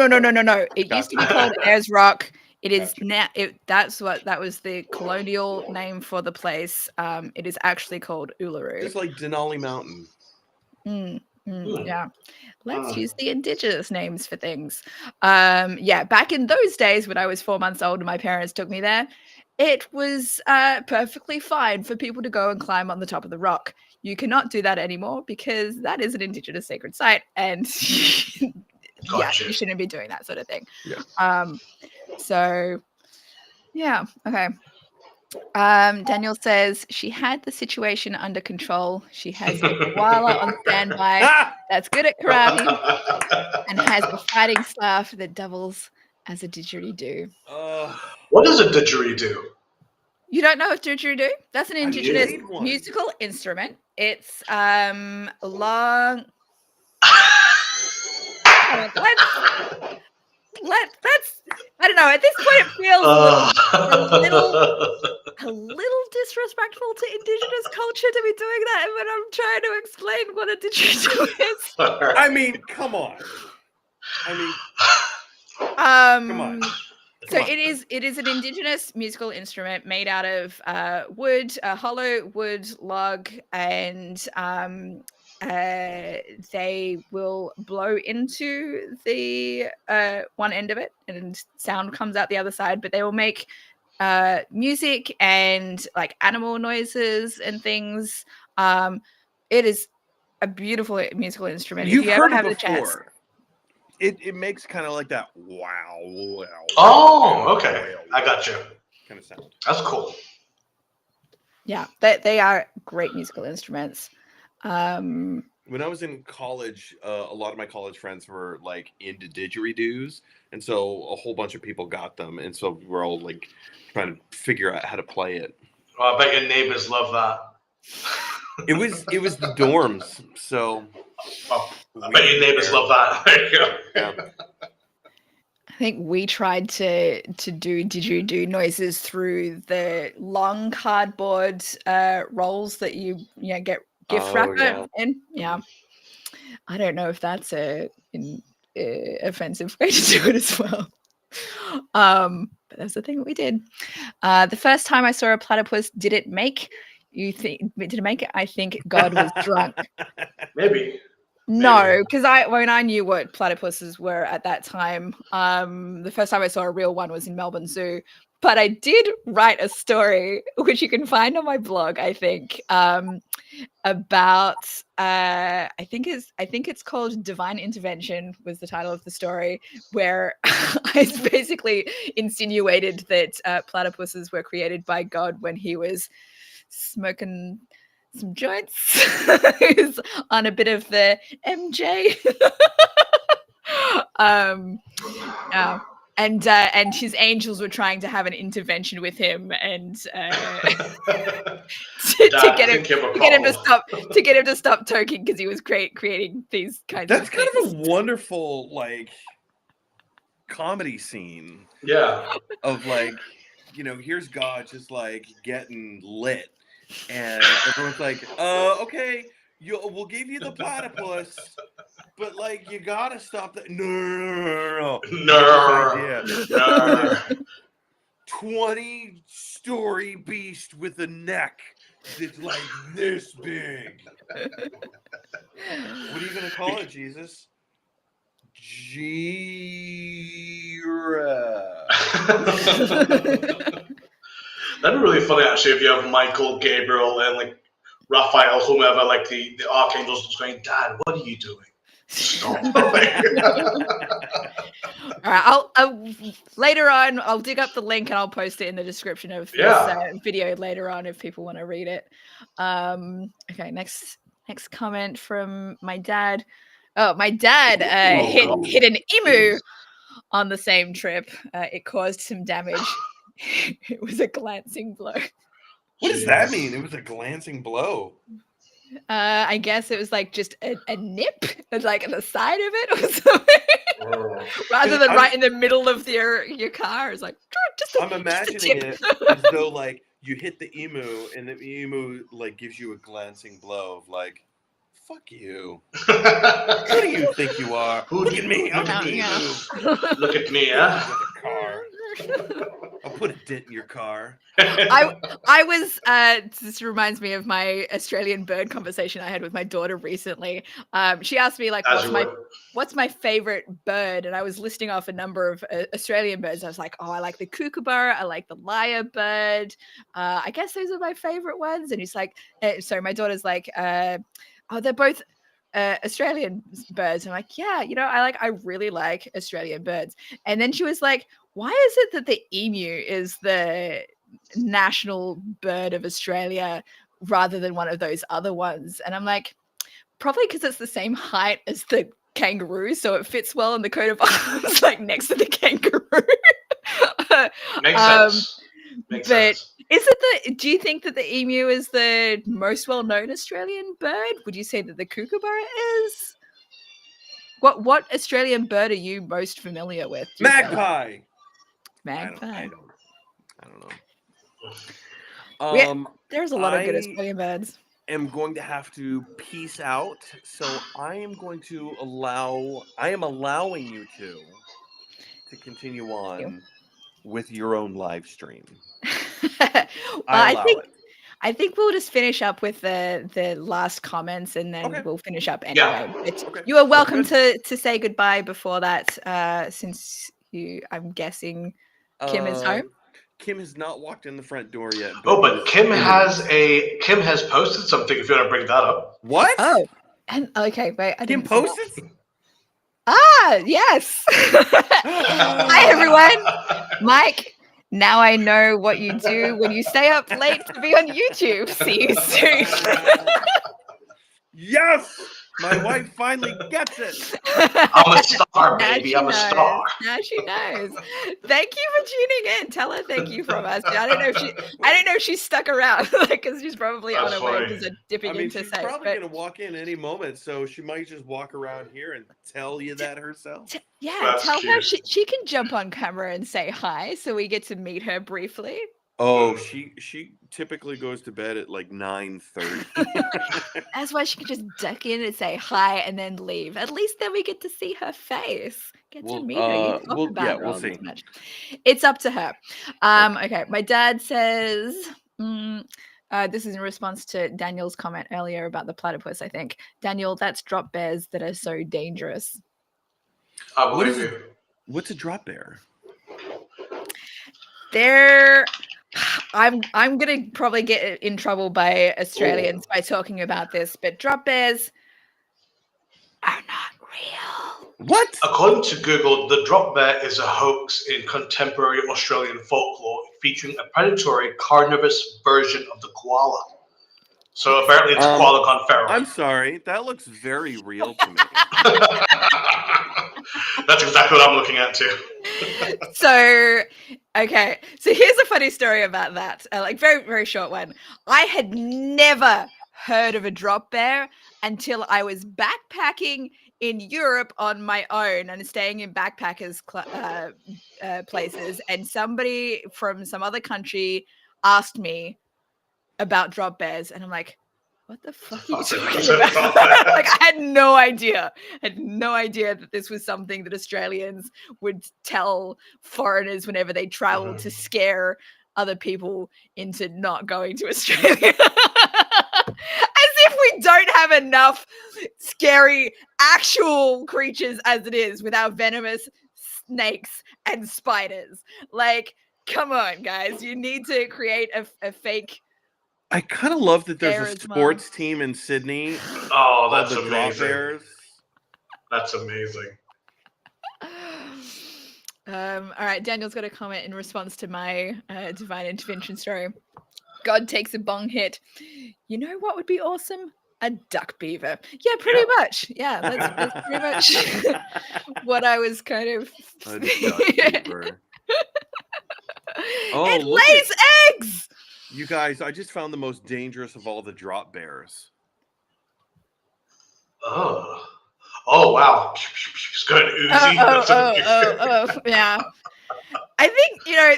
It used to be Gotcha. called Ayers Rock. It is Gotcha. now. That was the colonial name for the place. It is actually called Uluru. Just like Denali Mountain. Yeah. Let's use the indigenous names for things. Yeah, back in those days when I was 4 months old and my parents took me there, it was perfectly fine for people to go and climb on the top of the rock. You cannot do that anymore because that is an indigenous sacred site, and yeah, you shouldn't be doing that sort of thing. Yeah. So yeah, okay. Daniel says she had the situation under control. She has a koala on standby that's good at karate and has a fighting staff that doubles as a didgeridoo. What is a didgeridoo? You don't know what didgeridoo? That's an indigenous musical instrument. It's long. Let's. I don't know. At this point, it feels a little disrespectful to indigenous culture to be doing that when I'm trying to explain what a didgeridoo is. I mean, come on. Come on. So it is an indigenous musical instrument made out of wood, a hollow wood log, and they will blow into the one end of it, and sound comes out the other side. But they will make music and like animal noises and things. It is a beautiful musical instrument. You've if you ever heard have it the chance. before. It makes kind of like that wow. Oh, okay. I got you. Kind of sound. That's cool. Yeah, they are great musical instruments. When I was in college, a lot of my college friends were like into didgeridoos, and so a whole bunch of people got them, and so we're all like trying to figure out how to play it. Well, I bet your neighbors love that. It was the dorms, so. I bet your neighbors love that. There you go. Yeah. I think we tried to do didgeridoo noises through the long cardboard rolls that you get gift wrapper in. Yeah, I don't know if that's an offensive way to do it as well. But that's the thing that we did. The first time I saw a platypus, did it make it? I think God was drunk. Maybe. No, because when I knew what platypuses were at that time, the first time I saw a real one was in Melbourne Zoo. But I did write a story, which you can find on my blog, I think, about I think it's called Divine Intervention was the title of the story, where I basically insinuated that platypuses were created by God when he was smoking some joints. He's on a bit of the MJ. And his angels were trying to have an intervention with him, and to get him to stop toking, because he was creating these kinds of things. That's kind of a wonderful like comedy scene. Yeah. Of like, here's God just like getting lit. And everyone's like, okay, we'll give you the platypus, but like you gotta stop that. No. 20-story beast with a neck It's like this big. What are you gonna call it, Jesus? That'd be really funny, actually, if you have Michael, Gabriel, and like Raphael, whomever, like the archangels, just going, "Dad, what are you doing? Stop!" All right, I'll later on. I'll dig up the link and I'll post it in the description of this video later on if people want to read it. Okay, next comment from my dad. Oh, my dad hit an emu on the same trip. It caused some damage. It was a glancing blow. What does that mean? It was a glancing blow. I guess it was like just a nip, like at the side of it or something. Rather than right in the middle of your car. It's like I'm imagining it as though like you hit the emu and the emu like gives you a glancing blow of like, fuck you. Who do you think you are? Look at me. I'm an emu. Look at me, huh? With a car. I'll put a dent in your car. I was this reminds me of my Australian bird conversation I had with my daughter recently. She asked me like what's my favorite bird, and I was listing off a number of Australian birds. I was like, I like the kookaburra, I like the lyrebird. I guess those are my favorite ones. And he's like, so my daughter's like, they're both Australian birds. I'm like, yeah, I really like Australian birds. And then she was like, why is it that the emu is the national bird of Australia rather than one of those other ones? And I'm like, probably because it's the same height as the kangaroo, so it fits well in the coat of arms, like next to the kangaroo. Makes sense. Do you think that the emu is the most well-known Australian bird? Would you say that the kookaburra is? What Australian bird are you most familiar with? Magpie. Magpie. I don't know. There's a lot of good Australian birds. Am going to have to peace out, so I am allowing you to continue on with your own live stream. I think we'll just finish up with the last comments and then we'll finish up anyway. Yeah. You are welcome to say goodbye before that, since I'm guessing Kim is home. Kim has not walked in the front door yet. But Kim has posted something. If you want to bring that up. What? Oh, and okay, wait. Kim posted. Yes. Hi everyone, Mike. Now I know what you do when you stay up late to be on YouTube. See you soon. Yes. My wife finally gets it. I'm a star, baby. I'm a star. Now she knows. Thank you for tuning in. Tell her thank you from us. I don't know if she stuck around, because she's probably on her way to dipping into she's safe. Probably gonna walk in any moment, so she might just walk around here and tell you that herself. Tell her she can jump on camera and say hi, so we get to meet her briefly. Oh, she typically goes to bed at like 9:30. That's why she can just duck in and say hi and then leave. At least then we get to see her face. Get to meet her. We'll see. It's up to her. Okay. My dad says, this is in response to Daniel's comment earlier about the platypus, I think. Daniel, that's drop bears that are so dangerous. I believe you. What's a drop bear? I'm gonna probably get in trouble by Australians by talking about this, but drop bears are not real. What? According to Google, the drop bear is a hoax in contemporary Australian folklore featuring a predatory carnivorous version of the koala. So apparently it's koala gone feral. I'm sorry, that looks very real to me. That's exactly what I'm looking at too. So here's a funny story about that. Very, very short one. I had never heard of a drop bear until I was backpacking in Europe on my own and staying in backpackers places, and somebody from some other country asked me about drop bears, and I'm like, what the fuck are you talking about? I had no idea. That this was something that Australians would tell foreigners whenever they traveled to scare other people into not going to Australia. As if we don't have enough scary actual creatures as it is with our venomous snakes and spiders. Like, come on, guys. You need to create a fake. I kind of love that there's Bear a as sports team in Sydney Oh, called that's the Drop amazing. Bears. That's amazing. All right, Daniel's got a comment in response to my divine intervention story. God takes a bong hit. You know what would be awesome? A duck beaver. Yeah, pretty much. Yeah, that's pretty much what I was kind of. A duck beaver. Oh, it look lays eggs. You guys, I just found the most dangerous of all the drop bears. Oh wow. It's good. Uzi. Yeah. I think, you know,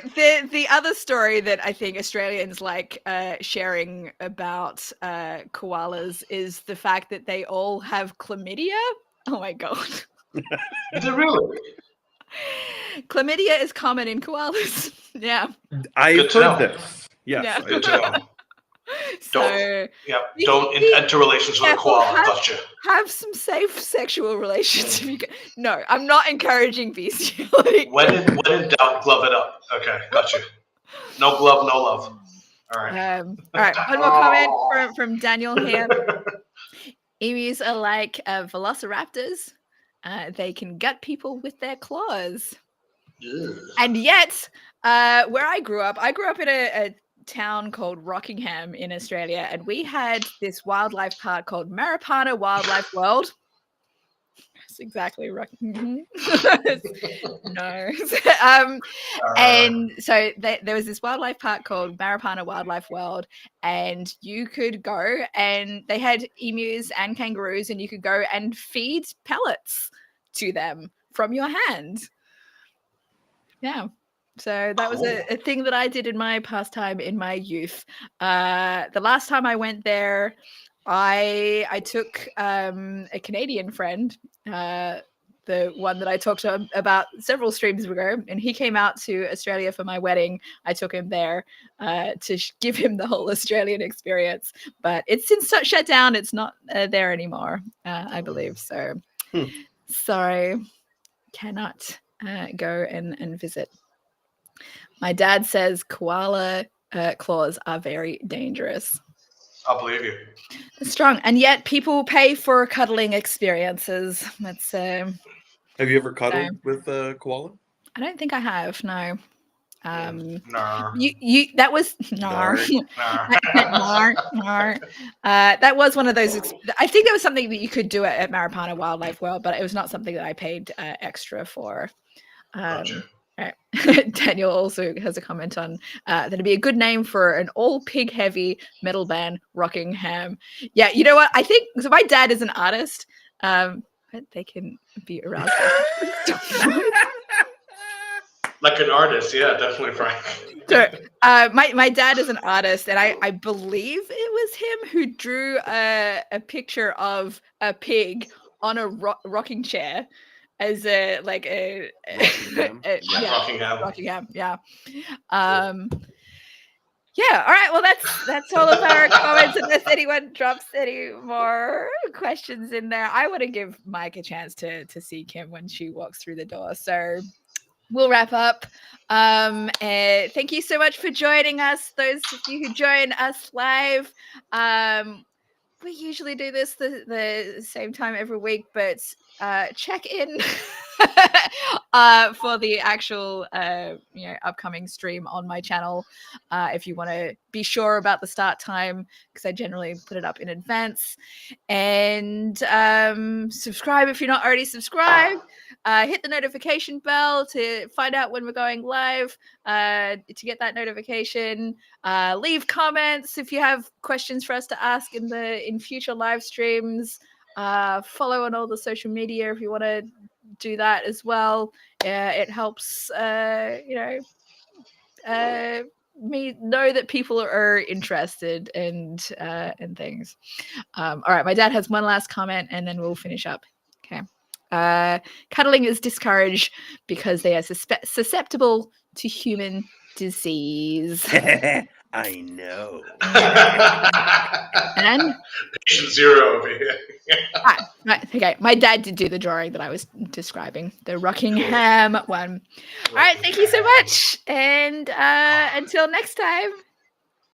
the other story that I think Australians like sharing about koalas is the fact that they all have chlamydia. Oh my God. Is it really? Chlamydia is common in koalas. Yeah. I've heard this. Yes. Yeah. Good to know. So don't enter relations with a koala. Gotcha. Have some safe sexual relations. No, I'm not encouraging bestiality. When in doubt, glove it up. Okay, gotcha. No glove, no love. All right. All right. One more comment from Daniel here. Emus are like velociraptors. They can gut people with their claws. Ugh. And yet, where I grew up in a town called Rockingham in Australia, and we had this wildlife park called Maripana Wildlife World. That's exactly right. No. And so there was this wildlife park called Maripana Wildlife World, and you could go, and they had emus and kangaroos, and you could go and feed pellets to them from your hand. Yeah. So that was a thing that I did in my pastime in my youth. The last time I went there, I took a Canadian friend, the one that I talked to about several streams ago, and he came out to Australia for my wedding. I took him there to give him the whole Australian experience, but it's since shut down. It's not there anymore, I believe. So sorry, cannot go and visit. My dad says koala claws are very dangerous. I'll believe you. It's strong, and yet people pay for cuddling experiences. That's. Have you ever cuddled with a koala? I don't think I have. No. Nah. You that was nar. That was one of those. I think there was something that you could do at Maripana Wildlife World, but it was not something that I paid extra for. Gotcha. Right. Daniel also has a comment on that'd be a good name for an all pig heavy metal band, Rockingham. Yeah, you know what? I think so. My dad is an artist. But they can be aroused. Like an artist, yeah, definitely, Frank. So, my dad is an artist, and I believe it was him who drew a picture of a pig on a rocking chair as Rockingham. Rockingham, yeah. Yeah, all right. Well, that's all of our comments. Unless anyone drops any more questions in there, I want to give Mike a chance to see Kim when she walks through the door. So we'll wrap up. Thank you so much for joining us. Those of you who join us live, we usually do this the same time every week, but check in for the actual upcoming stream on my channel if you want to be sure about the start time, because I generally put it up in advance. And subscribe if you're not already subscribed. Hit the notification bell to find out when we're going live, to get that notification. Leave comments if you have questions for us to ask in future live streams. Follow on all the social media if you want to do that as well. It helps me know that people are interested and things. All right, my dad has one last comment and then we'll finish up. Okay. Cuddling is discouraged because they are susceptible to human disease. I know. And Patient zero over here. right, okay. My dad did do the drawing that I was describing, the Rockingham one. All right, thank you so much, and until next time.